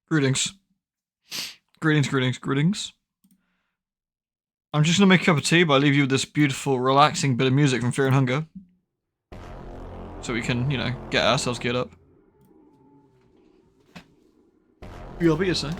Greetings. Greetings, greetings, greetings. I'm just gonna make a cup of tea, but I leave you with this beautiful, relaxing bit of music from Fear and Hunger. So we can, you know, get ourselves geared up. You'll be a sec.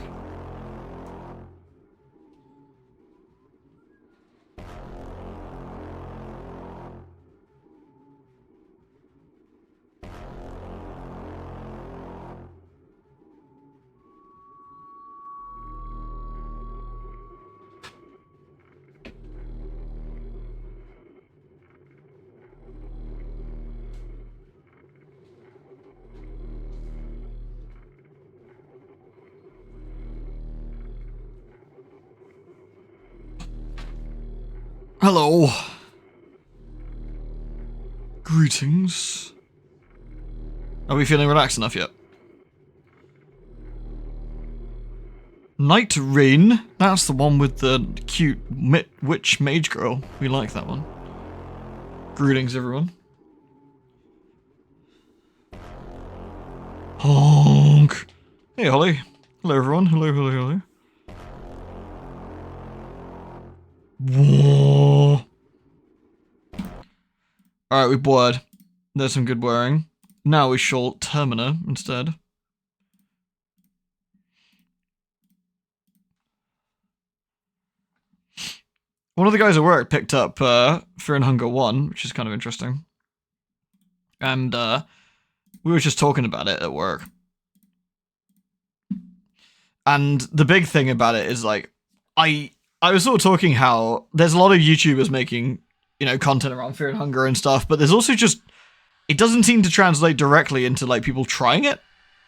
Hello. Greetings. Are we feeling relaxed enough yet? Night Rain? That's the one with the cute witch mage girl. We like that one. Greetings, everyone. Honk. Hey, Holly. Hello, everyone. Hello, hello, hello. Whoa. Alright, we bored. There's some good wearing. Now we shall Termina instead. One of the guys at work picked up Fear and Hunger 1, which is kind of interesting. And we were just talking about it at work. And the big thing about it is, like, I was sort of talking how there's a lot of YouTubers making, you know, content around Fear and Hunger and stuff, but there's also just, it doesn't seem to translate directly into, like, people trying it.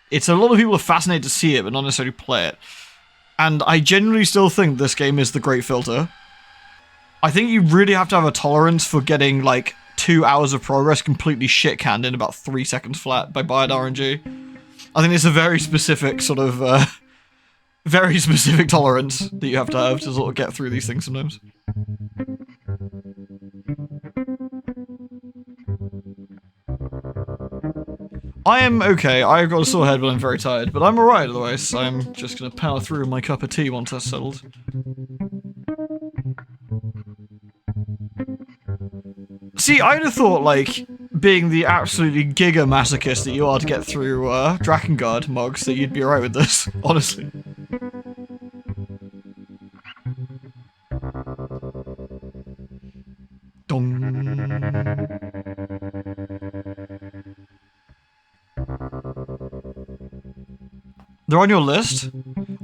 It's a lot of people are fascinated to see it, but not necessarily play it. And I genuinely still think this game is the great filter. I think you really have to have a tolerance for getting, like, 2 hours of progress completely shit-canned in about 3 seconds flat by Bired RNG. I think it's a very specific sort of, very specific tolerance that you have to sort of get through these things sometimes. I am okay. I've got a sore head, but I'm very tired. But I'm alright otherwise, so I'm just gonna power through my cup of tea once that's settled. See, I'd have thought, like, being the absolutely giga masochist that you are to get through Drakengard mogs, that you'd be alright with this, honestly. Dong. They're on your list?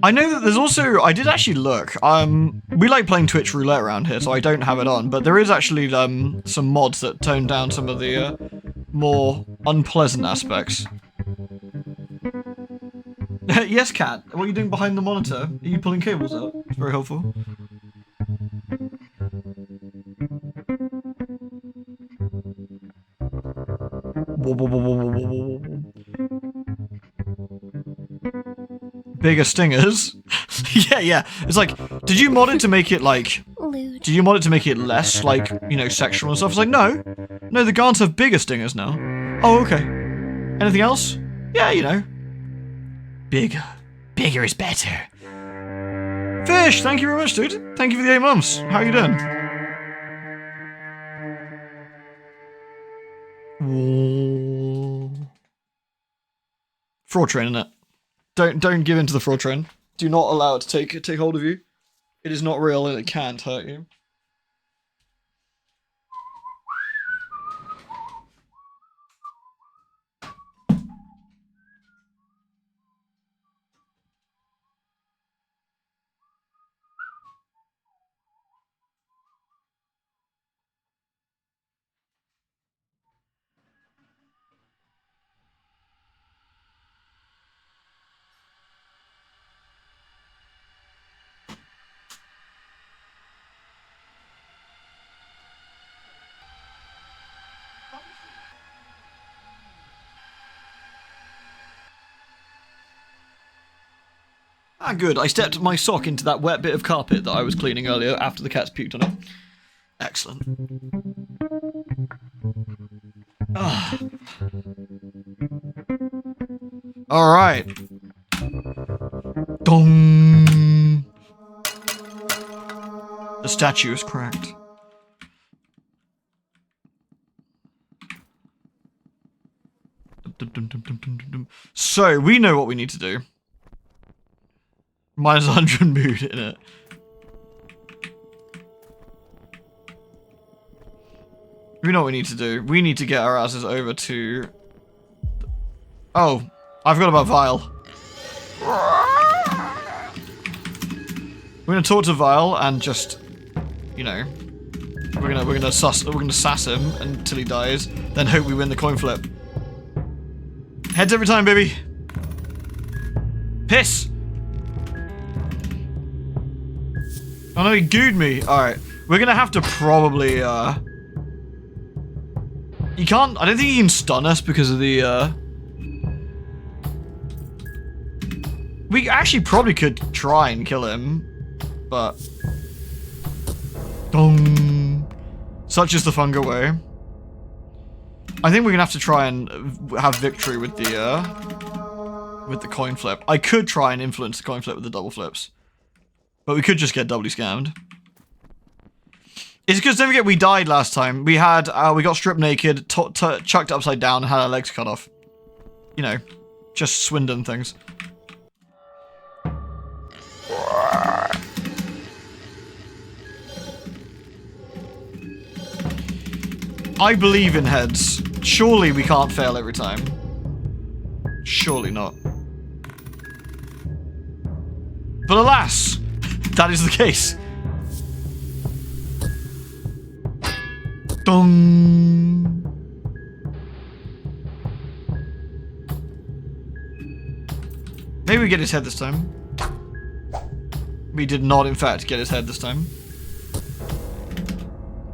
I know that there's also, I did actually look, we like playing Twitch roulette around here, so I don't have it on, but there is actually some mods that tone down some of the more unpleasant aspects. Yes, Kat, what are you doing behind the monitor? Are you pulling cables out? It's very helpful. Bigger stingers? yeah. It's like, did you mod it to make it like... Did you mod it to make it less, like, you know, sexual and stuff? It's like, no. No, the Garns have bigger stingers now. Oh, okay. Anything else? Yeah, you know. Bigger. Bigger is better. Fish, thank you very much, dude. Thank you for the 8 months. How are you doing? Whoa. Fraud train, innit? Don't give in to the fraud train. Do not allow it to take hold of you. It is not real and it can't hurt you. Ah, good. I stepped my sock into that wet bit of carpet that I was cleaning earlier after the cats puked on it. Excellent. Ah. Alright. Dong. The statue is cracked. So, we know what we need to do. Minus 100 mood in it. We know what we need to do. We need to get our asses over to... Oh, I forgot about Vile. We're gonna talk to Vile and just, you know, we're gonna sass him until he dies, then hope we win the coin flip. Heads every time, baby. Piss. Oh no, he gooed me. Alright. We're gonna have to probably, he can't, I don't think he can stun us because of the, we actually probably could try and kill him, but... Dong. Such is the Funga way. I think we're gonna have to try and have victory with the coin flip. I could try and influence the coin flip with the double flips. But we could just get doubly scammed. It's because, don't forget, we died last time. We had, we got stripped naked, chucked upside down, and had our legs cut off. You know, just Swindon things. I believe in heads. Surely we can't fail every time. Surely not. But alas, that is the case. Dong. Maybe we get his head this time. We did not, in fact, get his head this time.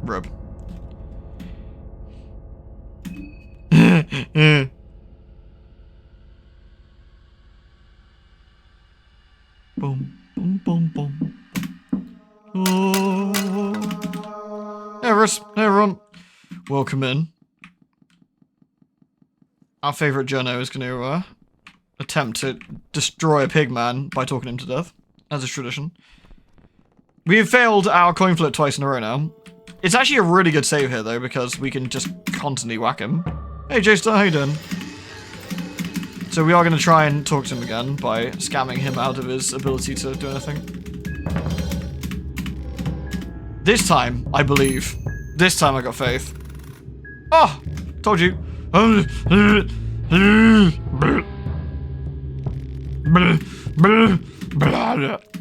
Rub. Boom, boom, boom, boom. Oh. Everyone, welcome in. Our favourite journo is going to attempt to destroy a pigman by talking him to death, as is tradition. We have failed our coin flip twice in a row now. It's actually a really good save here, though, because we can just constantly whack him. Hey, J-Star, how you doing? So we are going to try and talk to him again by scamming him out of his ability to do anything. This time, I believe. This time I got faith. Oh! Told you.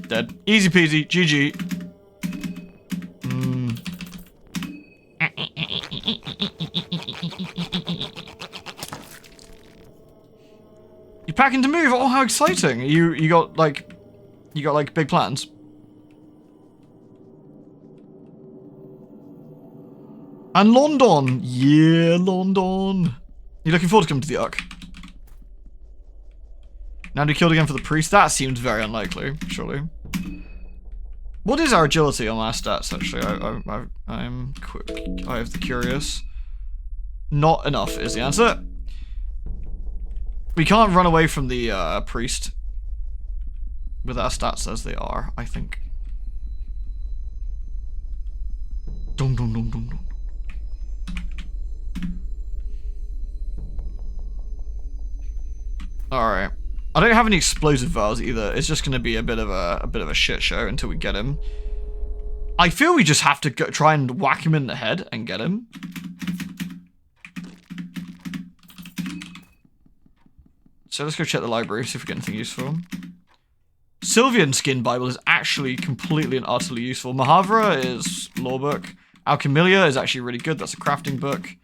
Dead. Easy peasy. GG. You're packing to move. Oh, how exciting! You got like big plans. And London, yeah, London. You looking forward to coming to the Ark? Now to be killed again for the priest. That seems very unlikely. Surely. What is our agility on our stats? Actually, I'm quick. I have the curious. Not enough is the answer. We can't run away from the priest with our stats as they are, I think. Dong dong dong dong dong. Alright. I don't have any explosive vials either. It's just gonna be a bit of a shit show until we get him. I feel we just have to go, try and whack him in the head and get him. So let's go check the library, see if we get anything useful. Sylvian Skin Bible is actually completely and utterly useful. Mahavra is lore book. Alchemilia is actually really good. That's a crafting book.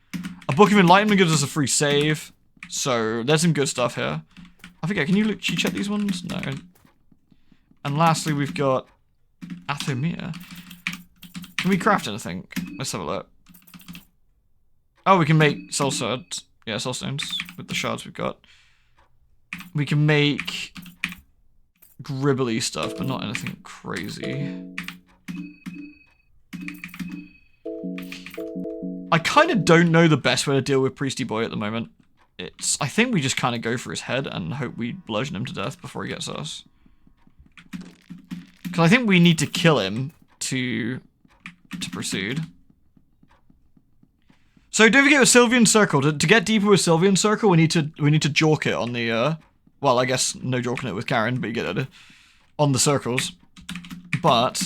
A Book of Enlightenment gives us a free save. So there's some good stuff here. I forget, can you check these ones? No. And lastly, we've got Athomia. Can we craft anything? Let's have a look. Oh, we can make soul swords. Yeah, soul stones with the shards we've got. We can make gribbly stuff, but not anything crazy. I kind of don't know the best way to deal with Priesty Boy at the moment. I think we just kind of go for his head and hope we bludgeon him to death before he gets us. Because I think we need to kill him to proceed. So don't forget with Sylvian Circle. To get deeper with Sylvian Circle, we need to jork it on the well, I guess no jorking it with Karin, but you get it on the circles. But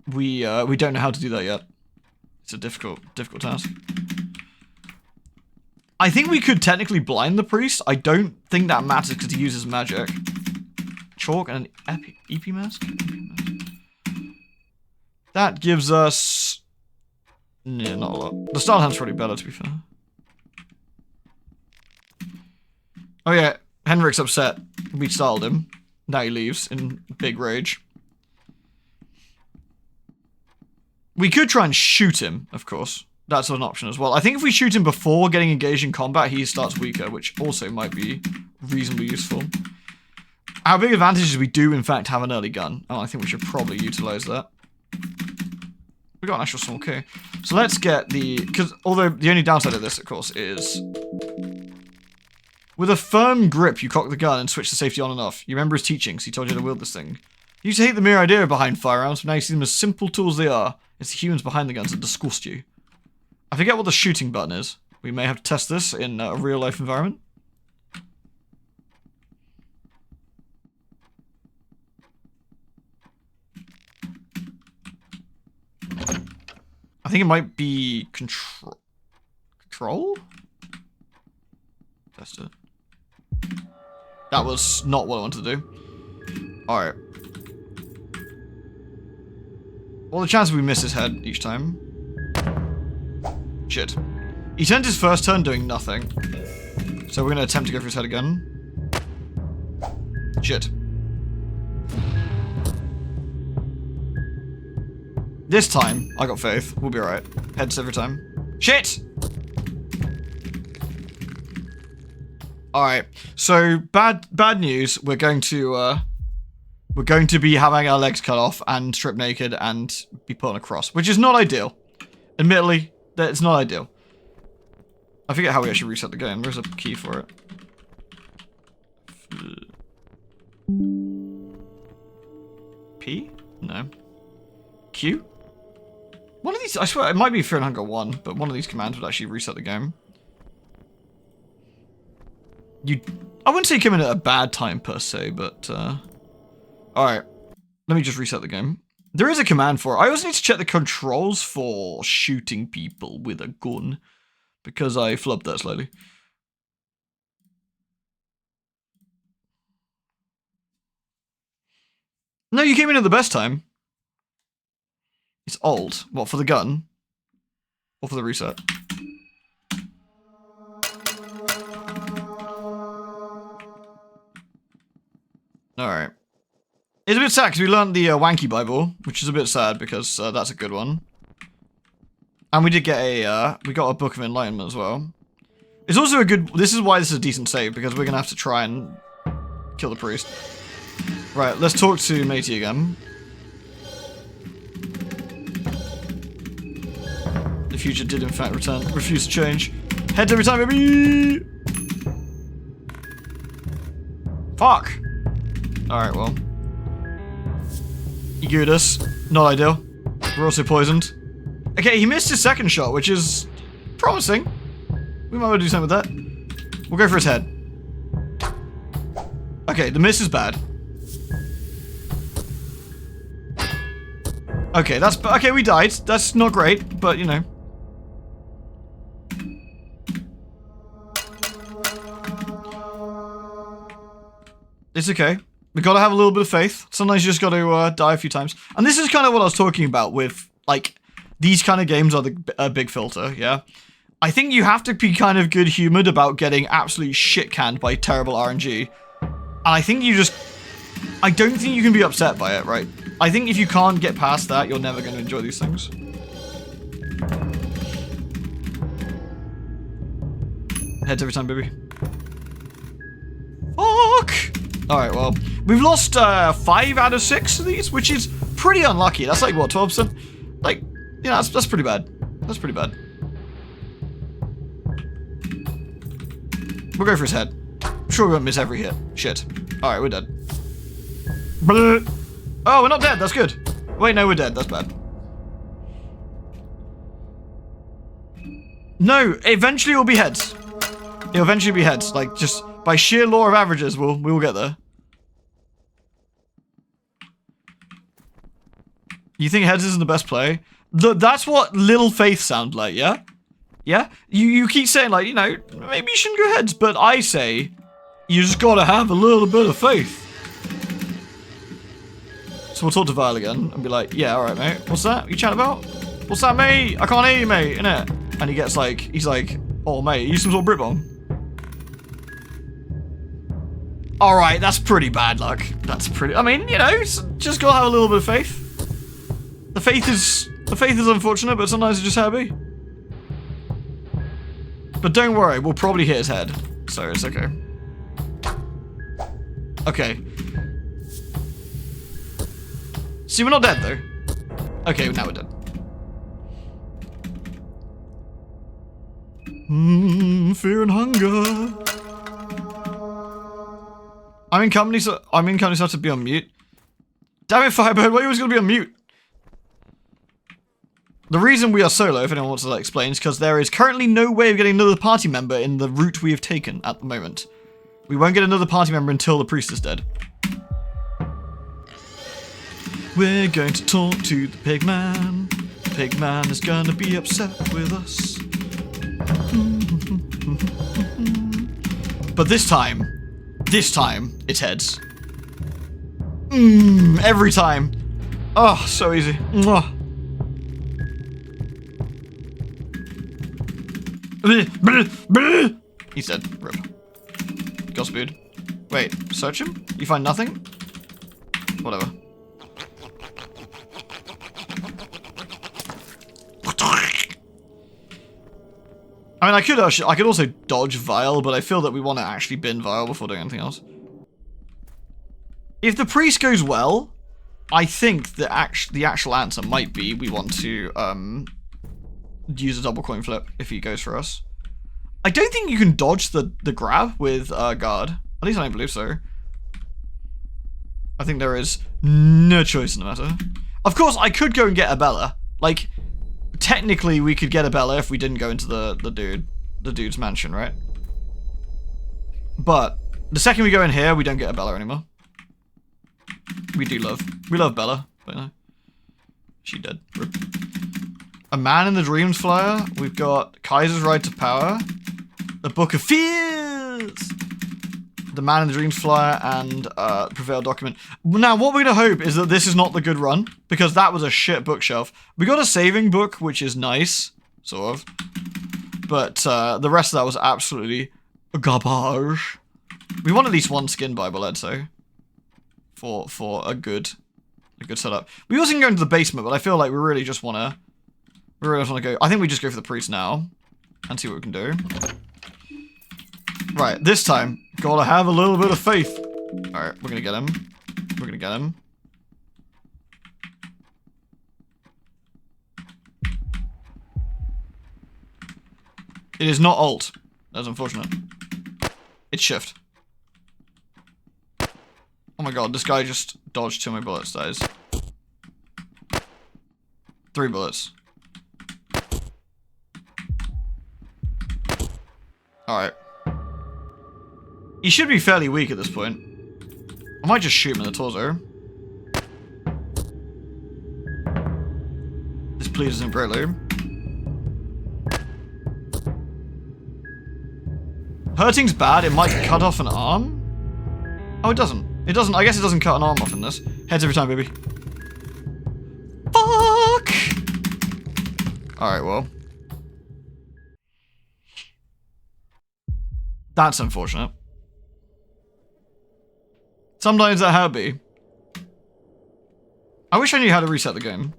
we don't know how to do that yet. It's a difficult task. I think we could technically blind the priest. I don't think that matters because he uses magic. Chalk and an EP mask? That gives us... yeah, not a lot. The style hand's probably better, to be fair. Oh yeah, Henrik's upset. We styled him. Now he leaves in big rage. We could try and shoot him, of course. That's an option as well. I think if we shoot him before getting engaged in combat, he starts weaker, which also might be reasonably useful. Our big advantage is we do, in fact, have an early gun. And I think we should probably utilize that. We got an actual small K. So let's get the... because although the only downside of this, of course, is... with a firm grip, you cock the gun and switch the safety on and off. You remember his teachings. He told you to wield this thing. You used to hate the mere idea behind firearms, but now you see them as simple tools they are. It's the humans behind the guns that disgust you. I forget what the shooting button is. We may have to test this in a real-life environment. I think it might be control? Control? Test it. That was not what I wanted to do. Alright. Well, the chance we miss his head each time. Shit. He spent his first turn doing nothing. So we're going to attempt to go for his head again. Shit. This time, I got faith. We'll be alright. Heads every time. Shit! Alright. So, bad news. We're going to be having our legs cut off and stripped naked and be put on a cross. Which is not ideal. Admittedly, it's not ideal. I forget how we actually reset the game. There's a key for it. P? No. Q? One of these, I swear, it might be Fear and Hunger 1, but one of these commands would actually reset the game. I wouldn't say you came in at a bad time per se, but, alright. Let me just reset the game. There is a command for it. I also need to check the controls for shooting people with a gun, because I flubbed that slightly. No, you came in at the best time. It's old. What, for the gun? Or for the reset? Alright. It's a bit sad because we learned the Wanky Bible, which is a bit sad because that's a good one. And we did get we got a Book of Enlightenment as well. It's also a good, this is why this is a decent save, because we're going to have to try and kill the priest. Right, let's talk to Matey again. The future did in fact return, refuse to change. Heads every time, baby! Fuck! Alright, well. You good us. Not ideal. We're also poisoned. Okay, he missed his second shot, which is promising. We might want to do something with that. We'll go for his head. Okay, the miss is bad. Okay, okay, we died. That's not great, but you know. It's okay. We gotta have a little bit of faith. Sometimes you just gotta die a few times. And this is kind of what I was talking about with, like, these kind of games are a big filter, yeah? I think you have to be kind of good-humored about getting absolutely shit-canned by terrible RNG. And I think you just... I don't think you can be upset by it, right? I think if you can't get past that, you're never going to enjoy these things. Heads every time, baby. Fuck! Alright, well, we've lost 5 out of 6 of these, which is pretty unlucky. That's like, what, 12%? Like, yeah, that's pretty bad. That's pretty bad. We'll go for his head. I'm sure we won't miss every hit. Shit. Alright, we're dead. Oh, we're not dead. That's good. Wait, no, we're dead. That's bad. No, eventually it'll be heads. It'll eventually be heads. Like, just by sheer law of averages, we will get there. You think heads isn't the best play? That's what Little Faith sound like, yeah? Yeah? You keep saying, like, you know, maybe you shouldn't go heads, but I say, you just gotta have a little bit of faith. So we'll talk to Vile again and be like, yeah, alright, mate. What's that? You chatting about? What's that, mate? I can't hear you, mate, innit? And he gets like, he's like, oh, mate, you some sort of Brit bomb? Alright, that's pretty bad luck. That's pretty, I mean, you know, just gotta have a little bit of faith. The faith is unfortunate, but sometimes it's just how it be. But don't worry, we'll probably hit his head, so it's okay. Okay. See, we're not dead, though. Okay, now we're dead. Fear and hunger. I'm in company, so I have to be on mute. Damn it, Firebird, why are you always gonna be on mute? The reason we are solo, if anyone wants to like, explain, is because there is currently no way of getting another party member in the route we have taken at the moment. We won't get another party member until the priest is dead. We're going to talk to the pig man. The pig man is gonna be upset with us. But this time, it's heads. Every time. Oh, so easy. Mwah. He said, rip. Godspeed. Wait, search him? You find nothing? Whatever. I mean, I could also dodge Vile, but I feel that we want to actually bin Vile before doing anything else. If the priest goes well, I think the actual answer might be we want to use a double coin flip if he goes for us. I don't think you can dodge the grab with guard. At least I don't believe so. I think there is no choice in the matter. Of course, I could go and get a Bella. Like, technically, we could get a Bella if we didn't go into the dude's mansion, right? But the second we go in here, we don't get a Bella anymore. We love Bella, but no, she dead. Rip. A Man in the Dreams flyer. We've got Kaiser's Ride to Power, the Book of Fears, the Man in the Dreams flyer, and Prevail document. Now, what we're gonna hope is that this is not the good run, because that was a shit bookshelf. We got a saving book, which is nice, sort of, but the rest of that was absolutely garbage. We want at least one skin Bible, I'd say, for a good setup. We also can go into the basement, but I feel like we really just wanna go. I think we just go for the priest now and see what we can do. Right, this time, gotta have a little bit of faith. Alright, we're gonna get him. We're gonna get him. It is not alt. That's unfortunate. It's shift. Oh my god, this guy just dodged 2 of my bullets, that is. 3 bullets. Alright. He should be fairly weak at this point. I might just shoot him in the torso. This pleases him greatly. Hurting's bad, it might cut off an arm? Oh, it doesn't. It doesn't, I guess it doesn't cut an arm off in this. Heads every time, baby. Fuck! Alright, well. That's unfortunate. Sometimes that how it be. I wish I knew how to reset the game.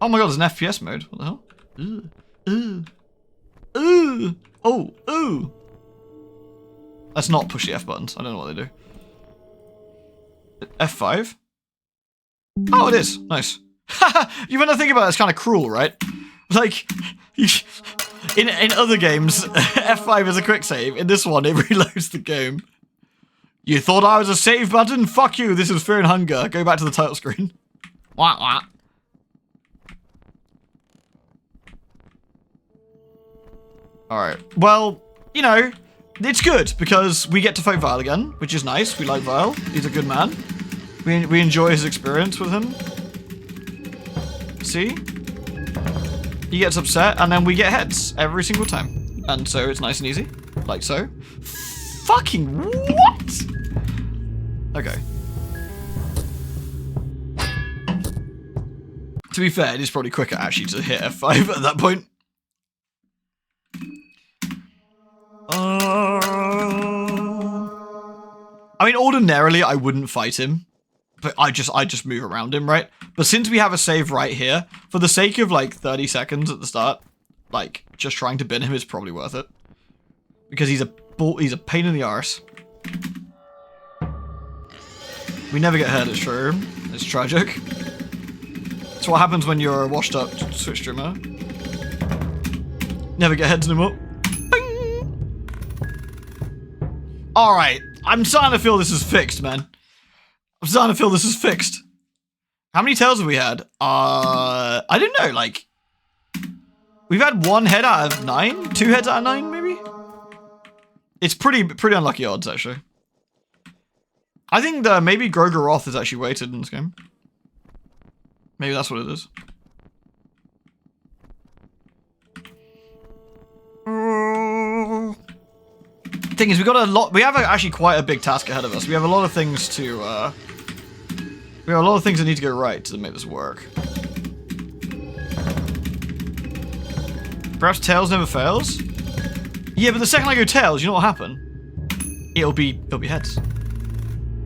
Oh my god, there's an FPS mode. What the hell? Oh, ooh. Let's not push the F buttons. I don't know what they do. F5? Oh, it is. Nice. You when I think about it, it's kind of cruel, right? Like, in other games, F5 is a quick save. In this one, it reloads the game. You thought I was a save button? Fuck you, this is Fear and Hunger. Go back to the title screen. Wah, wah. Alright, well, you know, it's good because we get to fight Vile again, which is nice. We like Vile. He's a good man. We enjoy his experience with him. See? He gets upset, and then we get heads every single time. And so it's nice and easy. Like so. Fucking what? Okay. To be fair, it is probably quicker actually to hit F5 at that point. I mean, ordinarily I wouldn't fight him, but I just move around him, right? But since we have a save right here, for the sake of like 30 seconds at the start, like just trying to bin him is probably worth it, because he's a pain in the arse. We never get hurt, it's true. It's tragic. It's what happens when you're a washed up Switch streamer. Never get heads anymore. Alright, I'm starting to feel this is fixed, man. I'm starting to feel this is fixed. How many tails have we had? I don't know, like... We've had 1 head out of 9? 2 heads out of 9, maybe? It's pretty unlucky odds, actually. I think that maybe Grogaroth is actually weighted in this game. Maybe that's what it is. Thing is, we have actually quite a big task ahead of us. We have a lot of things to, we have a lot of things that need to go right to make this work. Perhaps Tails never fails? Yeah, but the second I go Tails, you know what will happen? It'll be heads.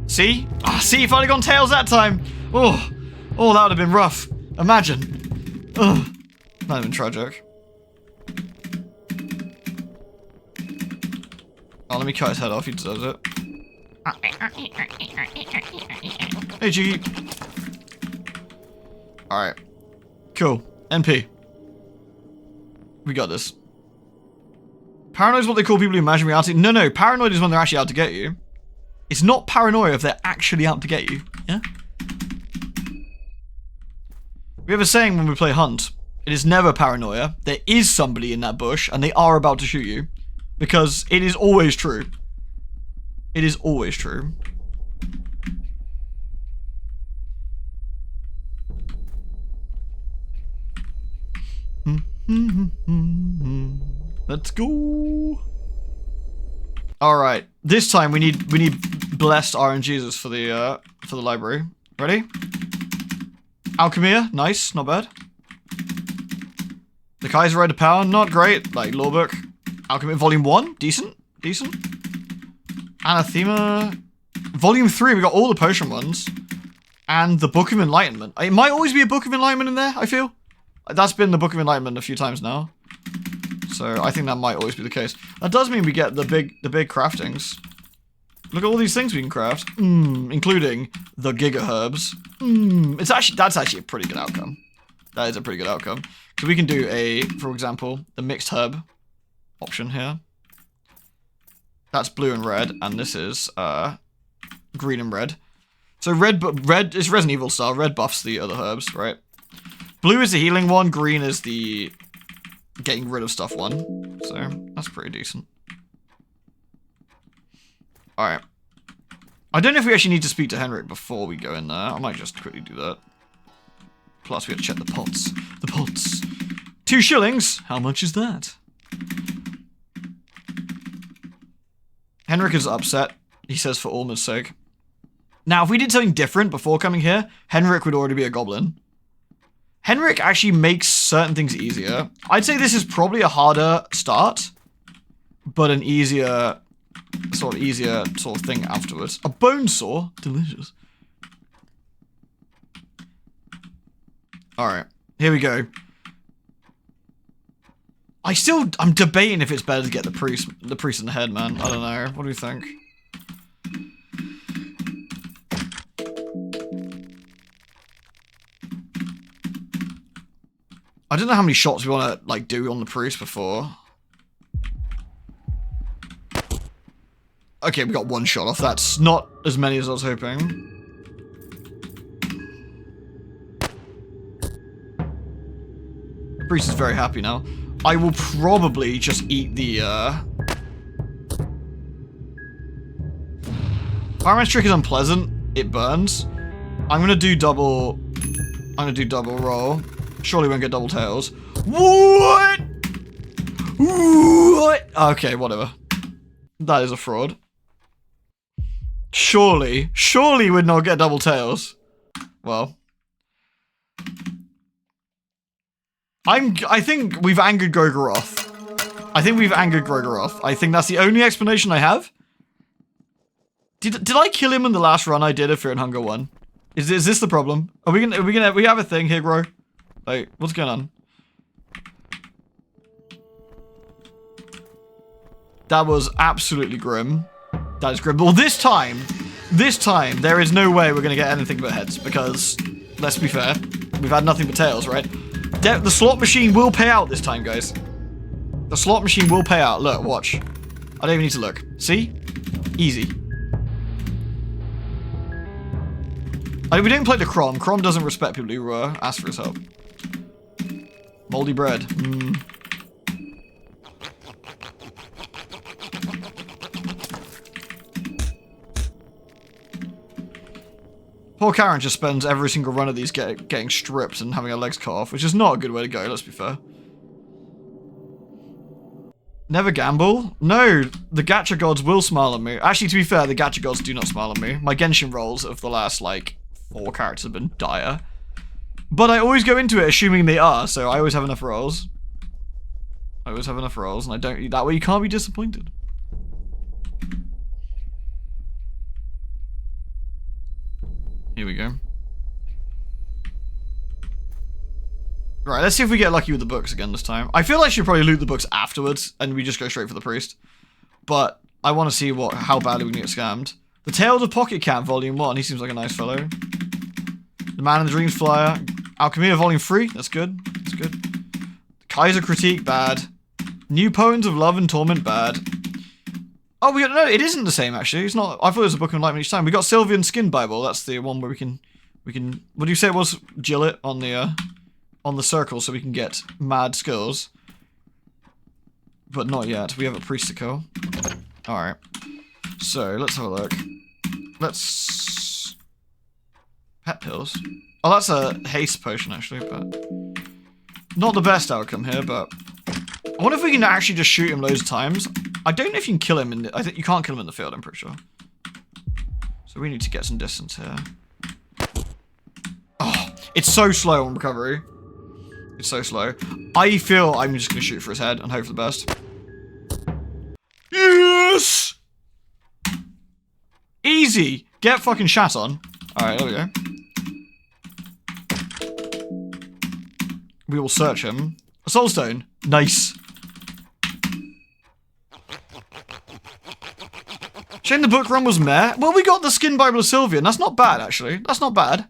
See? Ah, see, if I'd have gone Tails that time! Oh, that would have been rough. Imagine. Ugh. Not even tragic. Oh, let me cut his head off, he deserves it. Hey, Jiggy. Alright. Cool. NP. We got this. Paranoid is what they call people who imagine reality. No, paranoid is when they're actually out to get you. It's not paranoia if they're actually out to get you. Yeah? We have a saying when we play Hunt. It is never paranoia. There is somebody in that bush, and they are about to shoot you. Because it is always true. It is always true. Let's go. All right, this time we need blessed RNGesus for the library. Ready? Alchemia, nice, not bad. The Kaiser Rite of Power, not great. Like Lawbook. Alchemy Volume 1, decent. Anathema. Volume 3, we got all the potion ones. And the Book of Enlightenment. It might always be a Book of Enlightenment in there, I feel. That's been the Book of Enlightenment a few times now. So I think that might always be the case. That does mean we get the big craftings. Look at all these things we can craft. Including the Giga Herbs. That's actually a pretty good outcome. That is a pretty good outcome. So we can do for example, the mixed herb option here. That's blue and red, and this is green and red. So red is Resident Evil style. Red buffs the other herbs, right? Blue is the healing one. Green is the getting rid of stuff one. So that's pretty decent. All right. I don't know if we actually need to speak to Henrik before we go in there. I might just quickly do that. Plus, we have to check the pots. The pots. 2 shillings. How much is that? Henrik is upset. He says for Orma's sake. Now, if we did something different before coming here, Henrik would already be a goblin. Henrik actually makes certain things easier. I'd say this is probably a harder start, but an easier sort of thing afterwards. A bone saw? Delicious. Alright, here we go. I'm debating if it's better to get the priest in the head, man. I don't know. What do you think? I don't know how many shots we want to, like, do on the priest before. Okay, we got one shot off. That's not as many as I was hoping. The priest is very happy now. I will probably just eat the, Fireman's trick is unpleasant. It burns. I'm gonna do double roll. Surely we won't get double tails. What? What? Okay, whatever. That is a fraud. Surely we'd not get double tails. Well. I think we've angered Gorgoroth. I think that's the only explanation I have. Did I kill him in the last run I did of Fear and Hunger 1? Is this the problem? We have a thing here, bro? Like, what's going on? That was absolutely grim. That is grim. Well, this time, there is no way we're gonna get anything but heads, because, let's be fair, we've had nothing but tails, right? The slot machine will pay out this time, guys. The slot machine will pay out. Look, watch. I don't even need to look. See? Easy. We didn't play the Crom. Crom doesn't respect people who ask for his help. Moldy bread. Mm. Poor Karin just spends every single run of these getting stripped and having her legs cut off, which is not a good way to go, let's be fair. Never gamble? No, the gacha gods will smile at me. Actually, to be fair, the gacha gods do not smile at me. My Genshin rolls of the last, like, 4 characters have been dire. But I always go into it assuming they are, so I always have enough rolls. And I don't... That way you can't be disappointed. Here we go. Right, let's see if we get lucky with the books again this time. I feel like I should probably loot the books afterwards, and we just go straight for the priest. But I want to see how badly we can get scammed. The Tales of Pocket Cat, Volume 1. He seems like a nice fellow. The Man in the Dreams Flyer. Alchemia, Volume 3. That's good. That's good. Kaiser Critique, bad. New Poems of Love and Torment, bad. Oh, no, it isn't the same, actually. It's not. I thought it was a Book of Enlightenment each time. We got Sylvian Skin Bible. That's the one where we can... What do you say it was? Jill it on the circle so we can get mad skills. But not yet. We have a priesticle. Alright. So, let's have a look. Let's... Pet pills. Oh, that's a haste potion, actually, but... Not the best outcome here, but... I wonder if we can actually just shoot him loads of times. I don't know if you can kill him in the... I think you can't kill him in the field, I'm pretty sure. So we need to get some distance here. Oh, it's so slow on recovery. It's so slow. I feel I'm just going to shoot for his head and hope for the best. Yes! Easy! Get fucking shat on. Alright, there we go. We will search him. A soulstone. Nice. Shame the book run was meh. Well, we got the Skin Bible of Sylvian. That's not bad, actually. That's not bad.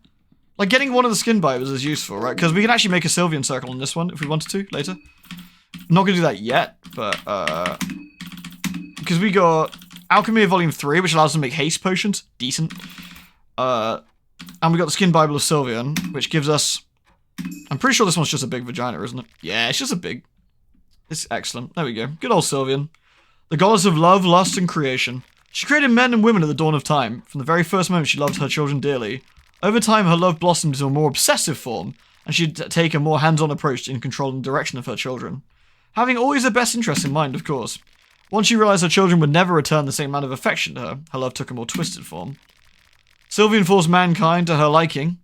Like, getting one of the Skin Bibles is useful, right? Because we can actually make a Sylvian circle on this one if we wanted to later. I'm not going to do that yet, but, because we got Alchemy of Volume 3, which allows us to make haste potions. Decent. And we got the Skin Bible of Sylvian, which gives us... I'm pretty sure this one's just a big vagina, isn't it? Yeah, it's just a big... It's excellent. There we go. Good old Sylvian. The goddess of love, lust, and creation. She created men and women at the dawn of time. From the very first moment, she loved her children dearly. Over time, her love blossomed into a more obsessive form, and she'd take a more hands-on approach in controlling the direction of her children. Having always her best interests in mind, of course. Once she realized her children would never return the same amount of affection to her, her love took a more twisted form. Sylvian forced mankind to her liking,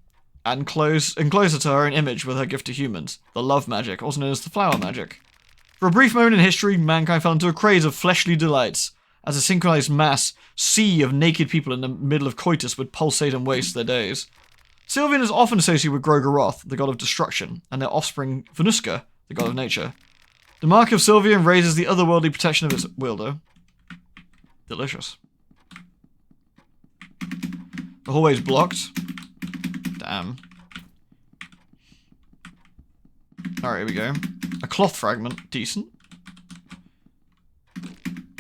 and closer to her own image with her gift to humans, the love magic, also known as the flower magic. For a brief moment in history, mankind fell into a craze of fleshly delights, as a synchronized mass sea of naked people in the middle of coitus would pulsate and waste their days. Sylvian is often associated with Gorgoroth, the god of destruction, and their offspring, Venuska, the god of nature. The mark of Sylvian raises the otherworldly protection of its wielder. Delicious. The hallway's blocked. Damn. Alright, here we go. A cloth fragment. Decent.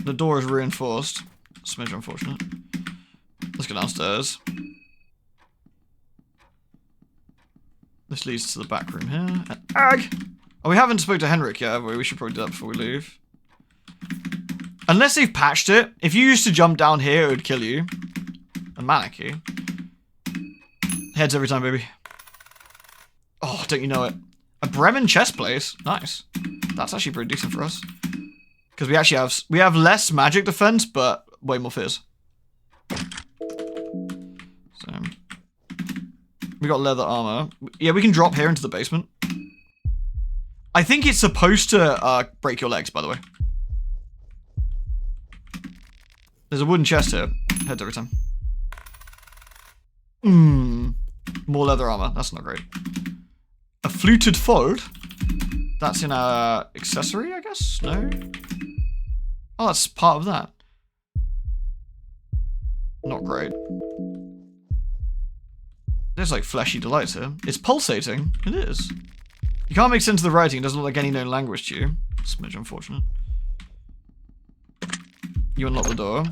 The door is reinforced. Smidge unfortunate. Let's go downstairs. This leads to the back room here. Ag! Oh, we haven't spoke to Henrik yet, have we? We should probably do that before we leave. Unless they've patched it. If you used to jump down here, it would kill you. A manaki. Heads every time, baby. Oh, don't you know it? A Bremen chest place. Nice. That's actually pretty decent for us. Because we actually have less magic defense, but way more fizz. So we got leather armor. Yeah, we can drop here into the basement. I think it's supposed to break your legs, by the way. There's a wooden chest here. Heads every time. More leather armor. That's not great. A fluted fold. That's in our accessory, I guess? No? Oh, that's part of that. Not great. There's like fleshy delights here. It's pulsating. It is. You can't make sense of the writing. It doesn't look like any known language to you. Smidge unfortunate. You unlock the door.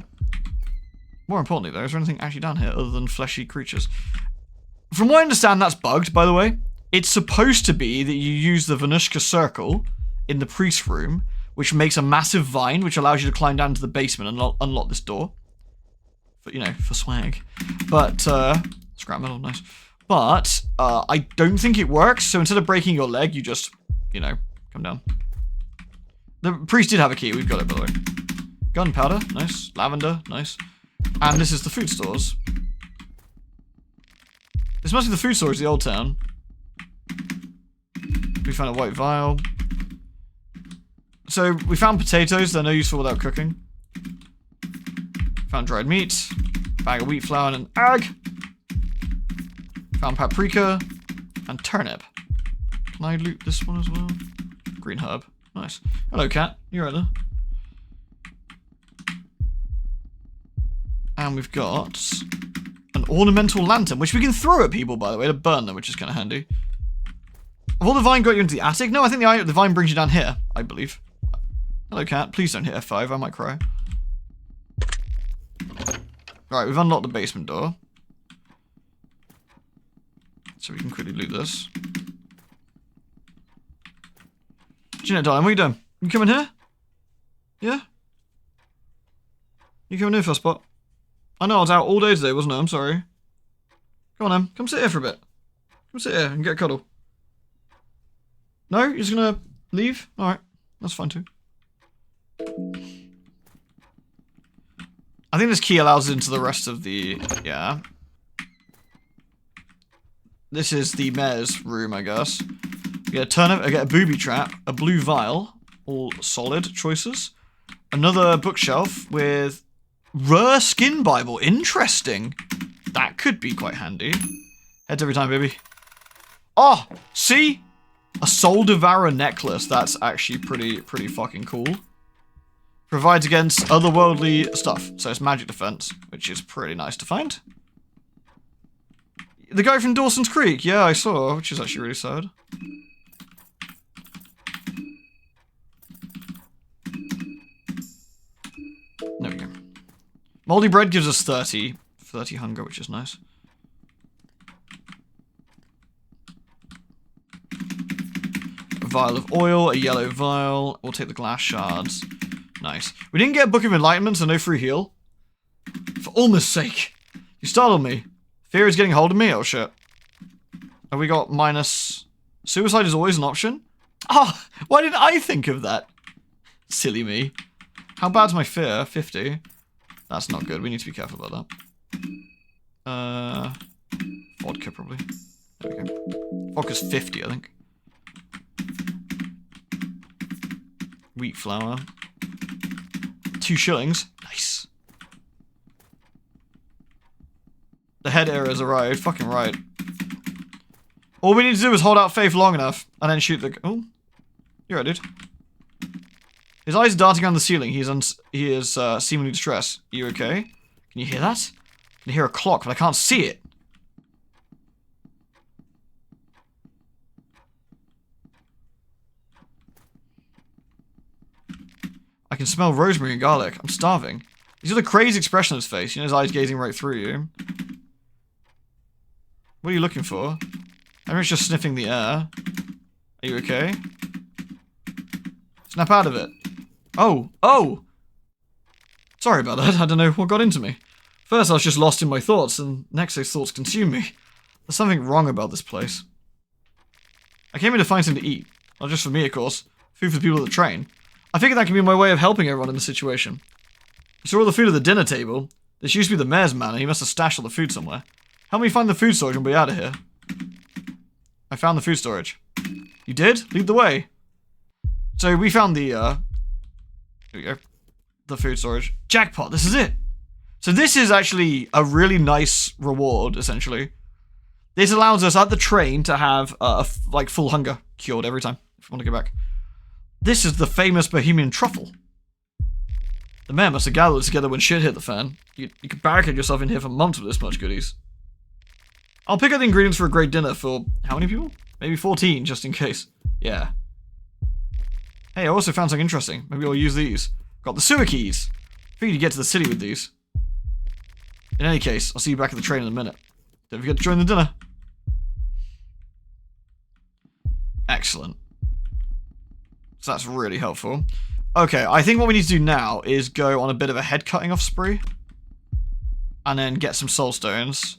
More importantly, though, is there anything actually down here other than fleshy creatures? From what I understand, that's bugged, by the way. It's supposed to be that you use the Venushka circle in the priest room, which makes a massive vine, which allows you to climb down to the basement and unlock this door. For, you know, for swag. But, scrap metal, nice. But, I don't think it works, so instead of breaking your leg, you just, you know, come down. The priest did have a key, we've got it, by the way. Gunpowder, nice. Lavender, nice. And this is the food stores. This must be the food stores, the old town. We found a white vial. So, we found potatoes, they're no useful without cooking. Found dried meat. Bag of wheat flour and an egg. Found paprika. And turnip. Can I loot this one as well? Green herb. Nice. Hello, cat. You right there? And we've got an ornamental lantern, which we can throw at people, by the way, to burn them, which is kind of handy. Have all the vine got you into the attic? No, I think the vine brings you down here, I believe. Hello, cat. Please don't hit F5. I might cry. Right, we've unlocked the basement door. So we can quickly loot this. Jeanette, darling, what are you doing? You coming here? Yeah? You coming here for a spot? I know I was out all day today, wasn't I? I'm sorry. Come on, Em. Come sit here for a bit. Come sit here and get a cuddle. No? You're just gonna leave? Alright. That's fine too. I think this key allows us into the rest of the... Yeah. This is the mayor's room, I guess. We get a turnip, I get a booby trap, a blue vial, all solid choices. Another bookshelf with rare skin Bible. Interesting. That could be quite handy. Heads every time, baby. Oh, see? A Soul Devourer necklace. That's actually pretty fucking cool. Provides against otherworldly stuff. So it's magic defense, which is pretty nice to find. The guy from Dawson's Creek, yeah, I saw, which is actually really sad. There we go. Moldy bread gives us 30 hunger, which is nice. A vial of oil, a yellow vial. We'll take the glass shards. Nice. We didn't get a Book of Enlightenment, so no free heal. For Ulma's sake. You startled me. Fear is getting hold of me? Oh shit. Have we got minus... Suicide is always an option? Oh, why didn't I think of that? Silly me. How bad's my fear? 50. That's not good. We need to be careful about that. Vodka, probably. There we go. Vodka's 50, I think. Wheat flour. 2 shillings. Nice. The head error has arrived. Fucking right. All we need to do is hold out faith long enough, and then shoot the... Oh. You're right, dude. His eyes are darting around the ceiling. He is seemingly distressed. Are you okay? Can you hear that? I can hear a clock, but I can't see it. I can smell rosemary and garlic. I'm starving. He's got a crazy expression on his face. You know, his eyes gazing right through you. What are you looking for? Everyone's just sniffing the air. Are you okay? Snap out of it. Oh! Oh! Sorry about that. I don't know what got into me. First I was just lost in my thoughts, and next those thoughts consumed me. There's something wrong about this place. I came here to find something to eat. Not just for me, of course. Food for the people at the train. I figured that could be my way of helping everyone in the situation. I saw all the food at the dinner table. This used to be the mayor's manor. He must have stashed all the food somewhere. Help me find the food storage and be out of here. I found the food storage. You did? Lead the way. So we found the, here we go. The food storage. Jackpot, this is it. So this is actually a really nice reward, essentially. This allows us at the train to have, like, full hunger cured every time, if we want to go back. This is the famous Bohemian truffle. The mayor must have gathered together when shit hit the fan. You could barricade yourself in here for months with this much goodies. I'll pick up the ingredients for a great dinner for, how many people? Maybe 14, just in case. Yeah. Hey, I also found something interesting. Maybe I'll use these. Got the sewer keys. Figured you get to the city with these. In any case, I'll see you back at the train in a minute. Don't forget to join the dinner. Excellent. So that's really helpful. Okay, I think what we need to do now is go on a bit of a head cutting off spree. And then get some soul stones.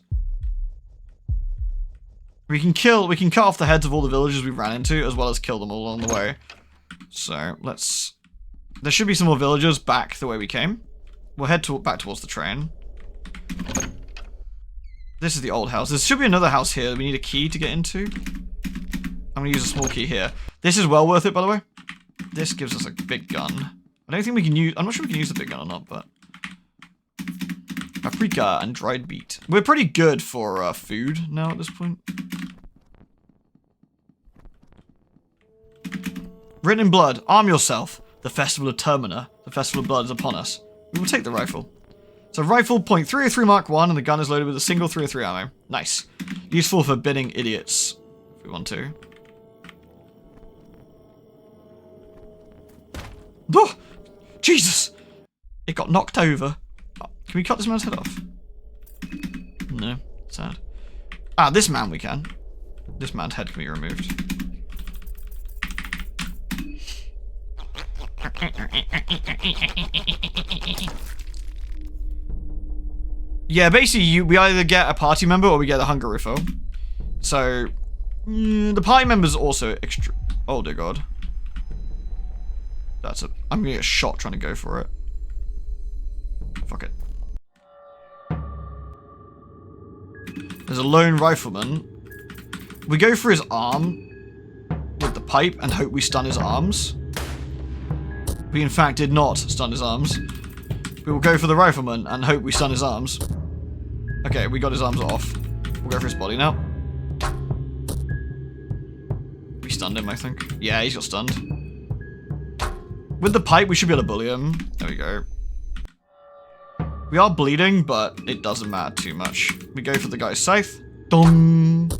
We can cut off the heads of all the villagers we ran into, as well as kill them all along the way. So, let's... There should be some more villagers back the way we came. We'll head back towards the train. This is the old house. There should be another house here we need a key to get into. I'm going to use a small key here. This is well worth it, by the way. This gives us a big gun. I don't think we can use... I'm not sure we can use the big gun or not, but... Paprika and dried beet. We're pretty good for food now at this point. Written in blood, arm yourself. The festival of Termina. The festival of blood is upon us. We will take the rifle. So rifle .303 Mark 1 and the gun is loaded with a single .303 ammo. Nice. Useful for bidding idiots, if we want to. Oh! Jesus! It got knocked over. Oh, can we cut this man's head off? No. Sad. Ah, this man we can. This man's head can be removed. Yeah, basically we either get a party member or we get a hunger refill. So, the party member's also extra... Oh dear god. I'm gonna get shot trying to go for it. Fuck it. There's a lone rifleman. We go for his arm with the pipe and hope we stun his arms. We in fact did not stun his arms. We will go for the rifleman and hope we stun his arms. Okay, we got his arms off. We'll go for his body now. We stunned him, I think. Yeah, he's got stunned. With the pipe, we should be able to bully him. There we go. We are bleeding, but it doesn't matter too much. We go for the guy's scythe. Dong.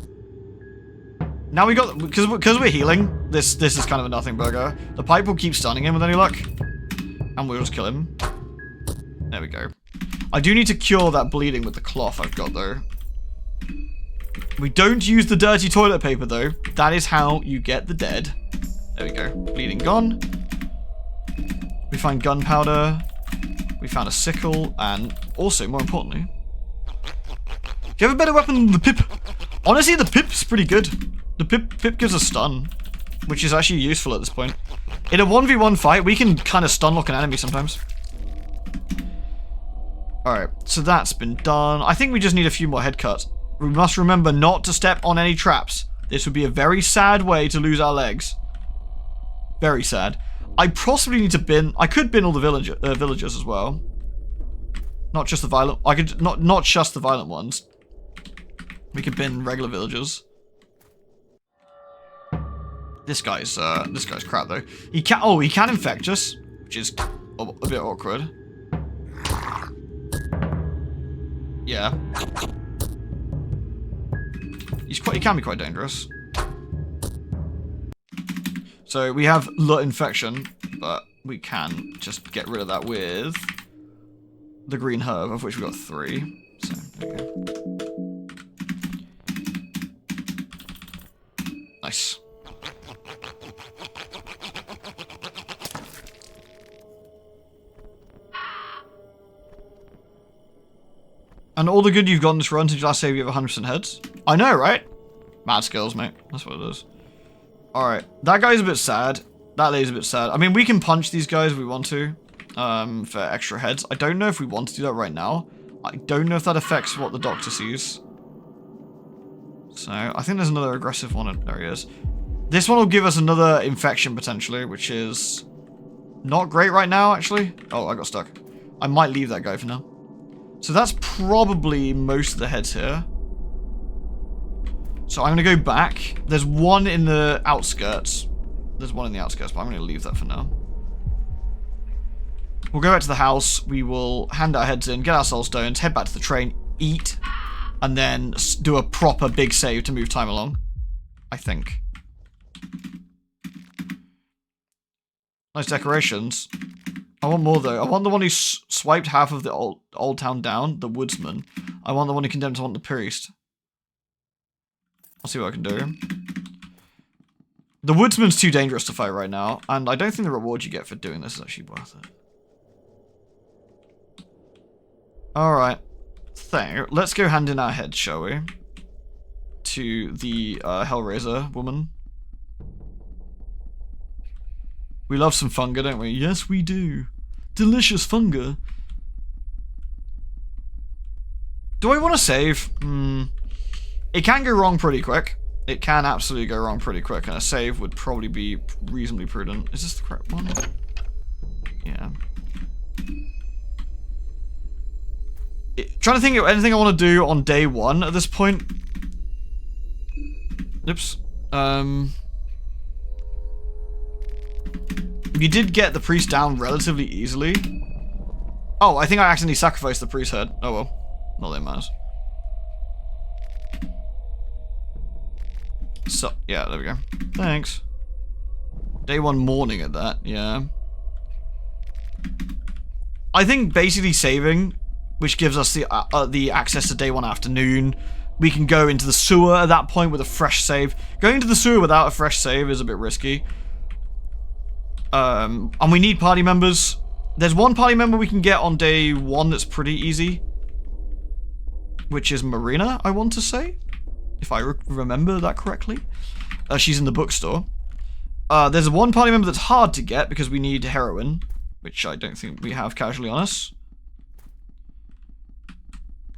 Now we got... Because we're healing, this is kind of a nothing burger. The pipe will keep stunning him with any luck. And we'll just kill him. There we go. I do need to cure that bleeding with the cloth I've got, though. We don't use the dirty toilet paper, though. That is how you get the dead. There we go. Bleeding gone. We find gunpowder. We found a sickle. And also, more importantly... Do you have a better weapon than the pip? Honestly, the pip's pretty good. The pip gives a stun. Which is actually useful at this point. In a 1v1 fight, we can kind of stun lock an enemy sometimes. Alright, so that's been done. I think we just need a few more head cuts. We must remember not to step on any traps. This would be a very sad way to lose our legs. Very sad. I possibly need to bin... I could bin all the villagers as well. Not just the violent... I could... Not just the violent ones. We could bin regular villagers. This guy's crap though. He can infect us, which is a bit awkward. Yeah. He can be quite dangerous. So we have infection, but we can just get rid of that with the green herb, of which we got 3. So, there we go. Nice. And all the good you've gotten this run since last save, you have 100% heads. I know, right? Mad skills, mate. That's what it is. Alright. That guy's a bit sad. That lady's a bit sad. I mean, we can punch these guys if we want to. For extra heads. I don't know if we want to do that right now. I don't know if that affects what the doctor sees. So, I think there's another aggressive one. There he is. This one will give us another infection, potentially, which is not great right now, actually. Oh, I got stuck. I might leave that guy for now. So that's probably most of the heads here. So I'm going to go back. There's one in the outskirts. There's one in the outskirts, but I'm going to leave that for now. We'll go back to the house. We will hand our heads in, get our soul stones, head back to the train, eat, and then do a proper big save to move time along. I think. Nice decorations. I want more, though. I want the one who swiped half of the old town down, the woodsman. I want the one who condemned to want the priest. I'll see what I can do. The woodsman's too dangerous to fight right now, and I don't think the reward you get for doing this is actually worth it. Alright. So, let's go hand in our heads, shall we? To the Hellraiser woman. We love some funga, don't we? Yes, we do. Delicious funga. Do I want to save? It can go wrong pretty quick. It can absolutely go wrong pretty quick, and a save would probably be reasonably prudent. Is this the correct one? Yeah. Trying to think of anything I want to do on day 1 at this point. Oops. You did get the priest down relatively easily. Oh, I think I accidentally sacrificed the priest head. Oh well. Not that it matters. So, yeah, there we go. Thanks. Day 1 morning at that, yeah. I think basically saving, which gives us the access to day 1 afternoon. We can go into the sewer at that point with a fresh save. Going into the sewer without a fresh save is a bit risky. And we need party members. There's one party member we can get on day 1 that's pretty easy. Which is Marina, I want to say. If I remember that correctly. She's in the bookstore. There's one party member that's hard to get because we need heroin. Which I don't think we have casually on us.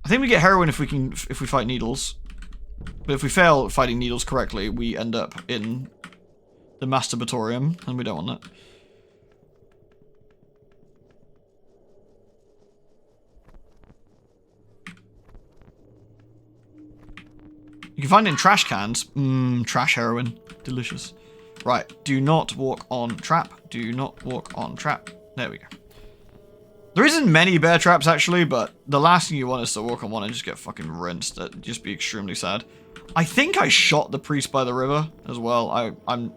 I think we get heroin if we fight needles. But if we fail fighting needles correctly, we end up in the masturbatorium, and we don't want that. You can find it in trash cans. Trash heroin. Delicious. Right, do not walk on trap. Do not walk on trap. There we go. There isn't many bear traps, actually, but the last thing you want is to walk on one and just get fucking rinsed. That'd just be extremely sad. I think I shot the priest by the river as well. I'm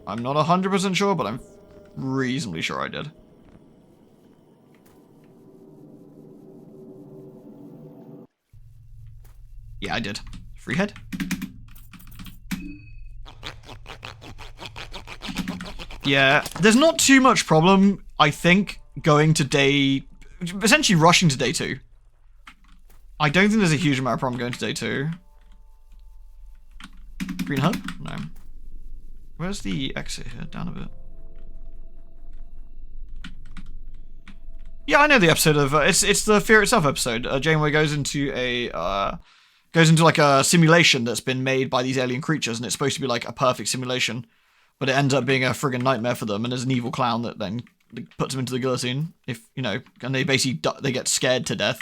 not 100% sure, but I'm reasonably sure I did. Yeah, I did. Free head. Yeah, there's not too much problem, I think, going to day... essentially rushing to day 2. I don't think there's a huge amount of problem going to day 2. Green hub? No. Where's the exit here? Down a bit. Yeah, I know the episode of... it's the Fear Itself episode. Janeway goes into like a simulation that's been made by these alien creatures, and it's supposed to be like a perfect simulation. But it ends up being a friggin' nightmare for them, and there's an evil clown that then puts them into the guillotine. If, you know, and they basically they get scared to death.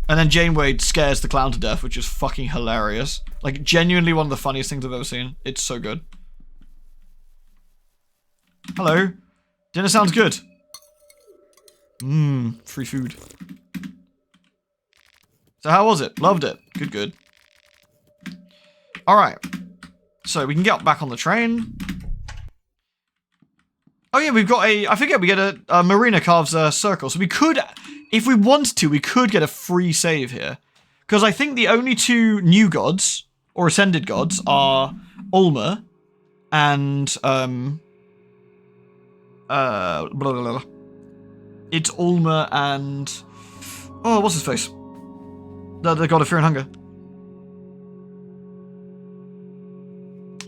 And then Janeway scares the clown to death, which is fucking hilarious. Like, genuinely one of the funniest things I've ever seen. It's so good. Hello. Dinner sounds good. Free food. So how was it? Loved it. Good, good. Alright. So we can get back on the train. Oh yeah, we've got I forget, we get a Marina carves a circle. So we could, if we wanted to, we could get a free save here. Because I think the only two new gods, or ascended gods, are Ulmer and, blah, blah, blah. It's Ulmer and, oh, what's his face? The god of fear and hunger.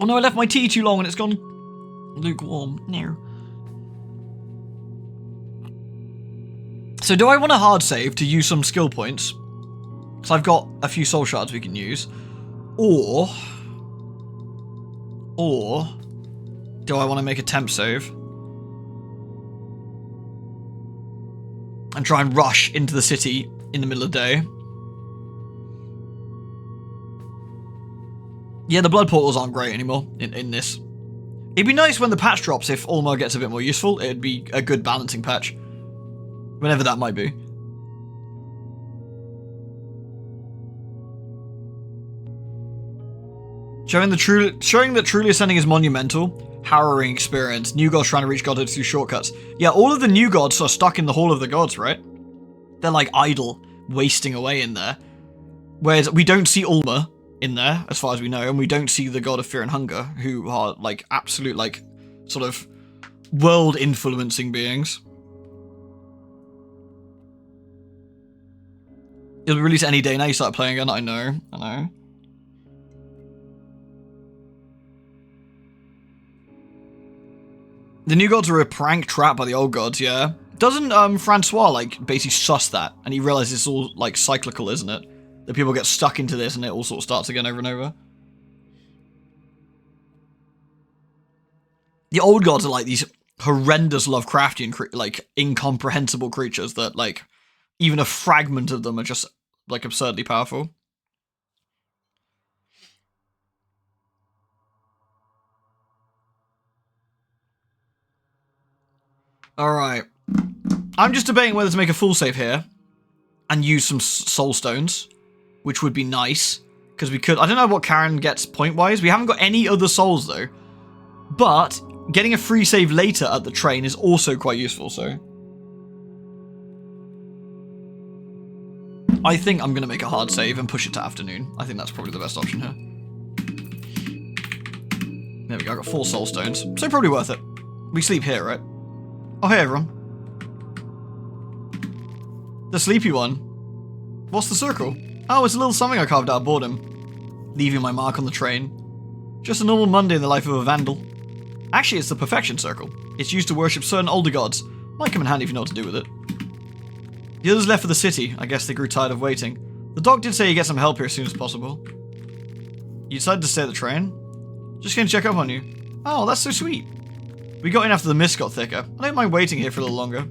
Oh no, I left my tea too long and it's gone lukewarm. No. So do I want a hard save to use some skill points? Because I've got a few soul shards we can use. Or do I want to make a temp save? And try and rush into the city in the middle of the day? Yeah, the blood portals aren't great anymore in this. It'd be nice when the patch drops if Ulmo gets a bit more useful. It'd be a good balancing patch. Whenever that might be. Showing that truly ascending is monumental. Harrowing experience. New gods trying to reach godhood through shortcuts. Yeah, all of the new gods are stuck in the Hall of the Gods, right? They're like idle, wasting away in there. Whereas we don't see Ulmer in there, as far as we know, and we don't see the god of fear and hunger, who are like absolute, like, sort of world-influencing beings. It'll be released any day now. You start playing again. I know. The new gods are a prank trap by the old gods, yeah. Doesn't Francois like basically suss that, and he realizes it's all like cyclical, isn't it? That people get stuck into this and it all sort of starts again over and over. The old gods are like these horrendous Lovecraftian, like incomprehensible creatures that like even a fragment of them are just like absurdly powerful. Alright. I'm just debating whether to make a full save here and use some soul stones, which would be nice, because we could... I don't know what Karin gets point-wise. We haven't got any other souls, though. But getting a free save later at the train is also quite useful, so... I think I'm going to make a hard save and push it to afternoon. I think that's probably the best option here. There we go, I got 4 soul stones, so probably worth it. We sleep here, right? Oh, hey, everyone. The sleepy one. What's the circle? Oh, it's a little something I carved out of boredom. Leaving my mark on the train. Just a normal Monday in the life of a vandal. Actually, it's the perfection circle. It's used to worship certain older gods. Might come in handy if you know what to do with it. The others left for the city. I guess they grew tired of waiting. The doc did say you get some help here as soon as possible. You decided to stay at the train? Just going to check up on you. Oh, that's so sweet. We got in after the mist got thicker. I don't mind waiting here for a little longer.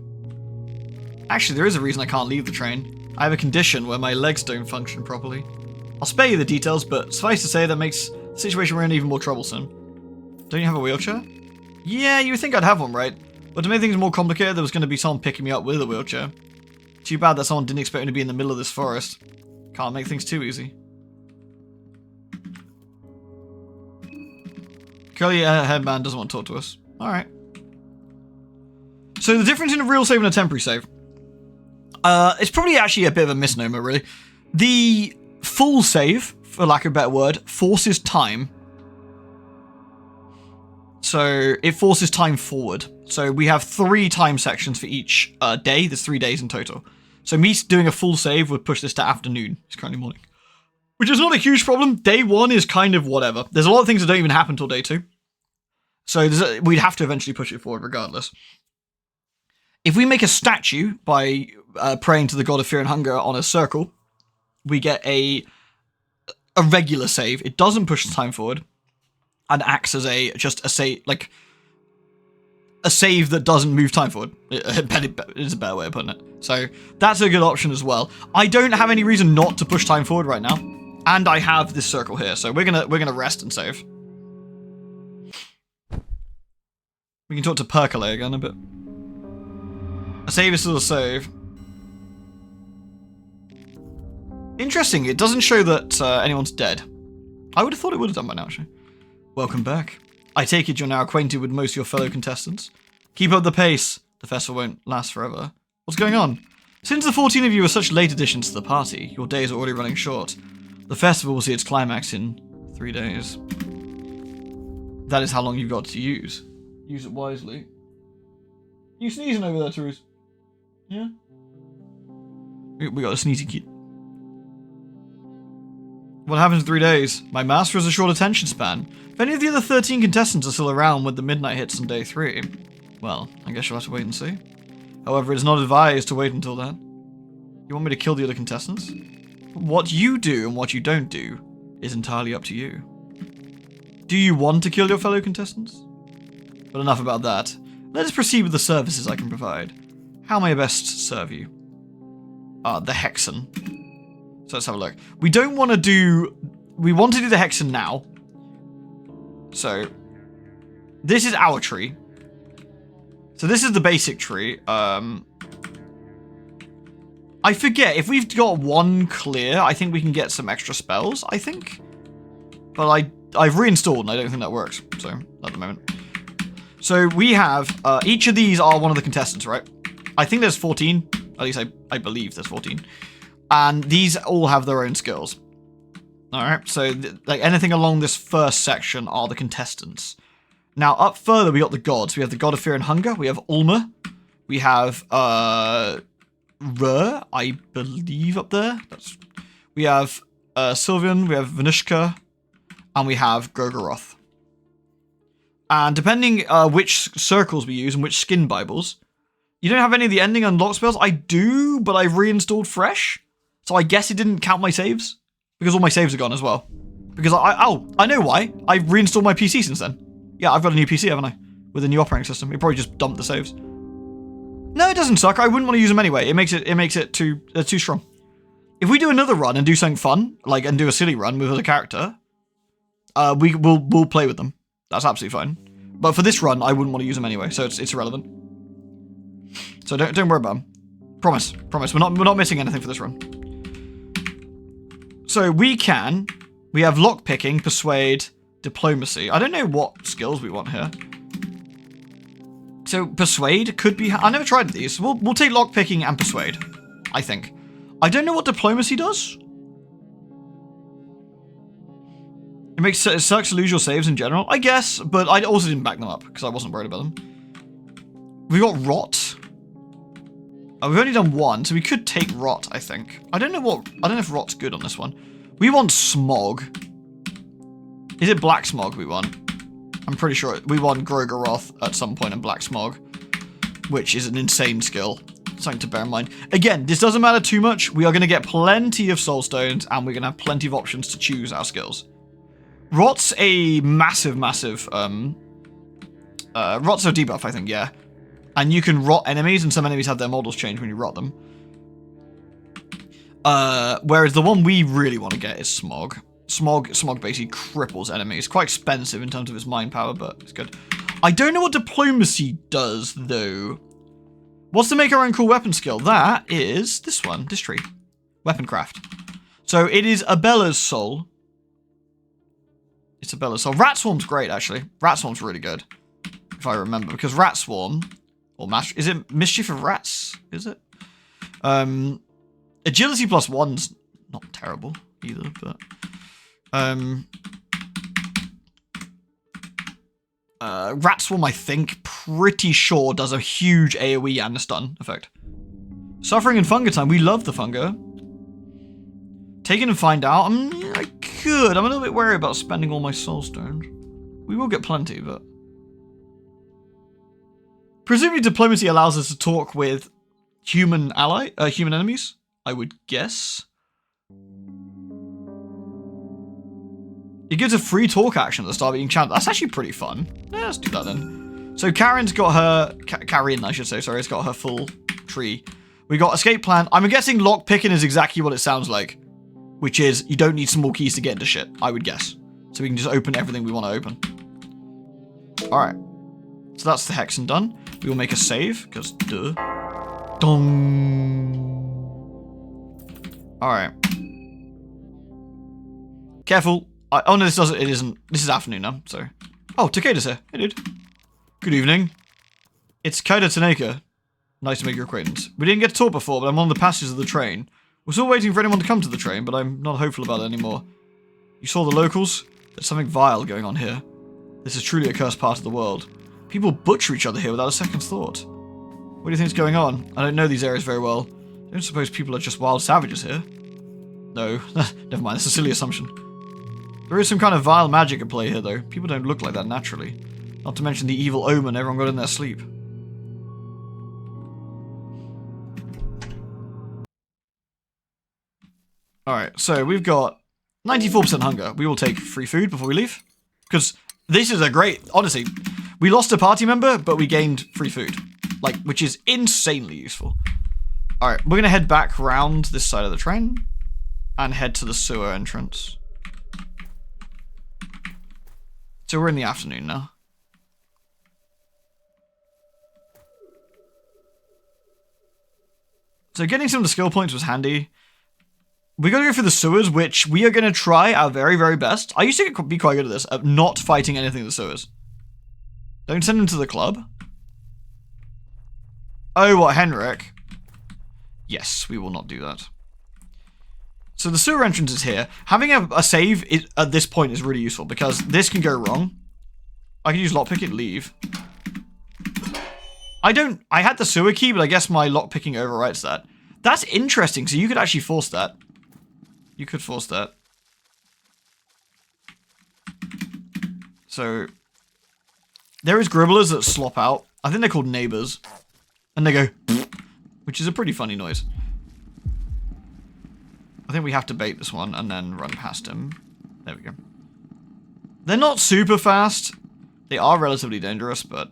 Actually, there is a reason I can't leave the train. I have a condition where my legs don't function properly. I'll spare you the details, but suffice to say that makes the situation we're in even more troublesome. Don't you have a wheelchair? Yeah, you would think I'd have one, right? But to make things more complicated, there was going to be someone picking me up with a wheelchair. Too bad that someone didn't expect me to be in the middle of this forest. Can't make things too easy. Curly headband doesn't want to talk to us. Alright. So the difference in a real save and a temporary save. It's probably actually a bit of a misnomer, really. The full save, for lack of a better word, forces time. So it forces time forward. So we have 3 time sections for each day. There's 3 days in total. So me doing a full save would push this to afternoon. It's currently morning. Which is not a huge problem. Day 1 is kind of whatever. There's a lot of things that don't even happen till day 2. So we'd have to eventually push it forward regardless. If we make a statue by praying to the god of fear and hunger on a circle, we get a regular save. It doesn't push the time forward and acts as just a save, like a save that doesn't move time forward. It's a better way of putting it. So that's a good option as well. I don't have any reason not to push time forward right now, and I have this circle here, so we're gonna rest and save. We can talk to Percolate again a bit. A save is still a save. Interesting, it doesn't show that anyone's dead. I would have thought it would have done by now, actually. Welcome back. I take it you're now acquainted with most of your fellow contestants. Keep up the pace. The festival won't last forever. What's going on? Since the 14 of you are such late additions to the party, your days are already running short. The festival will see its climax in 3 days. That is how long you've got to use. Use it wisely. You sneezing over there, Therese? Yeah? We got a sneezy kid. What happens in 3 days? My master has a short attention span. If any of the other 13 contestants are still around when the midnight hits on day 3, well, I guess you'll have to wait and see. However, it is not advised to wait until then. You want me to kill the other contestants? What you do and what you don't do is entirely up to you. Do you want to kill your fellow contestants? But enough about that. Let us proceed with the services I can provide. How may I best serve you? The Hexen. So let's have a look. We don't want to do... We want to do the Hexen now. So, this is our tree. So this is the basic tree. I forget, if we've got 1 clear, I think we can get some extra spells, I think. But I've reinstalled and I don't think that works, so, at the moment. So we have, each of these are one of the contestants, right? I think there's 14, at least I believe there's 14. And these all have their own skills. Alright, so like anything along this first section are the contestants. Now, up further, we got the gods. We have the god of fear and hunger. We have Ulma. We have, Rur, I believe, up there. We have, Sylvian. We have Venushka. And we have Gorgoroth. And depending, which circles we use and which skin Bibles, you don't have any of the ending unlock spells. I do, but I've reinstalled fresh. So I guess it didn't count my saves. Because all my saves are gone as well. Because I know why. I've reinstalled my PC since then. Yeah, I've got a new PC, haven't I? With a new operating system. It probably just dumped the saves. No, it doesn't suck. I wouldn't want to use them anyway. It makes it too strong. If we do another run and do something fun, like and do a silly run with a character, we'll play with them. That's absolutely fine. But for this run, I wouldn't want to use them anyway, so it's irrelevant. So don't worry about them. Promise. We're not missing anything for this run. So we have lockpicking, persuade, diplomacy. I don't know what skills we want here. So persuade could be... I never tried these. We'll take lockpicking and persuade, I think. I don't know what diplomacy does. It sucks to lose your saves in general, I guess, but I also didn't back them up because I wasn't worried about them. We got rot. We've only done 1, so we could take rot, I think. I don't know if rot's good on this one. We want smog. Is it black smog we want? I'm pretty sure we want Gorgoroth at some point in black smog, which is an insane skill. Something to bear in mind. Again, this doesn't matter too much. We are going to get plenty of soul stones, and we're going to have plenty of options to choose our skills. Rot's a massive... Rot's a debuff, I think, yeah. And you can rot enemies, and some enemies have their models change when you rot them. Whereas the one we really want to get is Smog. Smog basically cripples enemies. Quite expensive in terms of its mind power, but it's good. I don't know what diplomacy does, though. What's to make our own cool weapon skill? That is this one, this tree. Weapon craft. So it is Abella's soul. It's Abella's soul. Rat Swarm's great, actually. Rat Swarm's really good, if I remember, because Rat Swarm, or is it Mischief of Rats? Is it? Agility +1's not terrible either, but Rat Swarm, I think, pretty sure does a huge AoE and a stun effect. Suffering and Funga time. We love the Funga. Take it and find out. I could. I'm a little bit wary about spending all my soul stones. We will get plenty, but presumably diplomacy allows us to talk with human enemies, I would guess. It gives a free talk action at the start of each channel. That's actually pretty fun. Yeah, let's do that then. So Karin's got her... Karin, I should say, sorry, has got her full tree. We got escape plan. I'm guessing lock picking is exactly what it sounds like, which is you don't need some more keys to get into shit, I would guess. So we can just open everything we want to open. Alright. So that's the Hexen done. We will make a save, because duh. Dong. Alright. Careful. Oh no, it isn't. This is afternoon now, so. Oh, Takeda's here. Hey dude. Good evening. It's Kaida Tanaka. Nice to make your acquaintance. We didn't get to talk before, but I'm on the passengers of the train. We're still waiting for anyone to come to the train, but I'm not hopeful about it anymore. You saw the locals? There's something vile going on here. This is truly a cursed part of the world. People butcher each other here without a second thought. What do you think's going on? I don't know these areas very well. I don't suppose people are just wild savages here. No, never mind, that's a silly assumption. There is some kind of vile magic at play here, though. People don't look like that naturally. Not to mention the evil omen everyone got in their sleep. Alright, so we've got 94% hunger. We will take free food before we leave. Because this is a great... Honestly, we lost a party member, but we gained free food. Like, which is insanely useful. Alright, we're going to head back round this side of the train. And head to the sewer entrance. So we're in the afternoon now. So getting some of the skill points was handy. We gotta go through the sewers, which we are gonna try our very, very best. I used to be quite good at this, at not fighting anything in the sewers. Don't send him to the club. Oh, what, Henrik? Yes, we will not do that. So the sewer entrance is here. Having a save at this point is really useful, because this can go wrong. I can use lockpick it, leave. I had the sewer key, but I guess my lockpicking overwrites that. That's interesting, so you could actually force that. You could force that. So, there is gribblers that slop out. I think they're called neighbors. And they go, which is a pretty funny noise. I think we have to bait this one and then run past him. There we go. They're not super fast. They are relatively dangerous, but...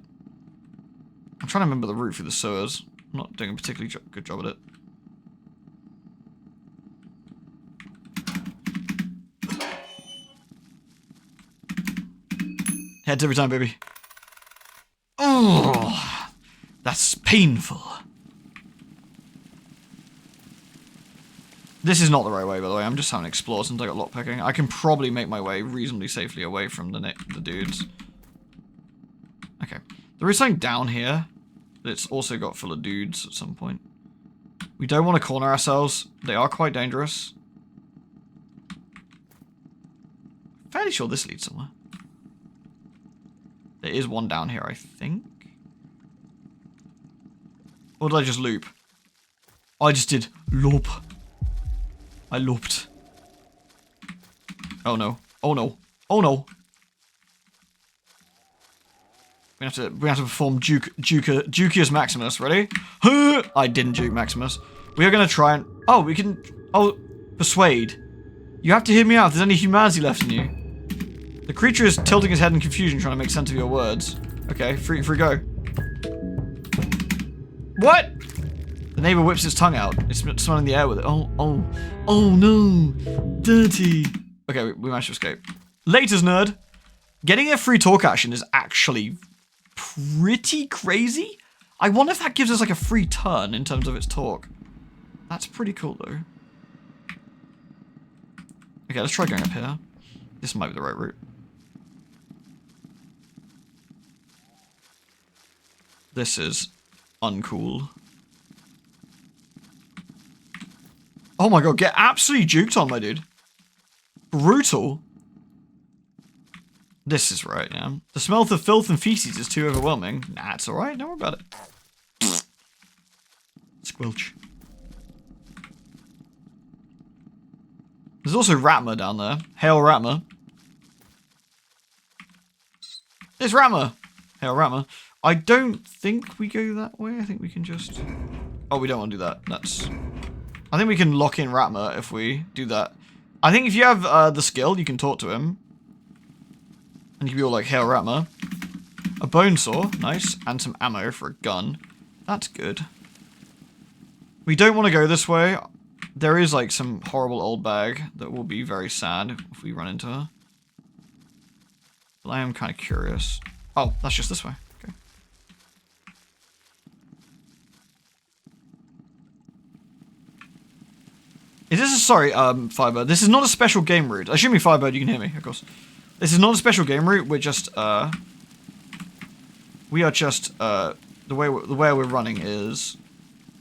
I'm trying to remember the route through the sewers. I'm not doing a particularly good job at it. Heads every time, baby. Oh, that's painful. This is not the right way, by the way. I'm just having to explore since I got lockpicking. I can probably make my way reasonably safely away from the dudes. Okay. There is something down here, but it's also got full of dudes at some point. We don't want to corner ourselves. They are quite dangerous. Fairly sure this leads somewhere. There is one down here, I think. Or did I just loop? I just did loop. I looped. Oh no. Oh no. Oh no. We have to perform Jukius Maximus. Ready? I didn't juke Maximus. We are gonna try and... Oh, we can... Oh, persuade. You have to hear me out if there's any humanity left in you. The creature is tilting his head in confusion, trying to make sense of your words. Okay, free go. What? The neighbor whips his tongue out. It's smelling the air with it. Oh no. Dirty. Okay, we managed to escape. Laters, nerd. Getting a free talk action is actually pretty crazy. I wonder if that gives us like a free turn in terms of its talk. That's pretty cool though. Okay, let's try going up here. This might be the right route. This is uncool. Oh my god, get absolutely juked on, my dude. Brutal. This is right, yeah. The smell of the filth and feces is too overwhelming. Nah, it's alright, don't worry about it. Squelch. There's also Ratma down there. Hail Ratma. It's Ratma! Hail Ratma. I don't think we go that way. I think we can just... Oh, we don't want to do that. That's... I think we can lock in Ratma if we do that. I think if you have the skill, you can talk to him. And you can be all like, Hail Ratma. A bone saw. Nice. And some ammo for a gun. That's good. We don't want to go this way. There is like some horrible old bag that will be very sad if we run into her. But I am kind of curious. Oh, that's just this way. Okay. Is this a, sorry, Firebird. This is not a special game route. Assuming Firebird, you can hear me, of course. This is not a special game route. We're just, we are just, the way we're running is,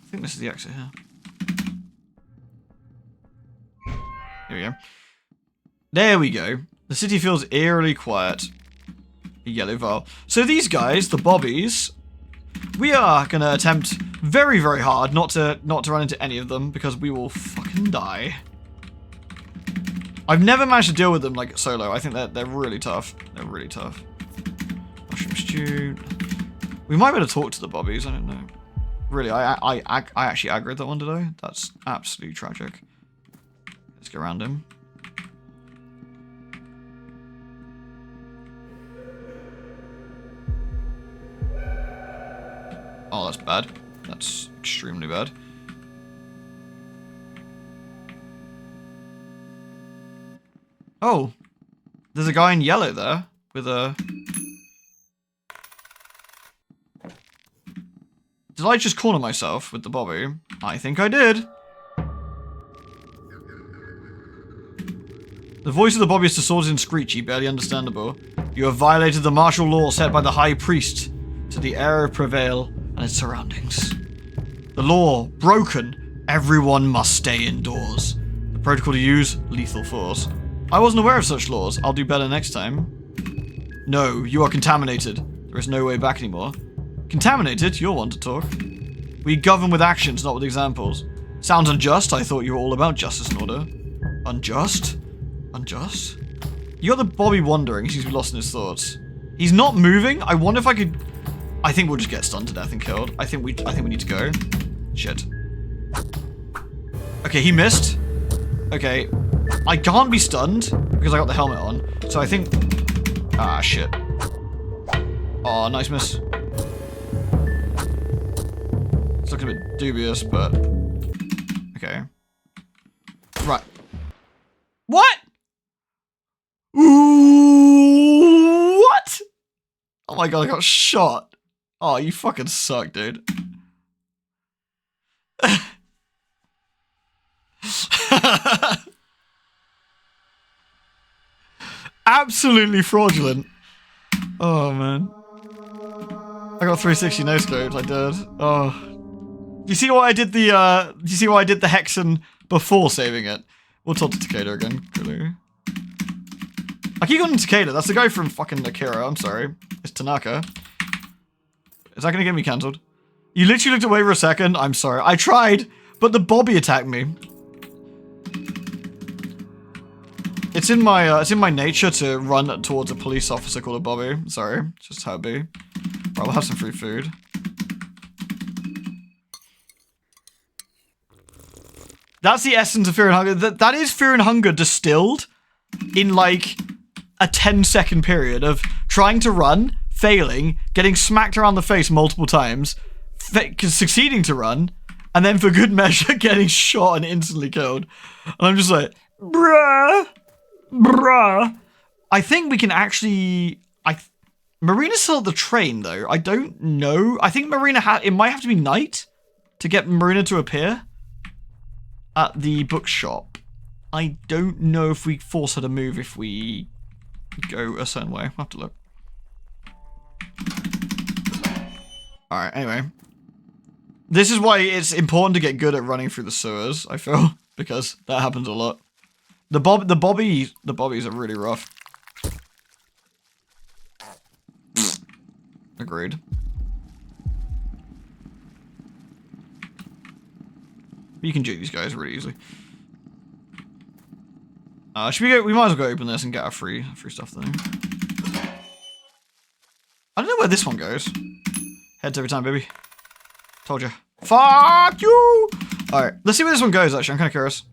I think this is the exit here. Here we go. There we go. The city feels eerily quiet. A yellow vial. So these guys, the bobbies, we are gonna attempt very, very hard not to run into any of them because we will fucking die. I've never managed to deal with them like solo. I think they're really tough. They're really tough. Mushroom stew. We might be able to talk to the bobbies. I don't know. Really, I actually aggroed that one today. That's absolutely tragic. Let's go around him. Oh, that's bad. That's extremely bad. Oh, there's a guy in yellow there with a... Did I just corner myself with the bobby? I think I did. The voice of the bobby is distorted and screechy, barely understandable. You have violated the martial law set by the High Priest to the air prevail and its surroundings. The law broken. Everyone must stay indoors. The protocol to use lethal force. I wasn't aware of such laws. I'll do better next time. No, you are contaminated. There is no way back anymore. Contaminated? You're one to talk. We govern with actions, not with examples. Sounds unjust. I thought you were all about justice and order. Unjust? Unjust? You got the Bobby wandering. He seems to be lost in his thoughts. He's not moving. I wonder if I could... I think we'll just get stunned to death and killed. I think we need to go. Shit. Okay, he missed. Okay. I can't be stunned because I got the helmet on. So I think... Ah, shit. Oh, nice miss. It's looking a bit dubious, but... Okay. Right. What? Ooh, what? Oh my god, I got shot. Oh, you fucking suck, dude. Absolutely fraudulent. Oh, man. I got 360 no scopes, I did. Oh. Do you see why I did the, do you see why I did the Hexen before saving it? We'll talk to Takeda again, clearly. I keep calling him Takeda. That's the guy from fucking Akira. I'm sorry. It's Tanaka. Is that gonna get me cancelled? You literally looked away for a second. I'm sorry. I tried, but the Bobby attacked me. It's in my nature to run towards a police officer called a Bobby. Sorry, it's just how it be. Right, we'll have some free food. That's the essence of Fear and Hunger. That is Fear and Hunger distilled in like a 10-second period of trying to run, failing, getting smacked around the face multiple times, succeeding to run, and then for good measure getting shot and instantly killed. And I'm just like, bruh. I think we can actually... Marina's still at the train, though. I don't know. I think Marina it might have to be night to get Marina to appear at the bookshop. I don't know if we force her to move if we go a certain way. We'll have to look. Alright, anyway. This is why it's important to get good at running through the sewers, I feel. Because that happens a lot. The bobbies are really rough. Agreed. You can juke these guys really easily. Should we go? We might as well go open this and get our free stuff then. I don't know where this one goes. Heads every time, baby. Told you. Fuck you! Alright, let's see where this one goes, actually. I'm kind of curious.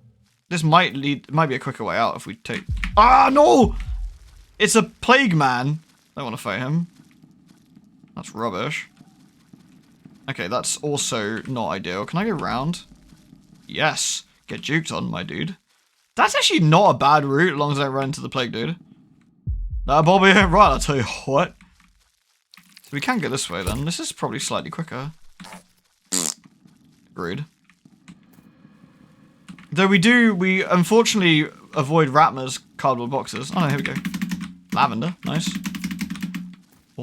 This might be a quicker way out if we take... Ah, no! It's a plague man. I don't want to fight him. That's rubbish. Okay, that's also not ideal. Can I go round? Yes. Get juked on, my dude. That's actually not a bad route, as long as I don't run into the plague dude. Nah, Bobby ain't right, I'll tell you what. So we can go this way, then. This is probably slightly quicker. Agreed. Though we unfortunately avoid Ratma's cardboard boxes. Oh no, here we go. Lavender, nice.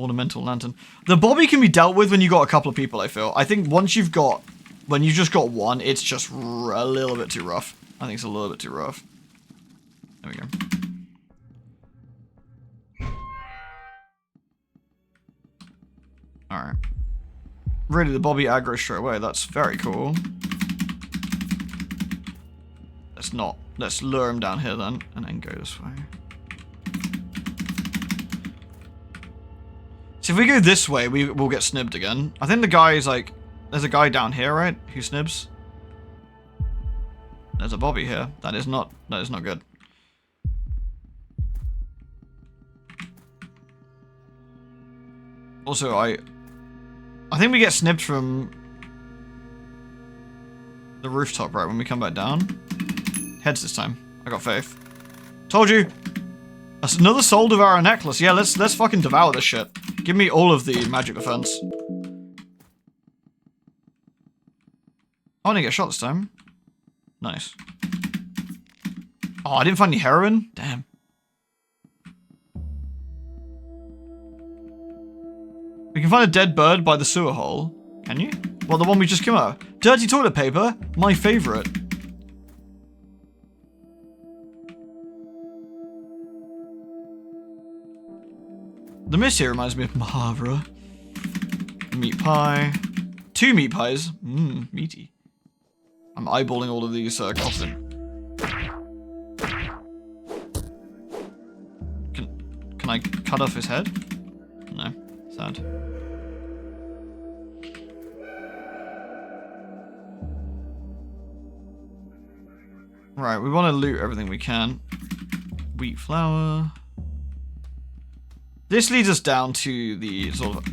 Ornamental lantern. The Bobby can be dealt with when you got a couple of people, I feel. I think once you've got... When you've just got one, it's just a little bit too rough. I think it's a little bit too rough. There we go. Alright. Really, the Bobby aggro straight away. That's very cool. Let's lure him down here then, and then go this way. So if we go this way, we'll get snibbed again. I think the guy is like... There's a guy down here, right? Who snibs? There's a Bobby here. That is not good. Also, I think we get snipped from the rooftop, right, when we come back down. Heads this time. I got faith. Told you! That's another soul devourer necklace. Yeah, let's fucking devour this shit. Give me all of the magic defense. Oh, I didn't get shot this time. Nice. Oh, I didn't find any heroin? Damn. We can find a dead bird by the sewer hole. Can you? Well, the one we just came out. Dirty toilet paper? My favorite. The mist here reminds me of Mahavra. Meat pie. 2 meat pies. Mmm, meaty. I'm eyeballing all of these coffin. Can I cut off his head? No. Sad. Right, we want to loot everything we can. Wheat flour. This leads us down to the sort of...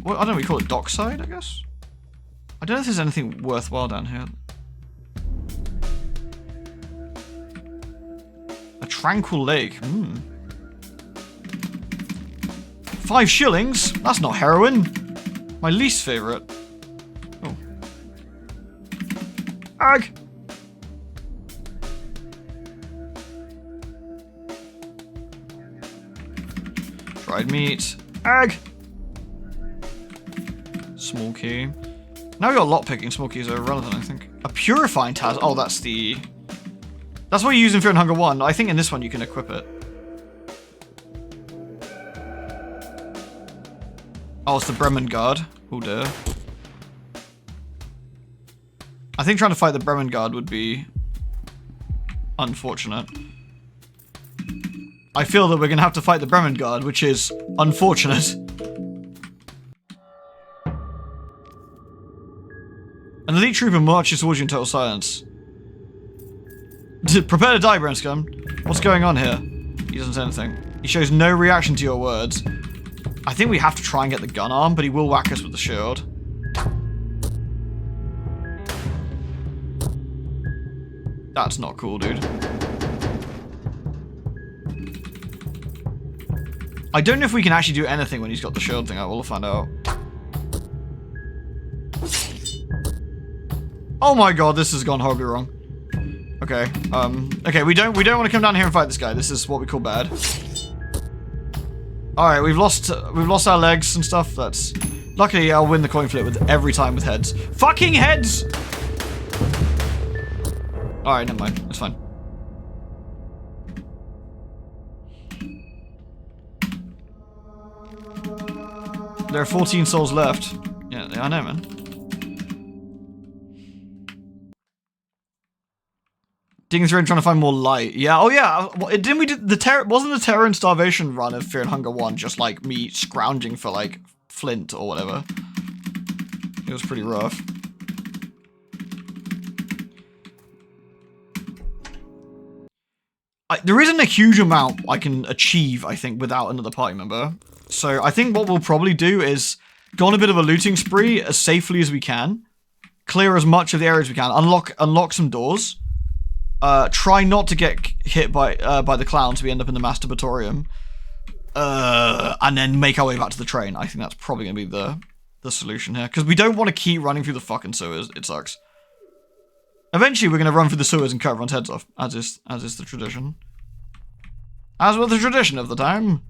Well, I don't know, we call it dockside, I guess? I don't know if there's anything worthwhile down here. A tranquil lake. 5 shillings? That's not heroin. My least favourite. Oh. Ag! Dried meat. Ag! Small key. Now we got lockpicking. Small keys are irrelevant, I think. A purifying task. Oh, that's the... That's what you use in Fear and Hunger 1. I think in this one you can equip it. Oh, it's the Bremen Guard. Oh dear. I think trying to fight the Bremen Guard would be unfortunate. I feel that we're going to have to fight the Bremen Guard, which is unfortunate. An elite trooper marches towards you in total silence. Prepare to die, Brenscum. What's going on here? He doesn't say anything. He shows no reaction to your words. I think we have to try and get the gun arm, but he will whack us with the shield. That's not cool, dude. I don't know if we can actually do anything when he's got the shield thing. I will find out. Oh my god, this has gone horribly wrong. Okay, okay, we don't want to come down here and fight this guy. This is what we call bad. Alright, we've lost our legs and stuff. That's... Luckily, I'll win the coin flip with every time with heads. Fucking heads! Alright, never mind. It's fine. There are 14 souls left. Yeah, I know, man. Digging through and trying to find more light. Yeah, oh yeah. Didn't we do wasn't the terror and starvation run of Fear and Hunger 1 just like me scrounging for like flint or whatever? It was pretty rough. There isn't a huge amount I can achieve, I think, without another party member. So I think what we'll probably do is go on a bit of a looting spree as safely as we can. Clear as much of the areas we can. Unlock some doors. Try not to get hit by the clowns. We end up in the masturbatorium. And then make our way back to the train. I think that's probably going to be the solution here. Because we don't want to keep running through the fucking sewers. It sucks. Eventually, we're going to run through the sewers and cut everyone's heads off. As is the tradition. As was the tradition of the time.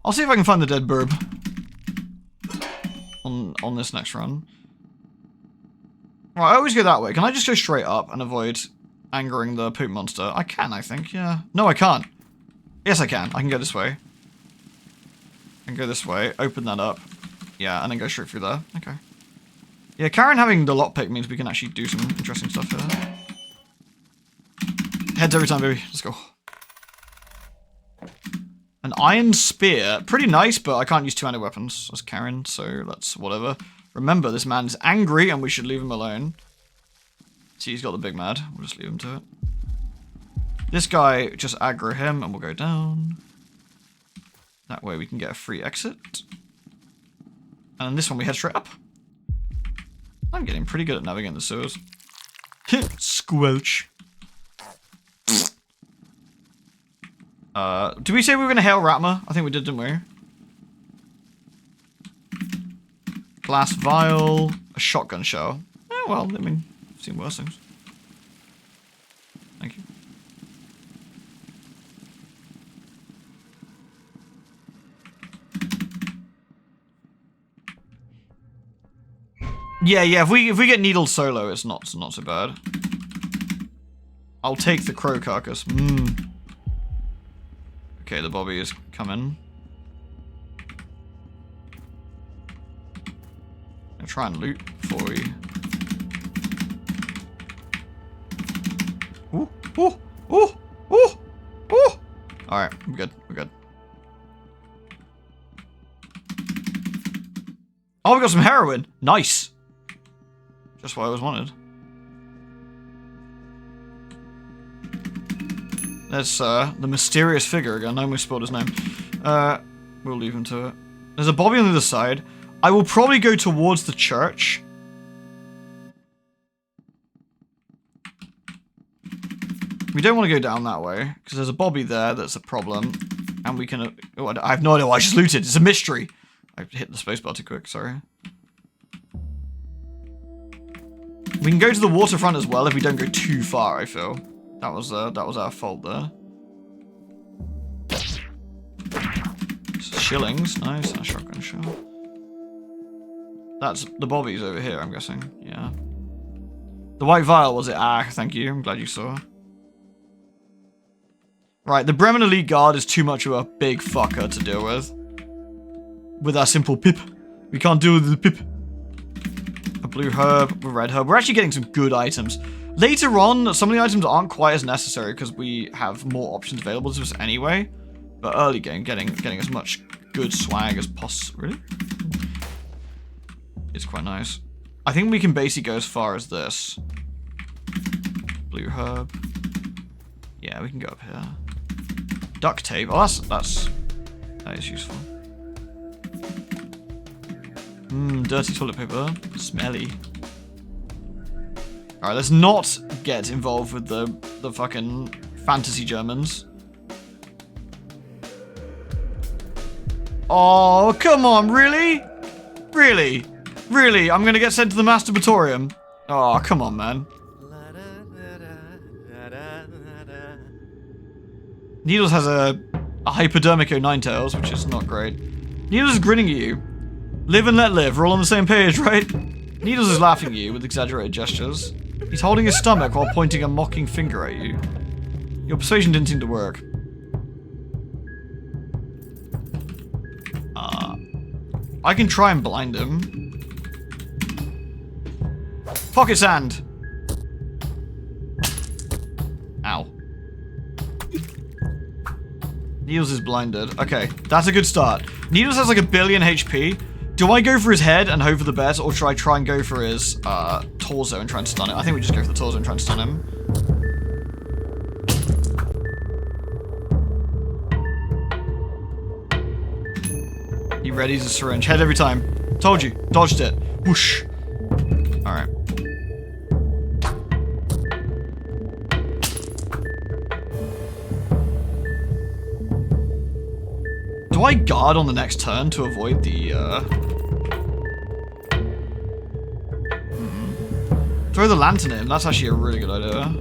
I'll see if I can find the dead burb on this next run. Right, I always go that way. Can I just go straight up and avoid angering the poop monster? I can, I think, yeah. No, I can't. Yes, I can. I can go this way. I can go this way, open that up. Yeah, and then go straight through there. Okay. Yeah, Karin having the lockpick means we can actually do some interesting stuff here. Heads every time, baby. Let's go. An iron spear. Pretty nice, but I can't use two-handed weapons as Karin, so that's whatever. Remember, this man's angry and we should leave him alone. See, he's got the big mad. We'll just leave him to it. This guy, just aggro him and we'll go down. That way we can get a free exit. And this one we head straight up. I'm getting pretty good at navigating the sewers. Squelch. Did we say we were going to hail Ratma? I think we did, didn't we? Glass vial, a shotgun shell. Oh, well, I mean, I've seen worse things. Thank you. Yeah, if we get needled solo, it's not so bad. I'll take the crow carcass. Okay, the Bobby is coming. I'll try and loot for you. Ooh. Alright, we're good. Oh, we got some heroin. Nice. Just what I always wanted. There's the mysterious figure again. I almost spelled his name. We'll leave him to it. There's a Bobby on the other side. I will probably go towards the church. We don't want to go down that way, because there's a Bobby there that's a problem. And we can... oh, I have no idea why I just looted. It's a mystery. I hit the spacebar too quick, sorry. We can go to the waterfront as well if we don't go too far, I feel. That was our fault there. Shillings, nice, and a shotgun shell. That's the Bobbies over here, I'm guessing. Yeah. The white vial, was it? Ah, thank you. I'm glad you saw. Right, the Bremen Elite Guard is too much of a big fucker to deal with. With our simple pip. We can't deal with the pip. A blue herb, a red herb. We're actually getting some good items. Later on, some of the items aren't quite as necessary because we have more options available to us anyway. But early game, getting as much good swag as possible. Really? It's quite nice. I think we can basically go as far as this. Blue herb. Yeah, we can go up here. Duct tape. Oh, that is useful. Dirty toilet paper. Smelly. Alright, let's not get involved with the fucking fantasy Germans. Oh, come on, really? Really? Really? I'm gonna get sent to the masturbatorium? Oh, come on, man. Needles has a hypodermic O9tails, which is not great. Needles is grinning at you. Live and let live. We're all on the same page, right? Needles is laughing at you with exaggerated gestures. He's holding his stomach while pointing a mocking finger at you. Your persuasion didn't seem to work. I can try and blind him. Pocket sand! Ow. Needles is blinded. Okay, that's a good start. Needles has like 1 billion HP. Do I go for his head and hope for the best, or should I try and go for his torso and try and stun him? I think we just go for the torso and try and stun him. He readies a syringe. Head every time. Told you. Dodged it. Whoosh. Alright. Do I guard on the next turn to avoid the, Throw the lantern in. That's actually a really good idea.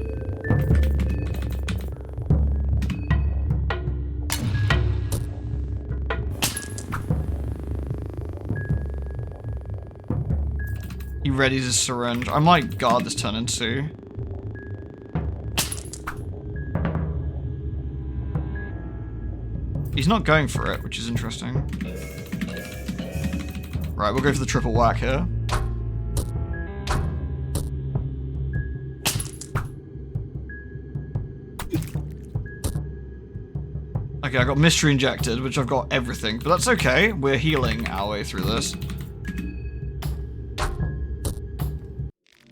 He readies his syringe. I might guard this turn into. He's not going for it, which is interesting. Right, we'll go for the triple whack here. Okay, I got mystery injected, which I've got everything, but that's okay. We're healing our way through this.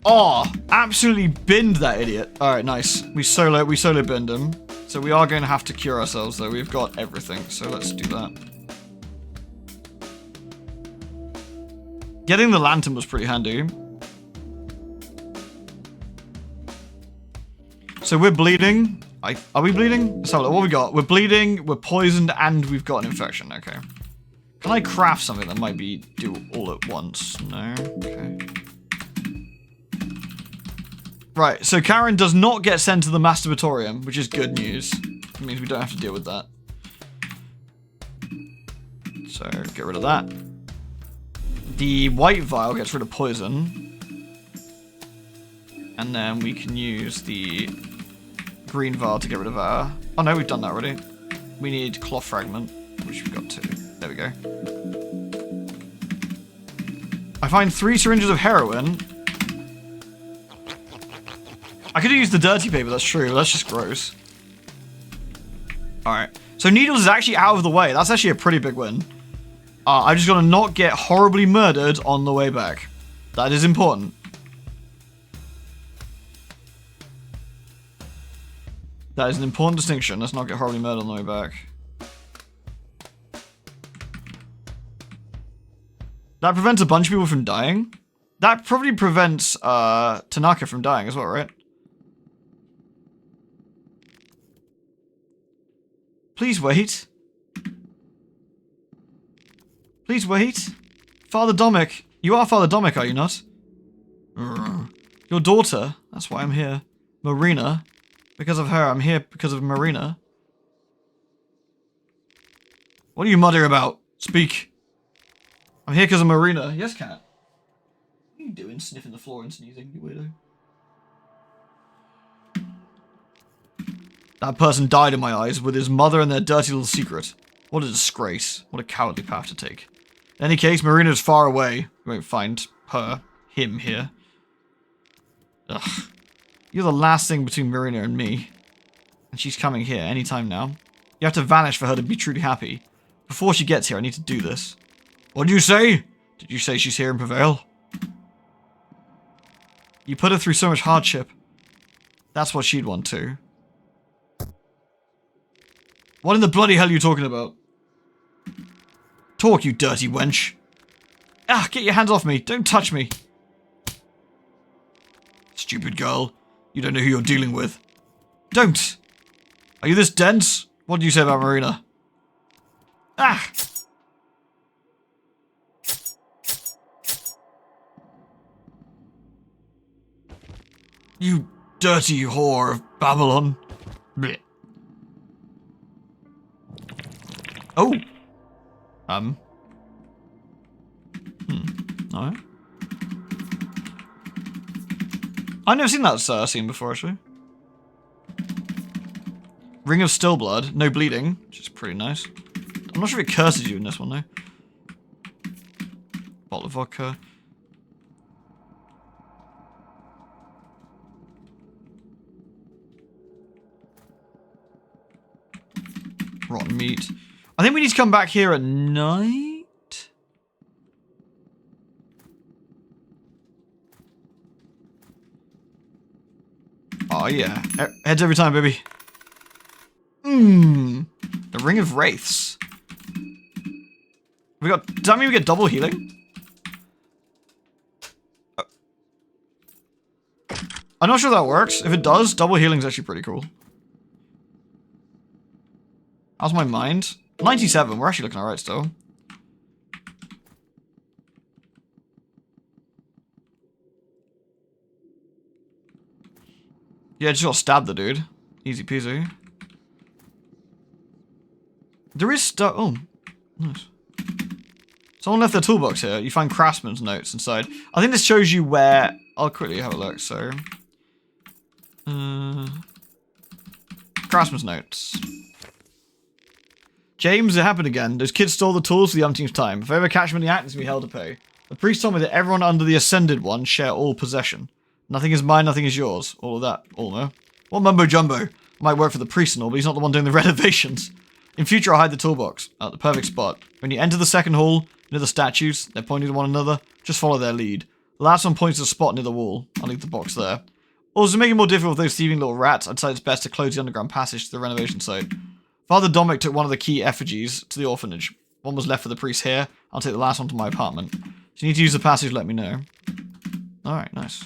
Oh, absolutely binned that idiot. All right, nice. We solo binned him. So we are going to have to cure ourselves, though. We've got everything, so let's do that. Getting the lantern was pretty handy. So we're bleeding. Are we bleeding? Let's have a look. What we got? We're bleeding, we're poisoned, and we've got an infection. Okay. Can I craft something that might be do all at once? No. Okay. Right, so Karin does not get sent to the masturbatorium, which is good news. It means we don't have to deal with that. So, get rid of that. The white vial gets rid of poison. And then we can use the green vial to get rid of our... Oh no, we've done that already. We need cloth fragment, which we've got 2. There we go. I find 3 syringes of heroin. I could have used the dirty paper, that's true. That's just gross. Alright. So Needles is actually out of the way. That's actually a pretty big win. I just gotta not get horribly murdered on the way back. That is important. That is an important distinction. Let's not get horribly murdered on the way back. That prevents a bunch of people from dying. That probably prevents Tanaka from dying as well, right? Please wait. Please wait. Father Domic. You are Father Domic, are you not? Your daughter. That's why I'm here. Marina. Because of her. I'm here because of Marina. What are you muttering about? Speak. I'm here because of Marina. Yes, cat. What are you doing? Sniffing the floor and sneezing, you weirdo. That person died in my eyes with his mother and their dirty little secret. What a disgrace. What a cowardly path to take. In any case, Marina's far away. You won't find her, him here. Ugh. You're the last thing between Marina and me. And she's coming here anytime now. You have to vanish for her to be truly happy. Before she gets here, I need to do this. What did you say? Did you say she's here in Prevail? You put her through so much hardship. That's what she'd want too. What in the bloody hell are you talking about? Talk, you dirty wench. Ah, get your hands off me. Don't touch me. Stupid girl. You don't know who you're dealing with. Don't. Are you this dense? What did you say about Marina? Ah! You dirty whore of Babylon. Blech. Oh. Alright. I've never seen that scene before, actually. Ring of Still Blood. No bleeding, which is pretty nice. I'm not sure if it curses you in this one, though. Bottle of vodka. Rotten meat. I think we need to come back here at night. Oh yeah, heads every time, baby. The Ring of Wraiths. We got. Does that mean we get double healing? I'm not sure that works. If it does, double healing is actually pretty cool. How's my mind? 97. We're actually looking alright still. Yeah, just got stabbed the dude. Easy peasy. There is stuff. Oh, nice. Someone left their toolbox here. You find craftsman's notes inside. I think this shows you where... I'll quickly have a look, so... craftsman's notes. James, it happened again. Those kids stole the tools for the umpteenth time. If I ever catch them in the act, it's going to be hell to pay. The priest told me that everyone under the Ascended One share all possession. Nothing is mine, nothing is yours. All of that. Almo. What mumbo jumbo? Might work for the priest and all, but he's not the one doing the renovations. In future, I'll hide the toolbox. At the perfect spot. When you enter the second hall, near the statues, they're pointing to one another. Just follow their lead. The last one points to the spot near the wall. I'll leave the box there. Also, to make it more difficult for those thieving little rats, I'd say it's best to close the underground passage to the renovation site. Father Dominic took one of the key effigies to the orphanage. One was left for the priest here. I'll take the last one to my apartment. If you need to use the passage, let me know. Alright, nice.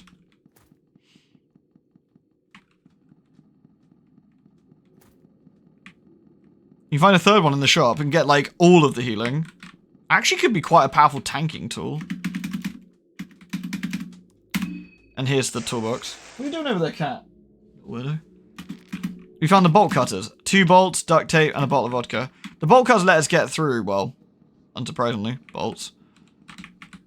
You find a third one in the shop and get, like, all of the healing. Actually could be quite a powerful tanking tool. And here's the toolbox. What are you doing over there, cat? Weirdo. We found the bolt cutters. 2 bolts, duct tape, and a bottle of vodka. The bolt cutters let us get through, well, unsurprisingly, bolts.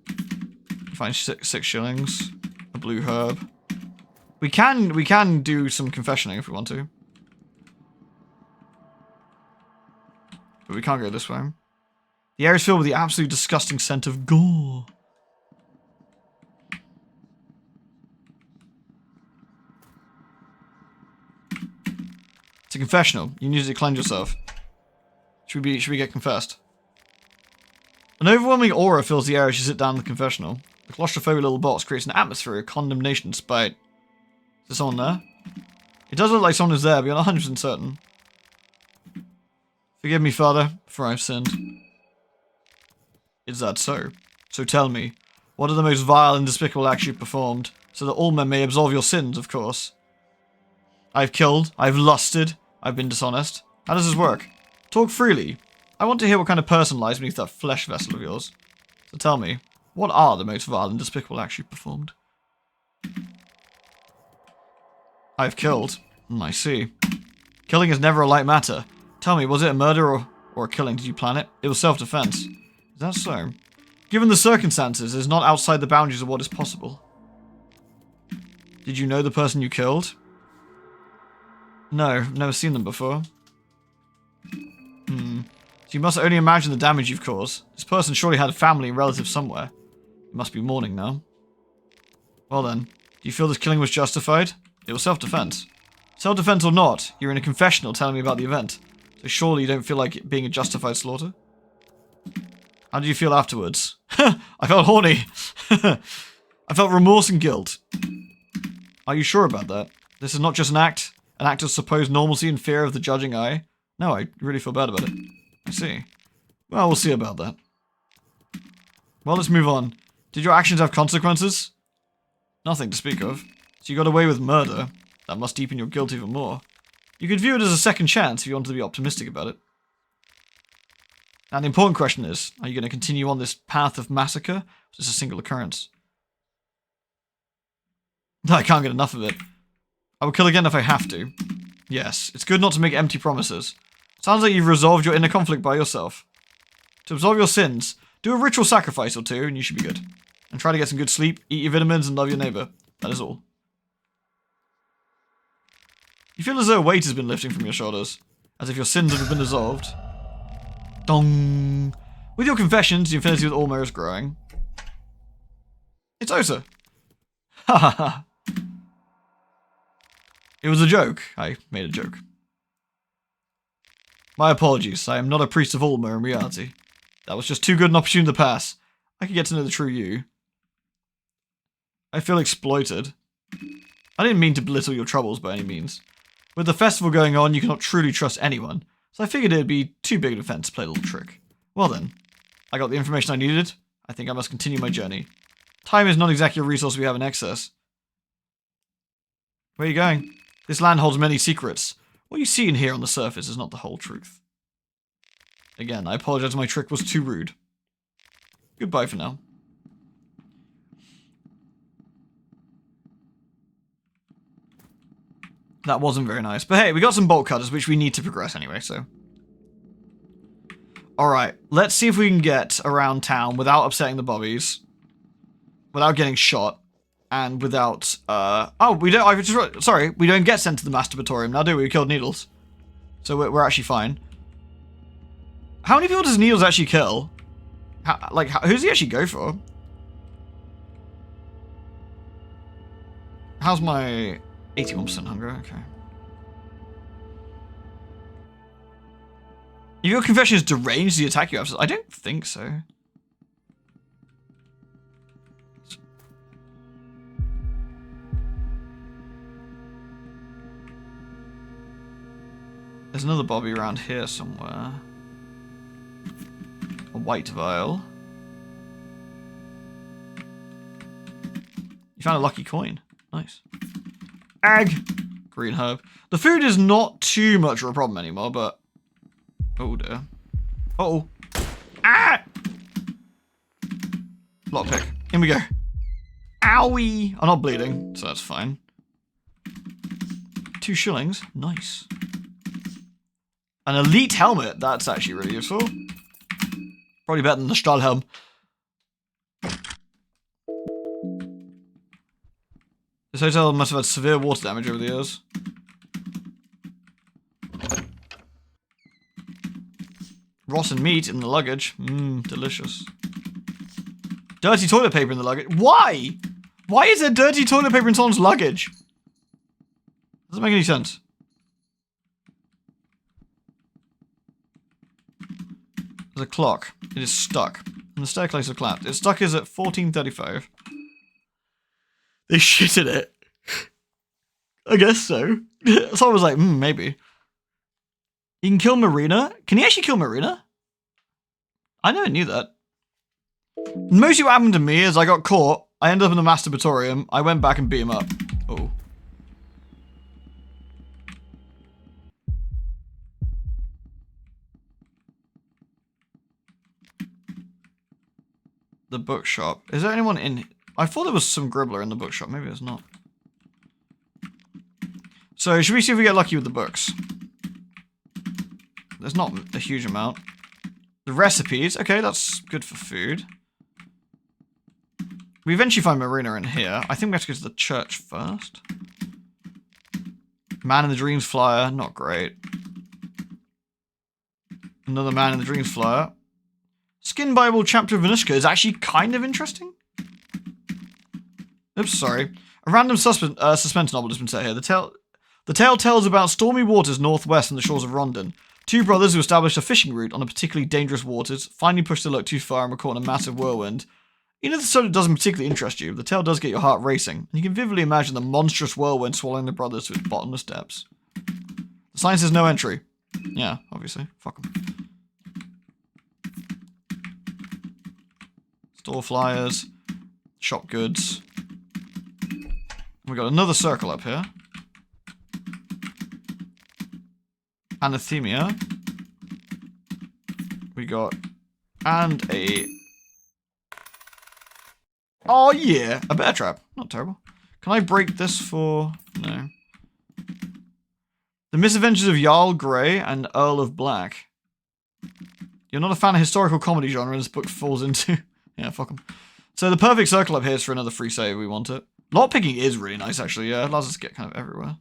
You find 6 shillings. A blue herb. We can do some confessioning if we want to. But we can't go this way. The air is filled with the absolute disgusting scent of gore. It's a confessional. You need to cleanse yourself. Should we get confessed? An overwhelming aura fills the air as you sit down in the confessional. The claustrophobic little box creates an atmosphere of condemnation despite... Is there someone there? It does look like someone is there, but you're not 100% certain. Forgive me, Father, for I've sinned. Is that so? So tell me, what are the most vile and despicable acts you've performed, so that all men may absolve your sins, of course? I've killed, I've lusted, I've been dishonest. How does this work? Talk freely. I want to hear what kind of person lies beneath that flesh vessel of yours. So tell me, what are the most vile and despicable acts you've performed? I've killed. I see. Killing is never a light matter. Tell me, was it a murder or a killing? Did you plan it? It was self-defense. Is that so? Given the circumstances, it is not outside the boundaries of what is possible. Did you know the person you killed? No, never seen them before. So you must only imagine the damage you've caused. This person surely had a family and relatives somewhere. You must be mourning now. Well then, do you feel this killing was justified? It was self-defense. Self-defense or not, you're in a confessional telling me about the event. So surely you don't feel like it being a justified slaughter? How did you feel afterwards? I felt horny. I felt remorse and guilt. Are you sure about that? This is not just an act of supposed normalcy and fear of the judging eye? No, I really feel bad about it. I see. Well, we'll see about that. Well, let's move on. Did your actions have consequences? Nothing to speak of. So you got away with murder. That must deepen your guilt even more. You could view it as a second chance if you wanted to be optimistic about it. And the important question is, are you going to continue on this path of massacre? Or is this a single occurrence? I can't get enough of it. I will kill again if I have to. Yes, it's good not to make empty promises. Sounds like you've resolved your inner conflict by yourself. To absolve your sins, do a ritual sacrifice or two and you should be good. And try to get some good sleep, eat your vitamins and love your neighbour. That is all. You feel as though a weight has been lifting from your shoulders. As if your sins have been dissolved. Dong! With your confessions, the infinity with Ulmer is growing. It's Osa! Ha ha ha! It was a joke. I made a joke. My apologies. I am not a priest of Ulmer in reality. That was just too good an opportunity to pass. I could get to know the true you. I feel exploited. I didn't mean to belittle your troubles by any means. With the festival going on, you cannot truly trust anyone, so I figured it'd be too big an offense to play a little trick. Well then, I got the information I needed. I think I must continue my journey. Time is not exactly a resource we have in excess. Where are you going? This land holds many secrets. What you see and hear on the surface is not the whole truth. Again, I apologize my trick was too rude. Goodbye for now. That wasn't very nice. But hey, we got some bolt cutters, which we need to progress anyway, so. Alright, let's see if we can get around town without upsetting the bobbies. Without getting shot. And without, oh, we don't, sorry, we don't get sent to the masturbatorium now, do we? We killed Needles. So we're actually fine. How many people does Needles actually kill? Who does he actually go for? How's my 81% hunger? Okay. If your confession is deranged, does he attack you after? I don't think so. There's another Bobby around here somewhere. A white vial. You found a lucky coin. Nice. Egg! Green herb. The food is not too much of a problem anymore, but... Oh dear. Uh-oh. Ah! Lockpick. In we go. Owie! I'm not bleeding, so that's fine. 2 shillings. Nice. An elite helmet. That's actually really useful. Probably better than the Stahlhelm. This hotel must have had severe water damage over the years. Rotten meat in the luggage. Mmm, delicious. Dirty toilet paper in the luggage. Why? Why is there dirty toilet paper in someone's luggage? Doesn't make any sense. There's a clock. It is stuck. And the staircase have collapsed. Its stuck is at 14:35. They shitted it. I guess so. Someone was like, maybe. You can kill Marina? Can he actually kill Marina? I never knew that. Mostly what happened to me is I got caught. I ended up in the masturbatorium. I went back and beat him up. Oh. The bookshop. Is there anyone in... I thought there was some Gribbler in the bookshop. Maybe there's not. So, should we see if we get lucky with the books? There's not a huge amount. The recipes. Okay, that's good for food. We eventually find Marina in here. I think we have to go to the church first. Man in the Dreams flyer. Not great. Another Man in the Dreams flyer. Skin Bible chapter of Venushka is actually kind of interesting. Oops, sorry. A random suspense novel has been set here. The tale tells about stormy waters northwest from the shores of Rondon. 2 brothers who established a fishing route on a particularly dangerous waters finally pushed their luck too far and were caught in a massive whirlwind. Even if the subject doesn't particularly interest you, the tale does get your heart racing, and you can vividly imagine the monstrous whirlwind swallowing the brothers to its bottomless depths. The sign says no entry. Yeah, obviously. Fuck them. Store flyers. Shop goods. We got another circle up here. Anathemia. We got... And a... Oh yeah! A bear trap. Not terrible. Can I break this for... No. The Misadventures of Jarl Grey and Earl of Black. You're not a fan of historical comedy genre this book falls into... Yeah, fuck them. So the perfect circle up here is for another free save. We want it. Lockpicking is really nice, actually. Yeah, it allows us to get kind of everywhere.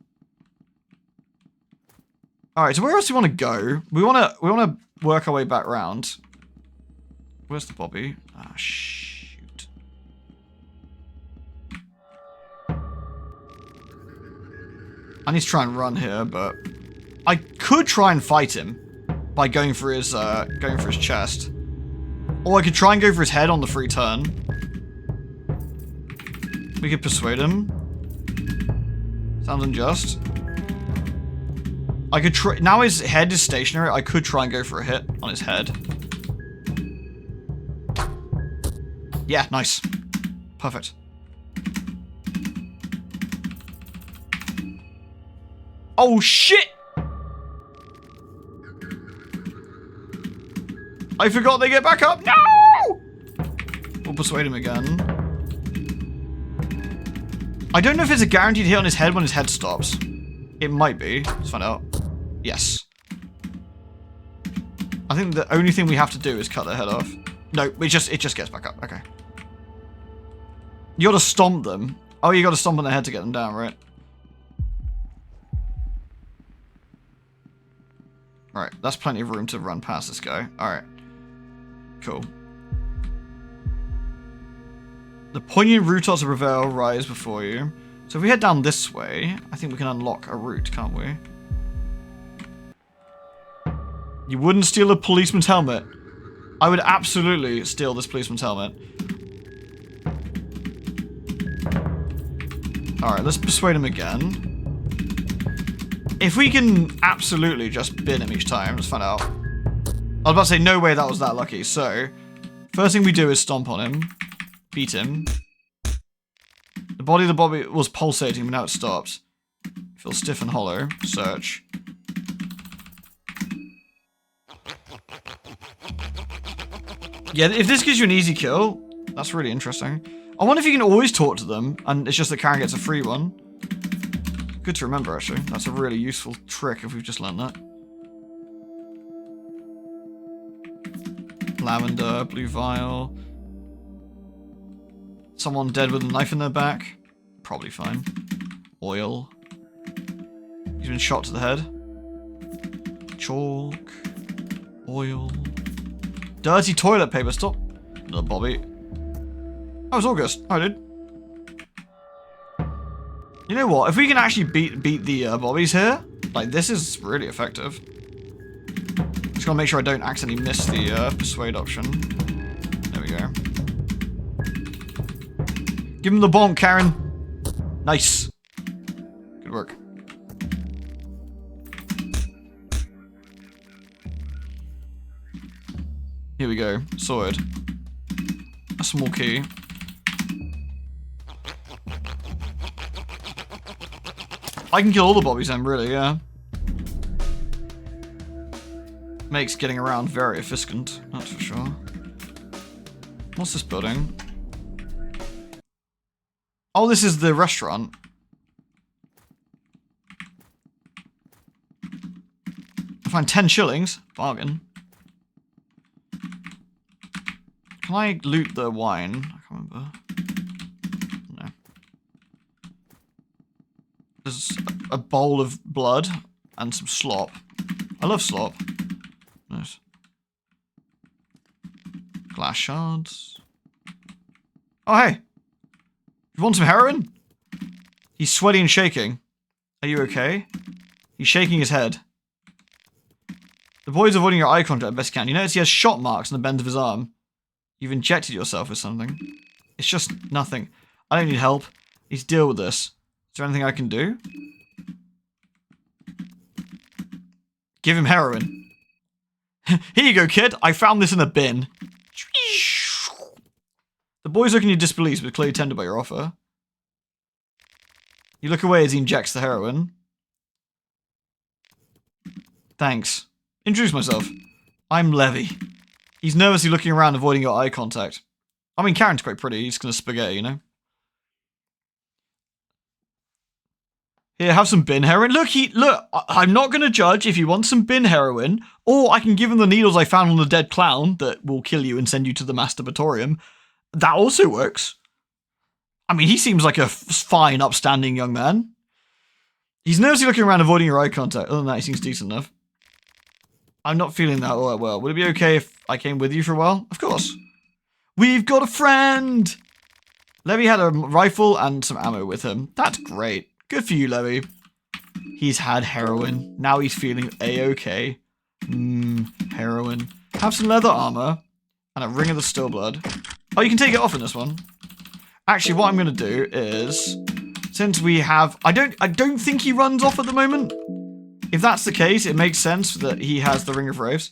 All right, so where else do we want to go? We want to work our way back round. Where's the Bobby? Ah, shoot. I need to try and run here, but I could try and fight him by going for his chest. Or I could try and go for his head on the free turn. We could persuade him. Sounds unjust. I could try... Now his head is stationary, I could try and go for a hit on his head. Yeah, nice. Perfect. Oh, shit! I forgot they get back up. No! We'll persuade him again. I don't know if it's a guaranteed hit on his head when his head stops. It might be. Let's find out. Yes. I think the only thing we have to do is cut their head off. No, it just gets back up. Okay. You gotta stomp them. Oh, you gotta stomp on their head to get them down, right? Right, that's plenty of room to run past this guy. Alright. Cool. The poignant root of Revel rise before you. So if we head down this way, I think we can unlock a route, can't we? You wouldn't steal a policeman's helmet. I would absolutely steal this policeman's helmet. Alright, let's persuade him again. If we can absolutely just bin him each time, let's find out. I was about to say, no way that was that lucky. So, first thing we do is stomp on him. Beat him. The body of the Bobby was pulsating, but now it stops. Feels stiff and hollow. Search. Yeah, if this gives you an easy kill, that's really interesting. I wonder if you can always talk to them, and it's just that Karin gets a free one. Good to remember, actually. That's a really useful trick if we've just learned that. Lavender, blue vial. Someone dead with a knife in their back. Probably fine. Oil. He's been shot to the head. Chalk. Oil. Dirty toilet paper. Stop. Another Bobby. Oh, it's August. Oh, dude. You know what? If we can actually beat the Bobbies here, like, this is really effective. Just gotta make sure I don't accidentally miss the persuade option. There we go. Give him the bonk, Karin. Nice. Good work. Here we go. Sword. A small key. I can kill all the Bobbies then, really, yeah. Makes getting around very efficient, that's for sure. What's this building? Oh, this is the restaurant. I find 10 shillings. Bargain. Can I loot the wine? I can't remember. No. There's a bowl of blood and some slop. I love slop. Nice. Glass shards. Oh, hey. You want some heroin? He's sweaty and shaking. Are you okay? He's shaking his head. The boy's avoiding your eye contact best he can. You notice he has shot marks on the bend of his arm. You've injected yourself with something. It's just nothing. I don't need help. Please deal with this. Is there anything I can do? Give him heroin. Here you go, kid. I found this in a bin. The boy's looking in disbelief, but clearly tended by your offer. You look away as he injects the heroin. Thanks. Introduce myself. I'm Levy. He's nervously looking around, avoiding your eye contact. I mean, Karen's quite pretty. He's gonna spaghetti, you know? Here, have some bin heroin. Look, I'm not gonna judge if you want some bin heroin, or I can give him the needles I found on the dead clown that will kill you and send you to the masturbatorium. That also works. I mean, he seems like a fine, upstanding young man. He's nervously looking around, avoiding your eye contact. Other than that, he seems decent enough. I'm not feeling that all that well. Would it be okay if I came with you for a while? Of course. We've got a friend! Levy had a rifle and some ammo with him. That's great. Good for you, Levy. He's had heroin. Now he's feeling a-okay. Heroin. Have some leather armor and a ring of the still blood. Oh, you can take it off in this one. Actually, what I'm going to do is, since we have... I don't think he runs off at the moment. If that's the case, it makes sense that he has the Ring of Wraiths.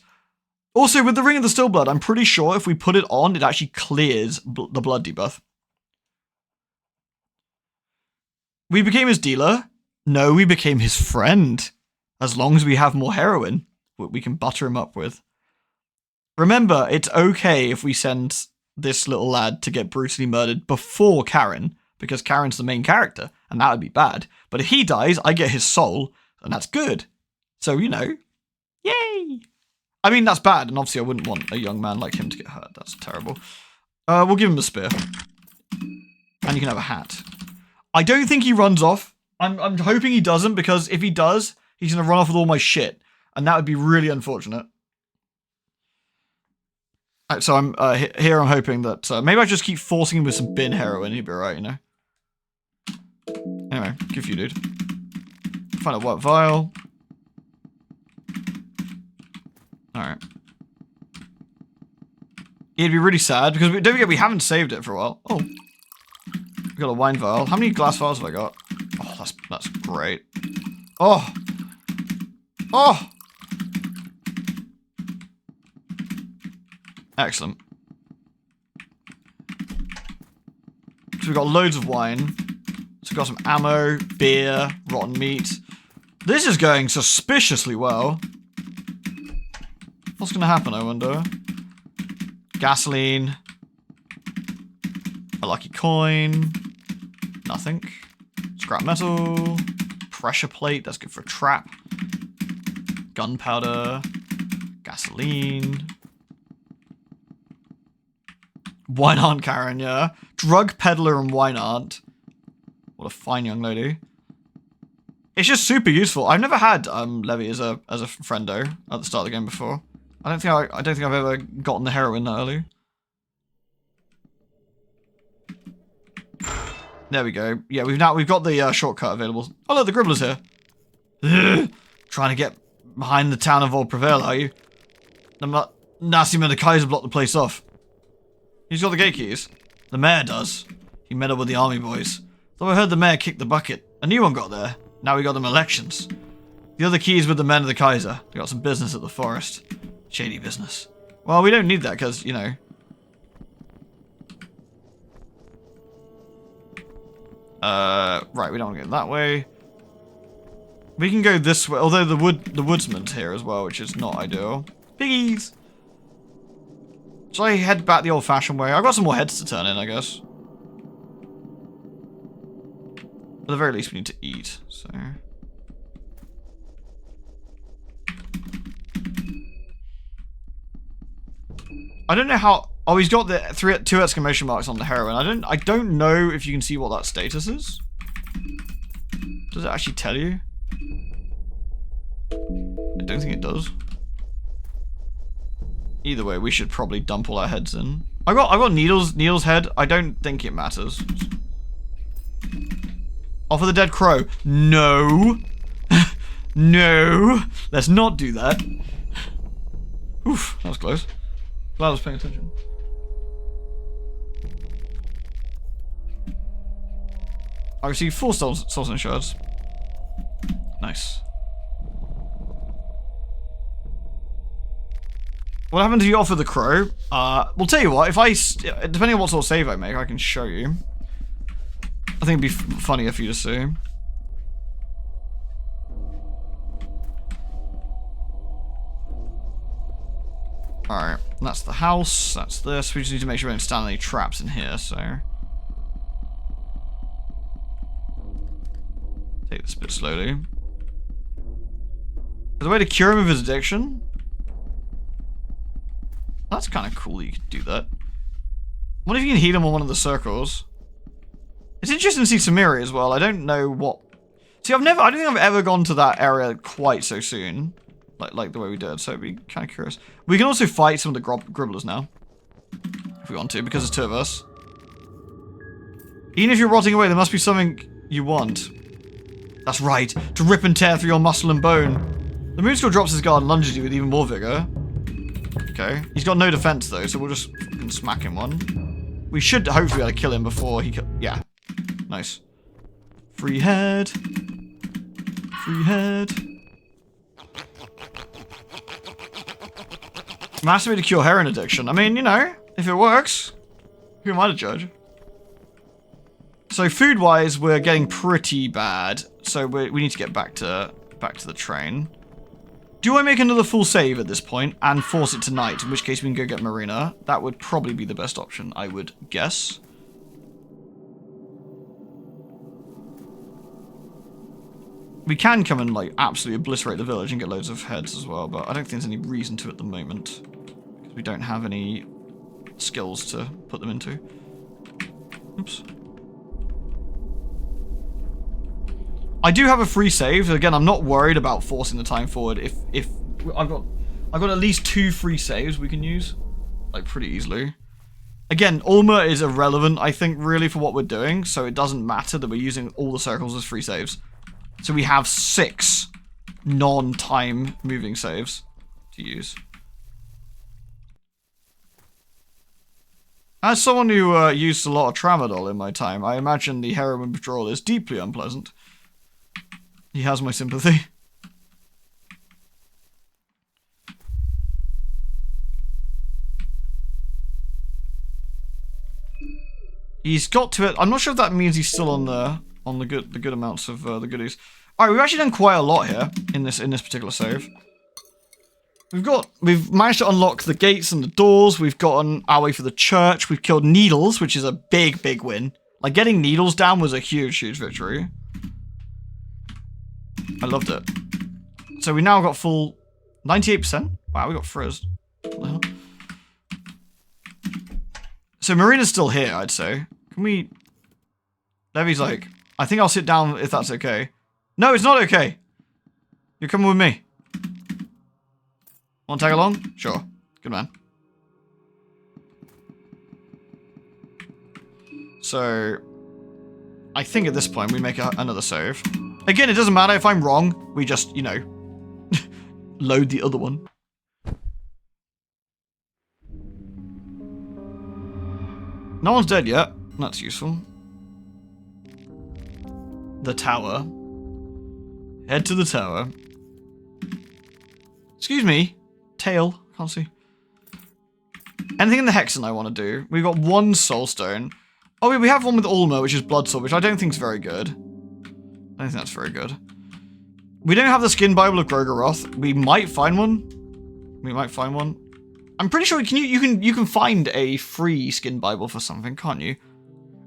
Also, with the Ring of the Still Blood, I'm pretty sure if we put it on, it actually clears the blood debuff. We became his dealer? No, we became his friend. As long as we have more heroin, we can butter him up with. Remember, it's okay if we send this little lad to get brutally murdered before Karin, because Karin's the main character, and that would be bad. But if he dies, I get his soul, and that's good. So, you know, yay! I mean, that's bad, and obviously I wouldn't want a young man like him to get hurt. That's terrible. We'll give him a spear. And you can have a hat. I don't think he runs off. I'm hoping he doesn't, because if he does, he's going to run off with all my shit. And that would be really unfortunate. Right, so I'm here I'm hoping that... maybe I just keep forcing him with some bin heroin. He'd be alright, you know? Anyway, good for you, dude. Find a white vial. Alright. He'd be really sad, because don't forget, we haven't saved it for a while. Oh. We got a wine vial. How many glass vials have I got? Oh, that's great. Oh. Oh. Excellent. So we've got loads of wine. So we've got some ammo, beer, rotten meat. This is going suspiciously well. What's going to happen, I wonder? Gasoline. A lucky coin. Nothing. Scrap metal. Pressure plate. That's good for a trap. Gunpowder. Gasoline. Wine aunt Karin, yeah. Drug peddler and wine aunt. What a fine young lady. It's just super useful. I've never had Levy as a friendo at the start of the game before. I don't think I've ever gotten the heroin that early. There we go. Yeah, we've got the shortcut available. Oh look, the Gribbler's here. Ugh. Trying to get behind the town of Old Prevail, are you? The nasty man, the Kaiser blocked the place off. He's got the gate keys. The mayor does. He met up with the army boys. Though I heard the mayor kicked the bucket. A new one got there. Now we got them elections. The other keys with the men of the Kaiser. They got some business at the forest. Shady business. Well, we don't need that because, you know. Right, we don't want to go that way. We can go this way, although the woodsman's here as well, which is not ideal. Piggies! Shall I head back the old-fashioned way? I've got some more heads to turn in, I guess. At the very least, we need to eat, so... I don't know how... Oh, he's got the two exclamation marks on the heroin. I don't know if you can see what that status is. Does it actually tell you? I don't think it does. Either way, we should probably dump all our heads in. I got Needle's head. I don't think it matters. Offer the dead crow. No. No. Let's not do that. Oof, that was close. Glad I was paying attention. I received 4 Soulstone shards. Nice. What happened if you offer the crow? We'll tell you what, depending on what sort of save I make, I can show you. I think it'd be funnier for you to see. Alright, that's the house, that's this. We just need to make sure we don't stand any traps in here, so... Take this a bit slowly. Is there a way to cure him of his addiction? That's kind of cool that you could do that. What if you can heal him on one of the circles? It's interesting to see Samiri as well. I don't know what... See, I don't think I've ever gone to that area quite so soon. Like the way we did, so it'd be kind of curious. We can also fight some of the Gribblers now. If we want to, because there's 2 of us. Even if you're rotting away, there must be something you want. That's right, to rip and tear through your muscle and bone. The Moonskill drops his guard and lunges at you with even more vigor. Okay. He's got no defense though, so we'll just fucking smack him one. We should hopefully be able to kill him before he yeah. Nice. Free head. Free head. Masturbate to cure heroin addiction. I mean, you know, if it works, who am I to judge? So food-wise, we're getting pretty bad. So we need to get back to the train. Do I make another full save at this point and force it to night? In which case we can go get Marina. That would probably be the best option, I would guess. We can come and, like, absolutely obliterate the village and get loads of heads as well, but I don't think there's any reason to at the moment. Because we don't have any skills to put them into. Oops. I do have a free save. Again, I'm not worried about forcing the time forward. If I've got at least 2 free saves we can use, like, pretty easily. Again, Ulma is irrelevant, I think, really, for what we're doing, so it doesn't matter that we're using all the circles as free saves. So we have 6 non-time moving saves to use. As someone who used a lot of tramadol in my time, I imagine the heroin withdrawal is deeply unpleasant. He has my sympathy. He's got to it. I'm not sure if that means he's still on the good amounts of the goodies. All right, we've actually done quite a lot here in this particular save. We've managed to unlock the gates and the doors. We've gotten our way for the church. We've killed Needles, which is a big win. Like, getting Needles down was a huge victory. I loved it. So we now got full 98%. Wow, we got frizzed. What the hell? So Marina's still here, I'd say. Can we... Levy's like, I think I'll sit down if that's okay. No, it's not okay. You're coming with me. Want to tag along? Sure. Good man. So, I think at this point we make another save. Again, it doesn't matter if I'm wrong. We just, you know, load the other one. No one's dead yet. That's useful. The tower. Head to the tower. Excuse me. Tail. Can't see. Anything in the Hexen I want to do. We've got 1 soul stone. Oh, we have one with Ulma, which is blood soul, which I don't think is very good. I don't think that's very good. We don't have the skin Bible of Grogaroth. We might find one. We might find one. I'm pretty sure you can find a free skin Bible for something, can't you?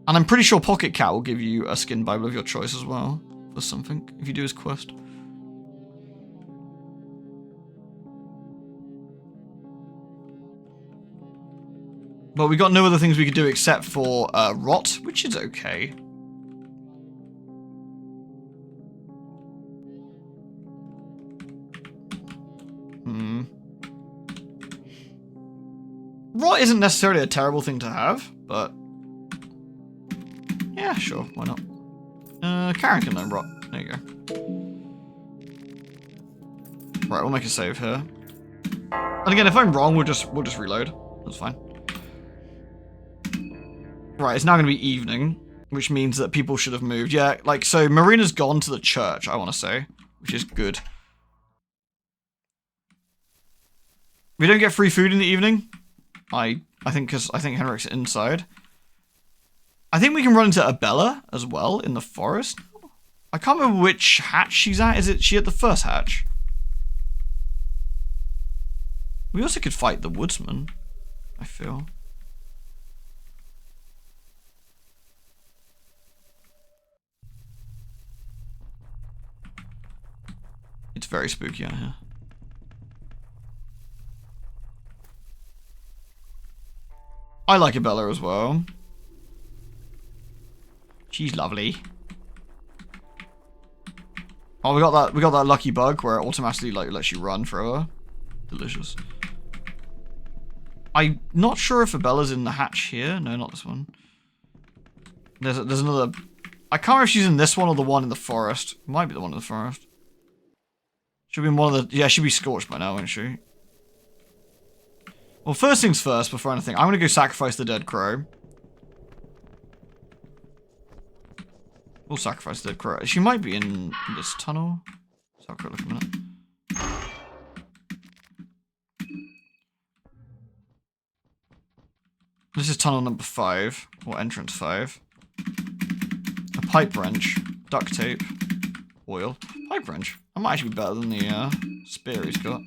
And I'm pretty sure Pocket Cat will give you a skin Bible of your choice as well for something if you do his quest. But we got no other things we could do except for rot, which is okay. Rot isn't necessarily a terrible thing to have, but yeah, sure, why not? Karin can learn rot. There you go. Right, we'll make a save here. And again, if I'm wrong, we'll just reload. That's fine. Right, it's now going to be evening, which means that people should have moved. Yeah, like, so Marina's gone to the church, I want to say, which is good. We don't get free food in the evening. I think because Henrik's inside. I think we can run into Abella as well in the forest. I can't remember which hatch she's at. Is she at the first hatch? We also could fight the woodsman, I feel. It's very spooky out here. I like Abella as well. She's lovely. Oh, we got that lucky bug where it automatically like lets you run forever. Delicious. I'm not sure if Abella's in the hatch here. No, not this one. There's another. I can't remember if she's in this one or the one in the forest. Might be the one in the forest. Should be in one of the. Yeah, she'd be scorched by now, wouldn't she? Well, first things first, before anything, I'm gonna go sacrifice the dead crow. We'll sacrifice the dead crow. She might be in this tunnel. Let's have a quick look a minute. This is tunnel number 5, or entrance 5. A pipe wrench, duct tape, oil. Pipe wrench. That might actually be better than the spear he's got.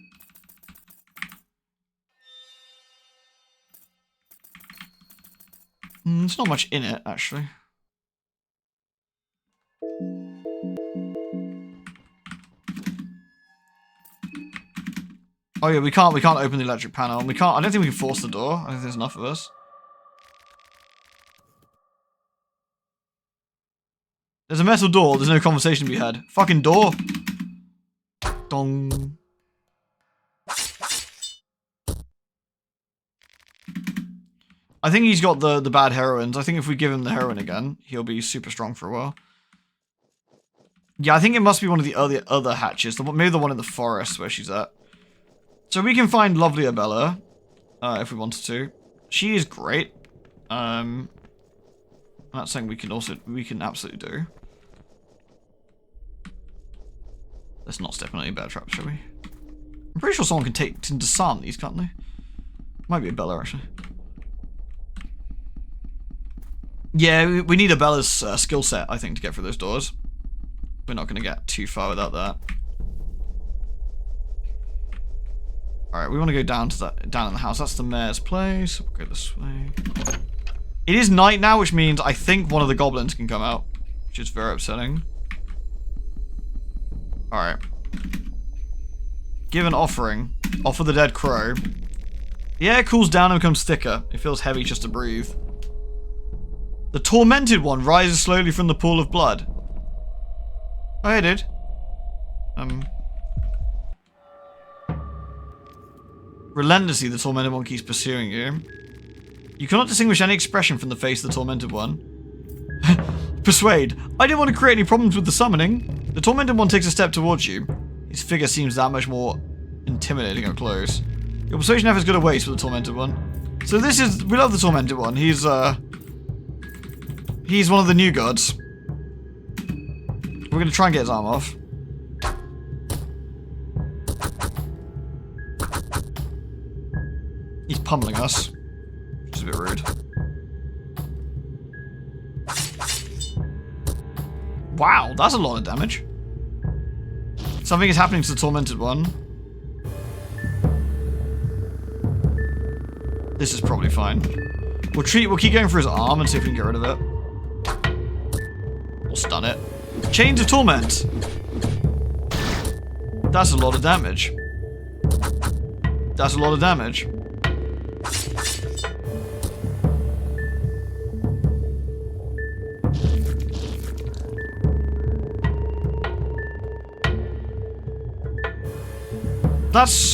There's not much in it, actually. Oh yeah, we can't open the electric panel. And we can't, I don't think we can force the door. I think there's enough of us. There's a metal door. There's no conversation to be had. Fucking door. Dong. I think he's got the bad heroines. I think if we give him the heroin again, he'll be super strong for a while. Yeah, I think it must be one of the other hatches. Maybe the one in the forest where she's at. So we can find lovely Abella, if we wanted to. She is great. That's something we can absolutely do. Let's not step on any bear traps, shall we? I'm pretty sure someone can disarm these, can't they? Might be Abella, actually. Yeah, we need Abella's skill set, I think, to get through those doors. We're not going to get too far without that. Alright, we want to go down in the house. That's the mayor's place. We'll go this way. It is night now, which means I think one of the goblins can come out, which is very upsetting. Alright. Give an offering. Offer the dead crow. The air cools down and becomes thicker. It feels heavy just to breathe. The tormented one rises slowly from the pool of blood. Oh, hey, dude. Relentlessly, the tormented one keeps pursuing you. You cannot distinguish any expression from the face of the tormented one. Persuade. I didn't want to create any problems with the summoning. The tormented one takes a step towards you. His figure seems that much more intimidating up close. Your persuasion efforts go to waste with the tormented one. So we love the tormented one. He's one of the new gods. We're gonna try and get his arm off. He's pummeling us, which is a bit rude. Wow, that's a lot of damage. Something is happening to the tormented one. This is probably fine. We'll keep going for his arm and see if we can get rid of it. We'll stun it. Chains of Torment. That's a lot of damage. That's a lot of damage.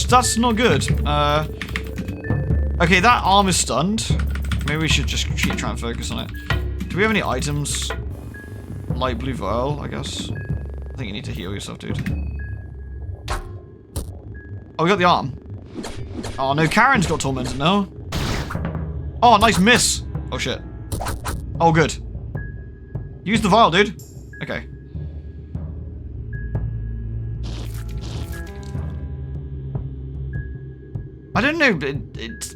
That's not good. Okay, that arm is stunned. Maybe we should just try and focus on it. Do we have any items? Light blue vial, I guess. I think you need to heal yourself, dude. Oh, we got the arm. Oh no, Karen's got tormented now. Oh, nice miss. Oh shit. Oh, good. Use the vial, dude. Okay. I don't know,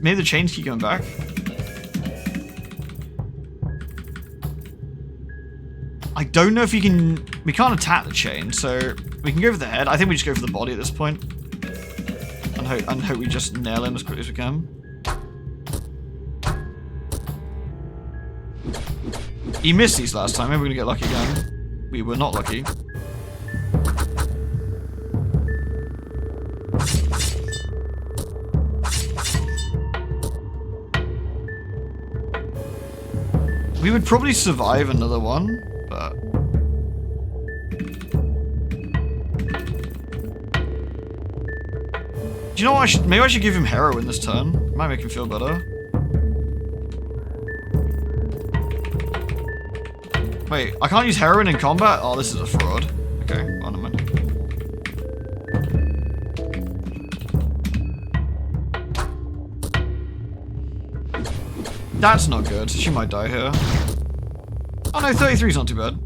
maybe the chains keep going back. I don't know if we can't attack the chain, so we can go for the head. I think we just go for the body at this point. And hope we just nail him as quickly as we can. He missed these last time, maybe we're gonna get lucky again. We were not lucky. We would probably survive another one, but... Do you know what, maybe I should give him heroin this turn. It might make him feel better. Wait, I can't use heroin in combat? Oh, this is a fraud. Okay, well, never mind. That's not good. She might die here. Oh no, 33 is not too bad.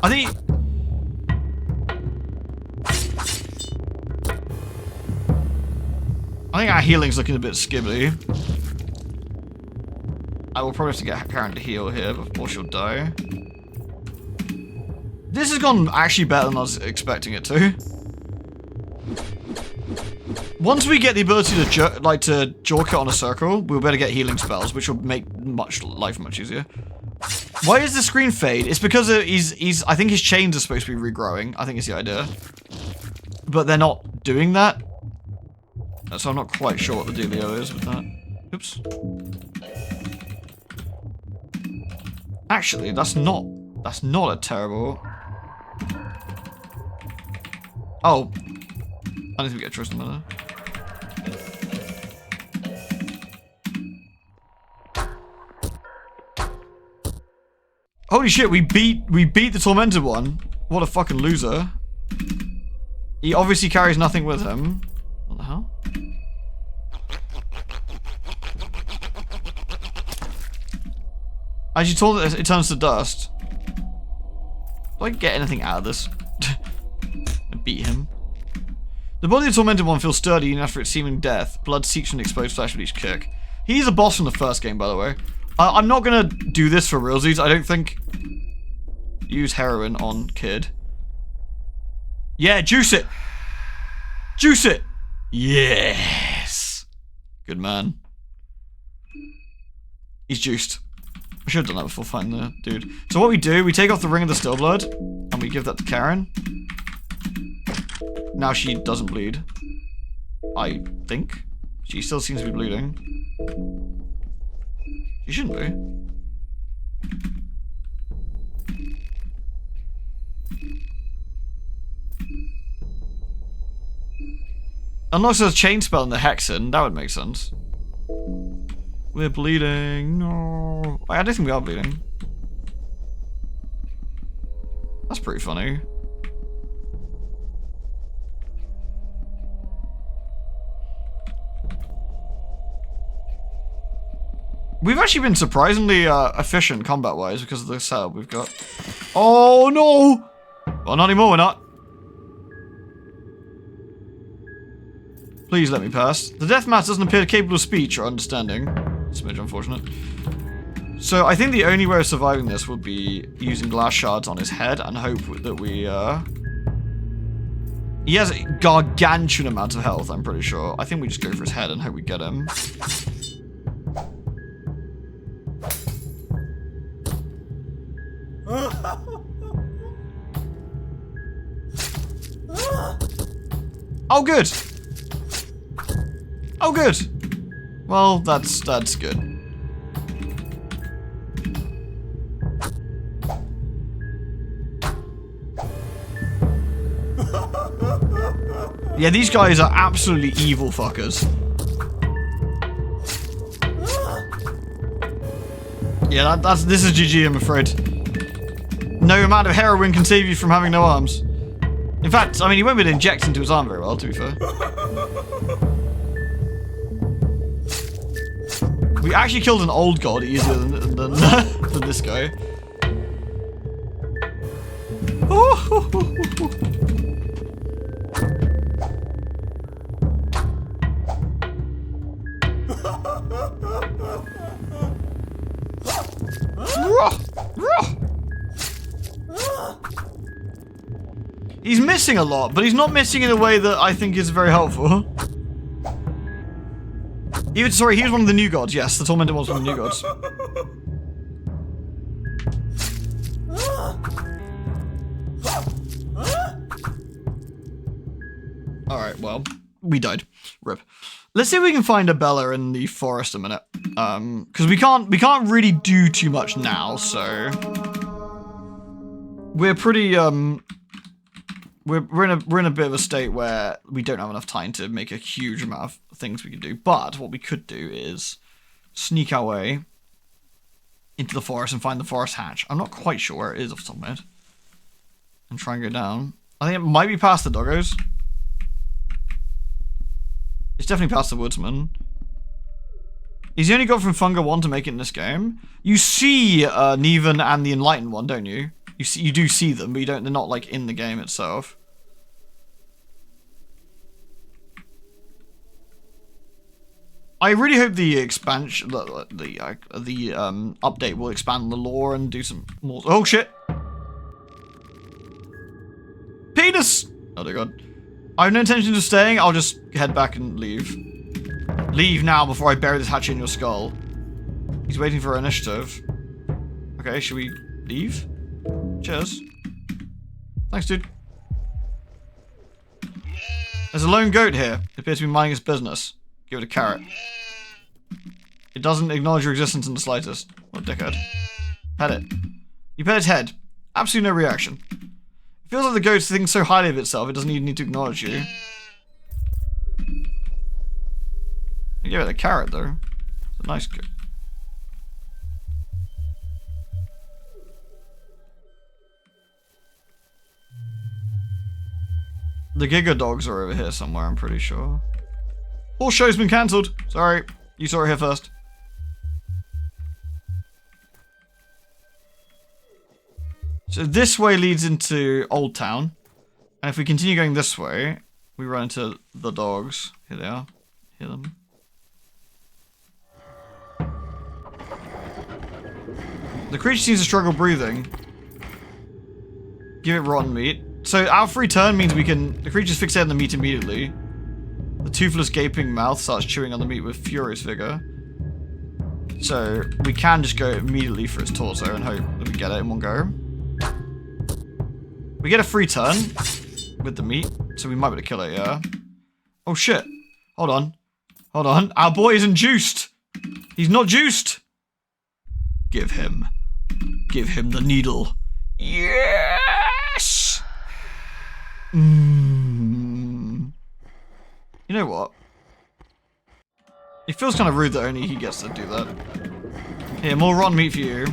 I think our healing's looking a bit skibbly. I will probably have to get Karin to heal here before she'll die. This has gone actually better than I was expecting it to. Once we get the ability to jork it on a circle, we'll better get healing spells, which will make life much easier. Why is the screen fade? It's because I think his chains are supposed to be regrowing. I think it's the idea. But they're not doing that. So I'm not quite sure what the dealio is with that. Oops. Actually, that's not a terrible... Oh. I don't think we get a choice in there. Holy shit, we beat the tormented one. What a fucking loser. He obviously carries nothing with him. What the hell? As you told it, it turns to dust. Do I get anything out of this? I beat him. The body of the tormented one feels sturdy even after its seeming death. Blood seeps from the exposed flesh with each kick. He's a boss from the first game, by the way. I'm not gonna do this for realsies. I don't think... Use heroin on kid. Yeah, juice it! Juice it! Yes! Good man. He's juiced. I should have done that before fighting the dude. So what we do, we take off the ring of the stillblood, and we give that to Karin. Now she doesn't bleed. I think. She still seems to be bleeding. She shouldn't be. Unless there's a chain spell in the Hexen, that would make sense. We're bleeding. No. I don't think we are bleeding. That's pretty funny. We've actually been surprisingly efficient combat-wise because of the setup we've got. Oh no! Well, not anymore, we're not. Please let me pass. The death mass doesn't appear capable of speech or understanding. Smidge unfortunate. So I think the only way of surviving this would be using glass shards on his head and hope that we, He has a gargantuan amount of health, I'm pretty sure. I think we just go for his head and hope we get him. Oh, good! Oh, good! Well, that's good. Yeah, these guys are absolutely evil fuckers. Yeah, this is GG, I'm afraid. No amount of heroin can save you from having no arms. In fact, I mean, he won't be able to inject into his arm very well, to be fair. We actually killed an old god easier than this guy. He's missing a lot, but he's not missing in a way that I think is very helpful. Sorry, he was one of the new gods. Yes, the Tormented was one of the new gods. Alright, well, we died. Rip. Let's see if we can find a Bella in the forest a minute. Because we can't really do too much now, so... We're pretty, We're in a bit of a state where we don't have enough time to make a huge amount of things we can do. But what we could do is sneak our way into the forest and find the forest hatch. I'm not quite sure where it is off the top of my head. And try and go down. I think it might be past the doggos. It's definitely past the woodsman. He's the only god from Funga 1 to make it in this game. You see Neven and the Enlightened one, don't you? You do see them, but they're not like in the game itself. I really hope the expansion, the update will expand the lore and do some more. Oh shit! Penis! Oh dear god. I have no intention of staying. I'll just head back and leave. Leave now before I bury this hatchet in your skull. He's waiting for our initiative. Okay, should we leave? Cheers. Thanks, dude. There's a lone goat here. It appears to be minding its business. Give it a carrot. It doesn't acknowledge your existence in the slightest. What a dickhead. Pet it. You pet its head. Absolutely no reaction. It feels like the goat thinks so highly of itself, it doesn't even need to acknowledge you. You give it a carrot, though. It's a nice goat. The Giga Dogs are over here somewhere, I'm pretty sure. Horse show's been cancelled. Sorry, you saw it here first. So this way leads into Old Town. And if we continue going this way, we run into the dogs. Here they are. Hear them. The creature seems to struggle breathing. Give it rotten meat. So our free turn means we can... The creature's fixated on the meat immediately. The toothless gaping mouth starts chewing on the meat with furious vigor. So we can just go immediately for its torso and hope that we get it in one go. We get a free turn with the meat, so we might be able to kill it, yeah. Oh shit. Hold on. Hold on. Our boy isn't juiced. He's not juiced. Give him the needle. Yes! You know what? It feels kind of rude that only he gets to do that. Here, more rotten meat for you.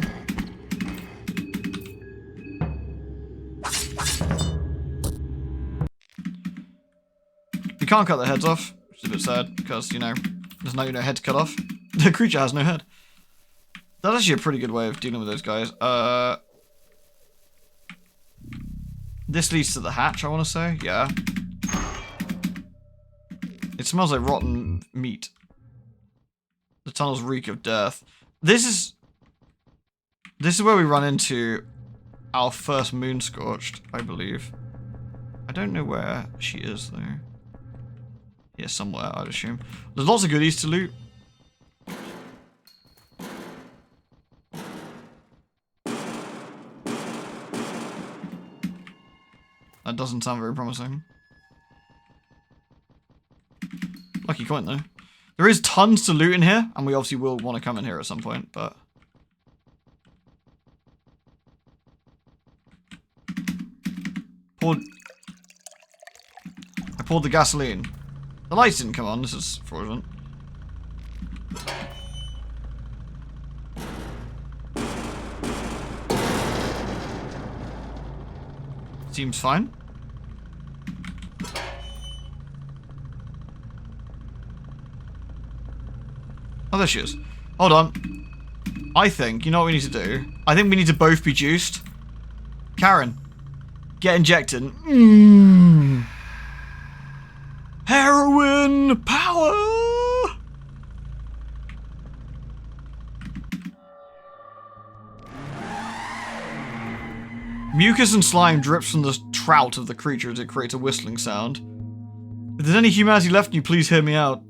You can't cut their heads off, which is a bit sad, because, you know, there's no head to cut off. The creature has no head. That's actually a pretty good way of dealing with those guys. This leads to the hatch, I want to say. Yeah. It smells like rotten meat. The tunnels reek of death. This is where we run into our first moon scorched, I believe. I don't know where she is, though. Yeah, somewhere, I'd assume. There's lots of goodies to loot. That doesn't sound very promising. Lucky coin, though. There is tons to loot in here, and we obviously will want to come in here at some point, but... I poured the gasoline. The lights didn't come on, this is fraudulent. Seems fine. Oh, there she is. Hold on. I think, you know what we need to do? I think we need to both be juiced. Karin, get injected. Heroin power! Mucus and slime drips from the trout of the creature as it creates a whistling sound. If there's any humanity left in you, please hear me out.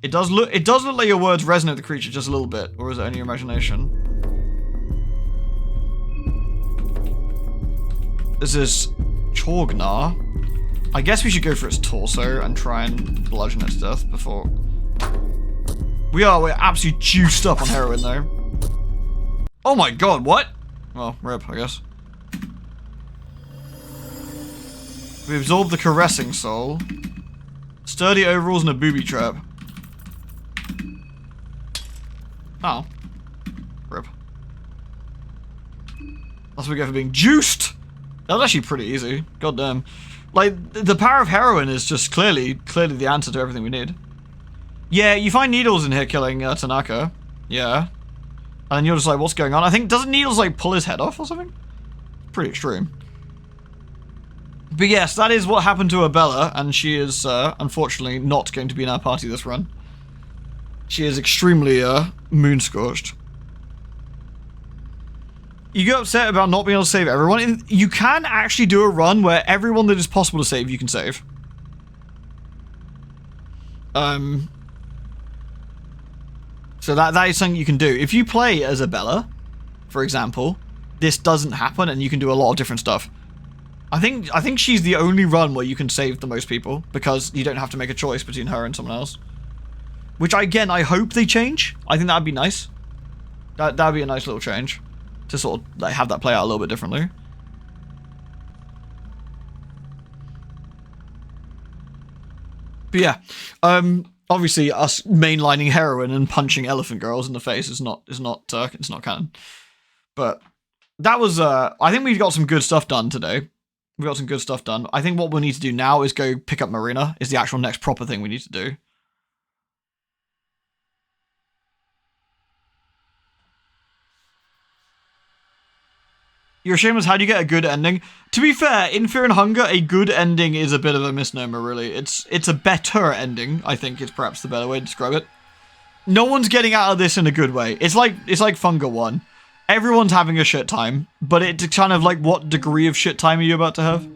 It does look like your words resonate with the creature just a little bit, or is it only your imagination? This is Chorgnar. I guess we should go for its torso and try and bludgeon it to death before... We're absolutely juiced up on heroin though. Oh my god, what? Well, rip, I guess. We absorb the caressing soul. Sturdy overalls and a booby trap. Oh. Rip. That's what we get for being juiced! That was actually pretty easy. God damn. Like, the power of heroin is just clearly the answer to everything we need. Yeah, you find needles in here killing Tanaka. Yeah. And then you're just like, what's going on? I think, doesn't needles like pull his head off or something? Pretty extreme. But yes, that is what happened to Abella, and she is, unfortunately, not going to be in our party this run. She is extremely, moon-scorched. You get upset about not being able to save everyone. You can actually do a run where everyone that is possible to save, you can save. So that is something you can do. If you play as Abella, for example, this doesn't happen and you can do a lot of different stuff. I think she's the only run where you can save the most people because you don't have to make a choice between her and someone else. Which again, I hope they change. I think that'd be nice. That'd be a nice little change to sort of like have that play out a little bit differently. But yeah, obviously us mainlining heroin and punching elephant girls in the face is not canon. But that was I think we got some good stuff done today. We got some good stuff done. I think what we need to do now is go pick up Marina. Is the actual next proper thing we need to do. You're shameless. How do you get a good ending? To be fair, in Fear and Hunger, a good ending is a bit of a misnomer, really. It's a better ending, I think is perhaps the better way to describe it. No one's getting out of this in a good way. It's like Funga 1. Everyone's having a shit time, but it's kind of like, what degree of shit time are you about to have?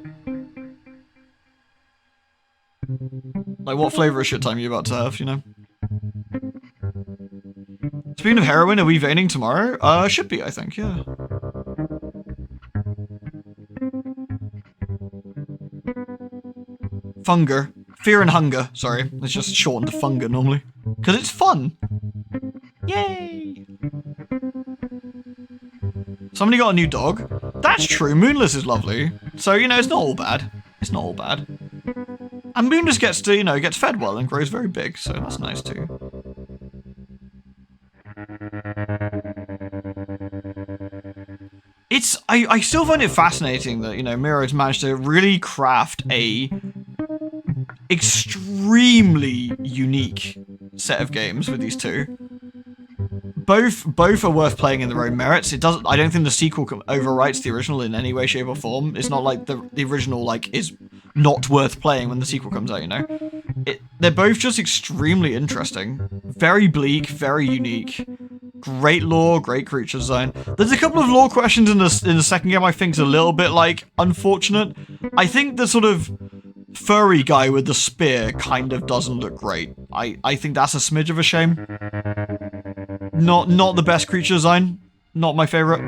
Like, what flavor of shit time are you about to have, you know? Speaking of heroin, are we veining tomorrow? Should be, I think, yeah. Funger. Fear and Hunger, sorry. It's just shortened to Funger normally. Because it's fun. Yay! Somebody got a new dog. That's true, Moonless is lovely. So, you know, it's not all bad. It's not all bad. And Moonless gets to, you know, gets fed well and grows very big, so that's nice too. I still find it fascinating that, you know, Miro's managed to really craft a extremely unique set of games with these two. Both are worth playing in their own merits. I don't think the sequel overwrites the original in any way, shape, or form. It's not like the original like is not worth playing when the sequel comes out, you know? They're both just extremely interesting. Very bleak, very unique. Great lore, great creature design. There's a couple of lore questions in the second game I think is a little bit, like, unfortunate. I think the sort of furry guy with the spear kind of doesn't look great. I think that's a smidge of a shame. Not the best creature design. Not my favorite.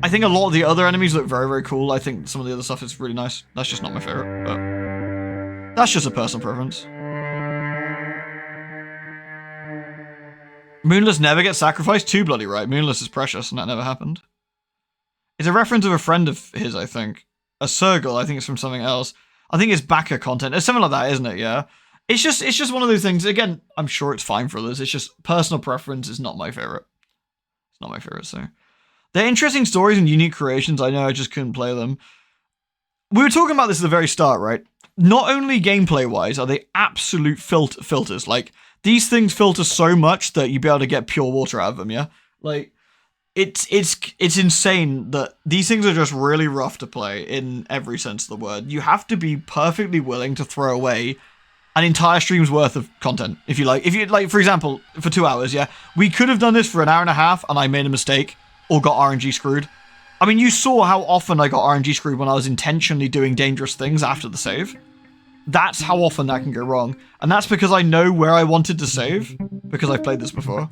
I think a lot of the other enemies look very, very cool. I think some of the other stuff is really nice. That's just not my favorite, but that's just a personal preference. Moonless never gets sacrificed? Too bloody right. Moonless is precious, and that never happened. It's a reference of a friend of his, I think. A Circle, I think it's from something else. I think it's backer content. It's something like that, isn't it? Yeah. It's just one of those things. Again, I'm sure it's fine for others. It's just personal preference is not my favorite. It's not my favorite, so. They're interesting stories and unique creations. I know I just couldn't play them. We were talking about this at the very start, right? Not only gameplay-wise are they absolute filters. Like, these things filter so much that you'd be able to get pure water out of them, yeah? Like, it's insane that these things are just really rough to play in every sense of the word. You have to be perfectly willing to throw away an entire stream's worth of content, if you like. If you like, for example, for 2 hours, yeah? We could have done this for an hour and a half, and I made a mistake, or got RNG screwed. I mean, you saw how often I got RNG screwed when I was intentionally doing dangerous things after the save. That's how often that can go wrong. And that's because I know where I wanted to save, because I've played this before.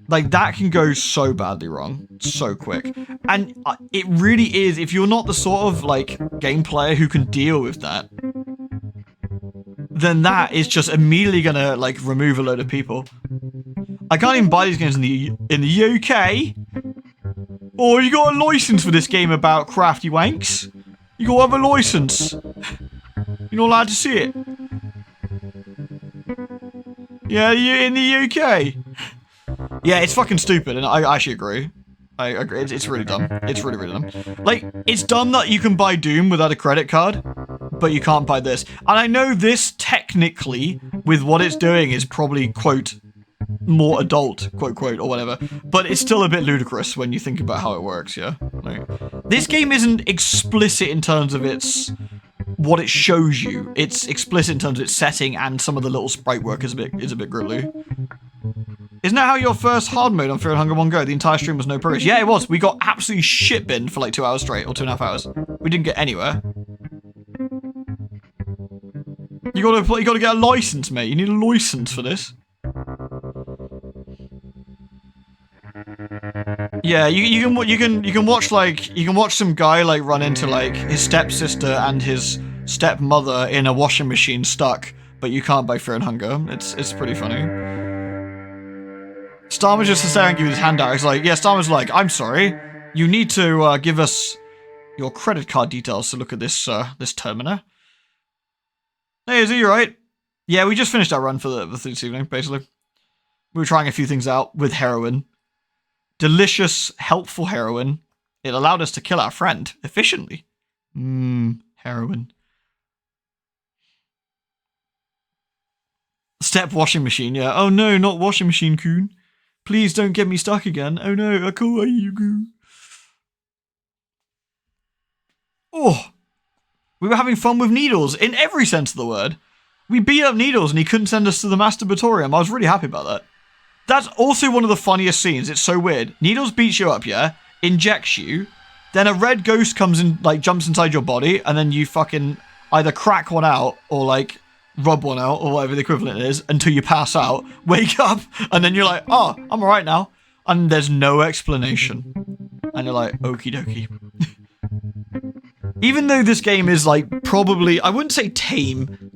Like, that can go so badly wrong, so quick. And it really is, if you're not the sort of, like, game player who can deal with that, then that is just immediately gonna, like, remove a load of people. I can't even buy these games in the UK. Oh, you got a license for this game about crafty wanks? You gotta have a license. You're not allowed to see it. Yeah, you're in the UK. Yeah, it's fucking stupid, and I actually agree. I agree. It's really dumb. It's really, really dumb. Like, it's dumb that you can buy Doom without a credit card, but you can't buy this. And I know this, technically, with what it's doing, is probably, quote, more adult, quote, or whatever. But it's still a bit ludicrous when you think about how it works, yeah? Like, this game isn't explicit in terms of its what it shows you. It's explicit in terms of its setting, and some of the little sprite work is a bit gribbly. Isn't that how your first hard mode on Fear and Hunger 1 go? The entire stream was no progress. Yeah, it was. We got absolutely shit-binned for like 2 hours straight, or 2.5 hours. We didn't get anywhere. You gotta get a license, mate. You need a license for this. Yeah, you can watch some guy like run into like his stepsister and his stepmother in a washing machine stuck, but you can't by fear and hunger. It's pretty funny. Starmer's just staring at you with his hand out. He's like, yeah, Starmer's like, I'm sorry. You need to give us your credit card details to look at this this Termina. Hey, is he alright? Yeah, we just finished our run for this evening, basically. We were trying a few things out with heroin. Delicious, helpful heroin. It allowed us to kill our friend efficiently. Heroin. Step washing machine, yeah. Oh no, not washing machine, Coon. Please don't get me stuck again. Oh no, I can't you go. Oh, we were having fun with Needles in every sense of the word. We beat up Needles and he couldn't send us to the masturbatorium. I was really happy about that. That's also one of the funniest scenes. It's so weird. Needles beats you up, yeah? Injects you. Then a red ghost comes in, like, jumps inside your body, and then you fucking either crack one out or, like, rub one out, or whatever the equivalent is, until you pass out, wake up, and then you're like, oh, I'm alright now. And there's no explanation. And you're like, okie dokie. Even though this game is, like, probably, I wouldn't say tame.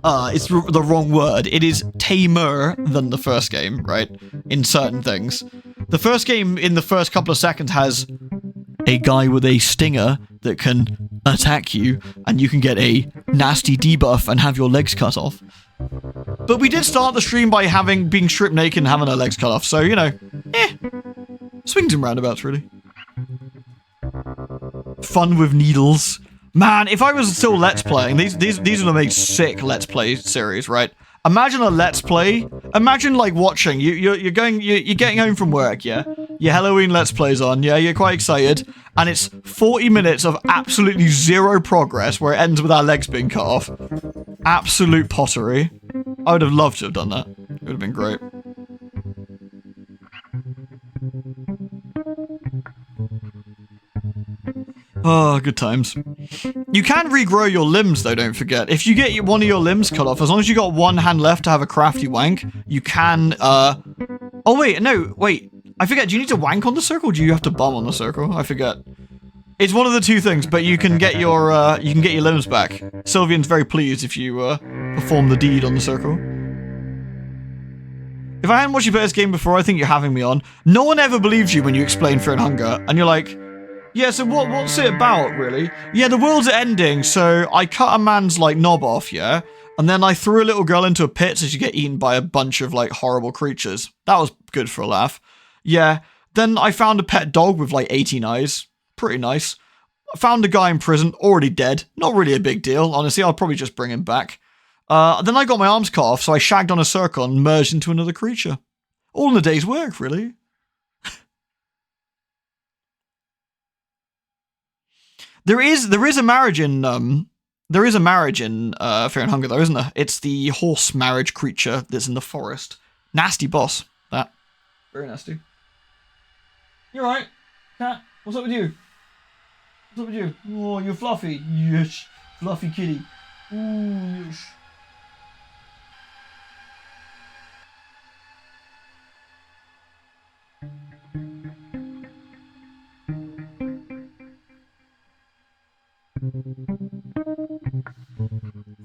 It's the wrong word. It is tamer than the first game, right? In certain things. The first game, in the first couple of seconds, has a guy with a stinger that can attack you, and you can get a nasty debuff and have your legs cut off. But we did start the stream by being stripped naked and having our legs cut off, so, you know, swings and roundabouts, really. Fun with Needles. Man, if I was still Let's Playing, these are gonna make sick Let's Play series, right? Imagine a Let's Play. Imagine, like, watching. You're getting home from work, yeah? Your Halloween Let's Play's on, yeah? You're quite excited. And it's 40 minutes of absolutely zero progress where it ends with our legs being cut off. Absolute pottery. I would have loved to have done that. It would have been great. Oh, good times. You can regrow your limbs, though, don't forget. If you get one of your limbs cut off, as long as you got one hand left to have a crafty wank, you can, Oh, wait, no, wait. I forget, do you need to wank on the circle, or do you have to bum on the circle? I forget. It's one of the two things, but you can get your limbs back. Sylvian's very pleased if you, perform the deed on the circle. If I hadn't watched you play this game before, I think you're having me on. No one ever believes you when you explain Fear and Hunger, and you're like, yeah, so what's it about, really? Yeah, the world's ending, so I cut a man's, like, knob off, yeah? And then I threw a little girl into a pit so she get eaten by a bunch of, like, horrible creatures. That was good for a laugh. Yeah, then I found a pet dog with, like, 18 eyes. Pretty nice. I found a guy in prison, already dead. Not really a big deal, honestly, I'll probably just bring him back. Then I got my arms cut off, so I shagged on a circle and merged into another creature. All in a day's work, really. There is a marriage in Fear and Hunger, though, isn't there? It's the horse marriage creature that's in the forest. Nasty boss. That. Very nasty. You alright? Cat? What's up with you? What's up with you? Oh, you're fluffy. Yes. Fluffy kitty. Ooh, yes.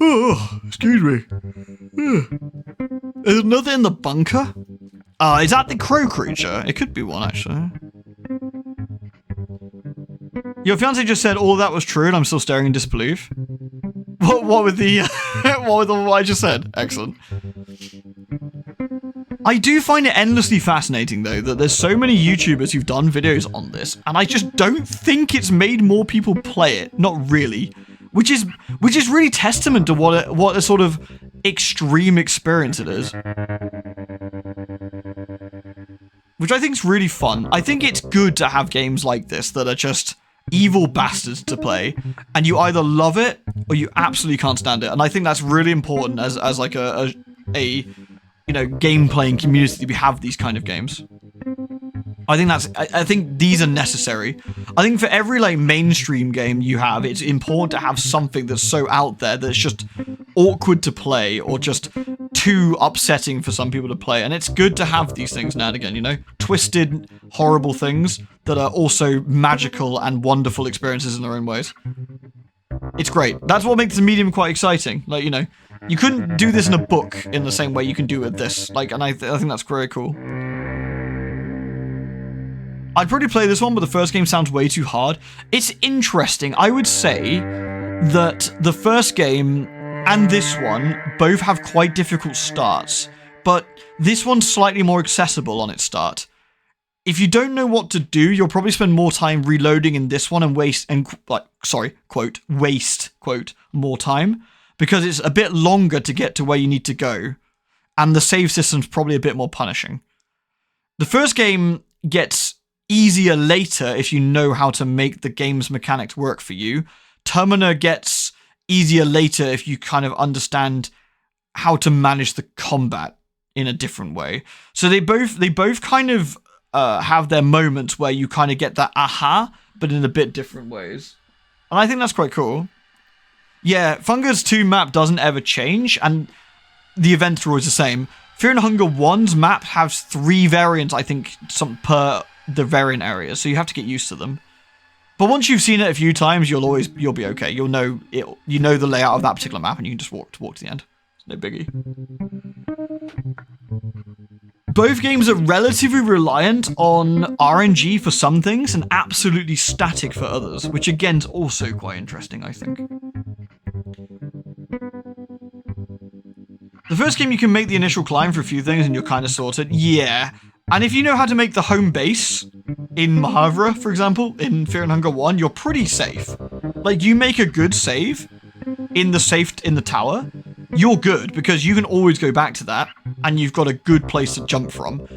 Oh, excuse me. There's nothing in the bunker? Is that the crow creature? It could be one, actually. Your fiance just said all that was true and I'm still staring in disbelief. What with the what I just said? Excellent. I do find it endlessly fascinating, though, that there's so many YouTubers who've done videos on this, and I just don't think it's made more people play it. Not really. Which is really testament to what a sort of extreme experience it is. Which I think is really fun. I think it's good to have games like this that are just evil bastards to play, and you either love it or you absolutely can't stand it. And I think that's really important as like a you know, game playing community. We have these kind of games. I think these are necessary. I think for every, like, mainstream game you have, it's important to have something that's so out there that it's just awkward to play or just too upsetting for some people to play, and it's good to have these things now and again, you know? Twisted, horrible things that are also magical and wonderful experiences in their own ways. It's great. That's what makes the medium quite exciting. Like, you know, you couldn't do this in a book in the same way you can do with this. Like, and I think that's very cool. I'd probably play this one, but the first game sounds way too hard. It's interesting. I would say that the first game and this one both have quite difficult starts, but this one's slightly more accessible on its start. If you don't know what to do, you'll probably spend more time reloading in this one and waste more time, because it's a bit longer to get to where you need to go, and the save system's probably a bit more punishing. The first game gets easier later if you know how to make the game's mechanics work for you. Termina gets easier later if you kind of understand how to manage the combat in a different way. So they both kind of have their moments where you kind of get that aha, but in a bit different ways. And I think that's quite cool. Yeah, Fungus 2 map doesn't ever change, and the events are always the same. Fear and Hunger 1's map has 3 variants, I think, some per the variant area, so you have to get used to them. But once you've seen it a few times, you'll be okay. You'll know it. You know the layout of that particular map, and you can just walk to the end. It's no biggie. Both games are relatively reliant on RNG for some things and absolutely static for others, which again is also quite interesting, I think. The first game you can make the initial climb for a few things and you're kind of sorted. Yeah. And if you know how to make the home base in Mahavra, for example, in Fear and Hunger 1, you're pretty safe. Like, you make a good save in the tower, you're good, because you can always go back to that, and you've got a good place to jump from.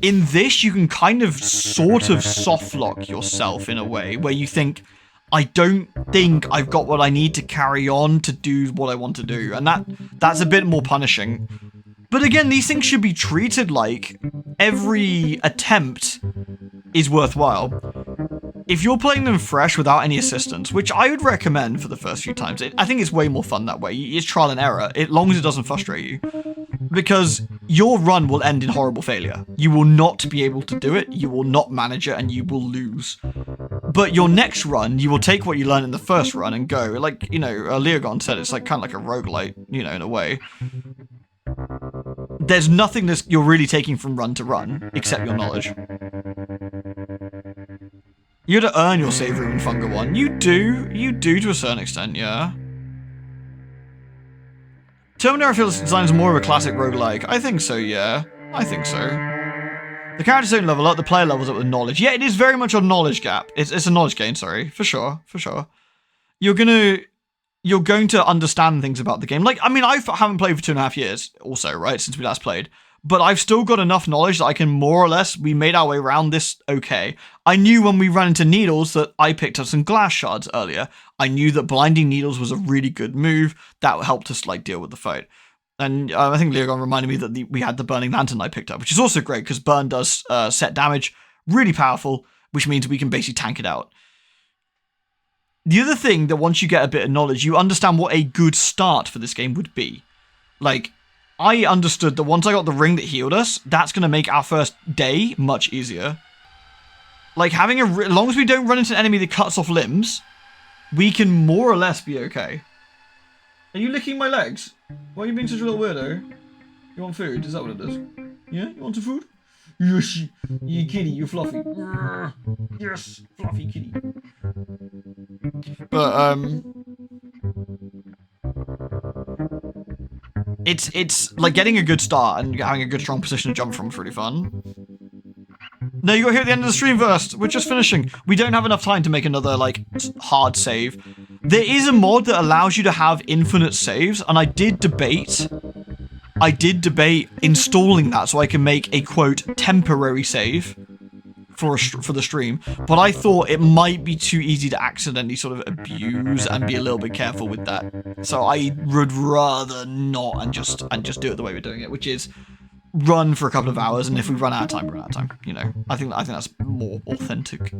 In this, you can kind of sort of soft lock yourself in a way where you think, I don't think I've got what I need to carry on to do what I want to do, and that's a bit more punishing. But again, these things should be treated like every attempt is worthwhile. If you're playing them fresh without any assistance, which I would recommend for the first few times, I think it's way more fun that way. It's trial and error, as long as it doesn't frustrate you. Because your run will end in horrible failure. You will not be able to do it, you will not manage it, and you will lose. But your next run, you will take what you learned in the first run and go. Like, you know, Leogon said, it's like kind of like a roguelite, you know, in a way. There's nothing that you're really taking from run to run, except your knowledge. You had to earn your save room in Funga 1. You do to a certain extent, yeah. Termina feels designs more of a classic roguelike. I think so, yeah. I think so. The characters don't level up, the player levels up with knowledge. Yeah, it is very much a knowledge gap. It's a knowledge gain, sorry. For sure. You're going to understand things about the game. Like, I mean, I haven't played for 2.5 years also, right, since we last played. But I've still got enough knowledge that I can more or less, we made our way around this okay. I knew when we ran into needles that I picked up some glass shards earlier. I knew that blinding needles was a really good move. That helped us, like, deal with the fight. And I think Leogon reminded me that we had the burning lantern I picked up, which is also great because burn does set damage, really powerful, which means we can basically tank it out. The other thing that once you get a bit of knowledge, you understand what a good start for this game would be. Like, I understood that once I got the ring that healed us, that's going to make our first day much easier. Like, having as long as we don't run into an enemy that cuts off limbs, we can more or less be okay. Are you licking my legs? Why are you being such a little weirdo? You want food? Is that what it is? Yeah? You want some food? Yes, you kitty, you fluffy. Yes, fluffy kitty. But, It's like getting a good start and having a good strong position to jump from is really fun. No, you got here at the end of the stream first. We're just finishing. We don't have enough time to make another, like, hard save. There is a mod that allows you to have infinite saves, and I did debate installing that so I can make a, quote, temporary save for the stream, but I thought it might be too easy to accidentally sort of abuse and be a little bit careful with that. So I would rather not and just do it the way we're doing it, which is run for a couple of hours, and if we run out of time, run out of time. You know, I think that's more authentic.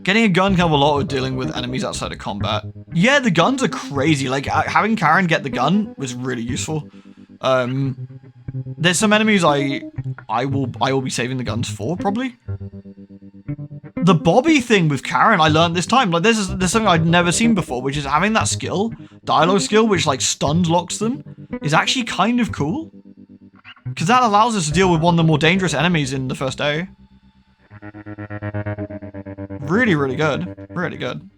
Getting a gun can help a lot with dealing with enemies outside of combat. Yeah, the guns are crazy. Like, having Karin get the gun was really useful. There's some enemies I will be saving the guns for, probably. The Bobby thing with Karin, I learned this time. Like, there's something I'd never seen before, which is having that skill, dialogue skill, which, like, stuns locks them, is actually kind of cool. Because that allows us to deal with one of the more dangerous enemies in the first day. Really, really good. Really good.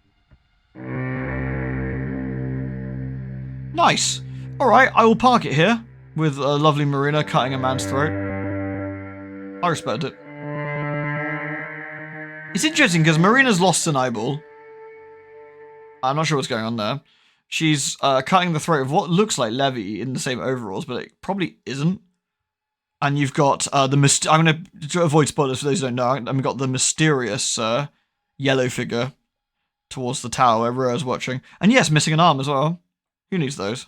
Nice. Alright, I will park it here with a lovely Marina cutting a man's throat. I respect it. It's interesting because Marina's lost an eyeball. I'm not sure what's going on there. She's cutting the throat of what looks like Levy in the same overalls, but it probably isn't. And you've got I'm going to avoid spoilers for those who don't know. And we've got the mysterious yellow figure towards the tower where Rio's watching. And yes, missing an arm as well. Who needs those?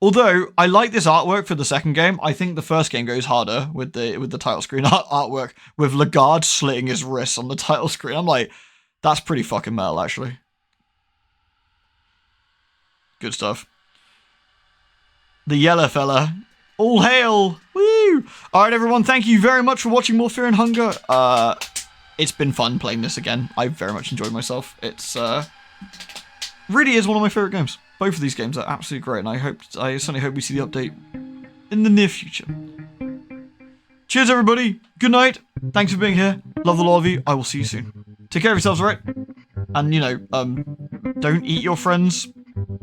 Although I like this artwork for the second game, I think the first game goes harder with the title screen artwork with Lagarde slitting his wrists on the title screen. I'm like, that's pretty fucking metal, actually. Good stuff. The yellow fella. All hail! Woo! Alright, everyone, thank you very much for watching more Fear and Hunger. It's been fun playing this again. I very much enjoyed myself. It's really is one of my favorite games. Both of these games are absolutely great, and I certainly hope we see the update in the near future. Cheers, everybody. Good night. Thanks for being here. Love the lot of you. I will see you soon. Take care of yourselves, alright? And, you know, don't eat your friends.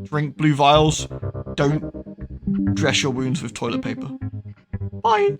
Drink blue vials. Don't dress your wounds with toilet paper. Bye.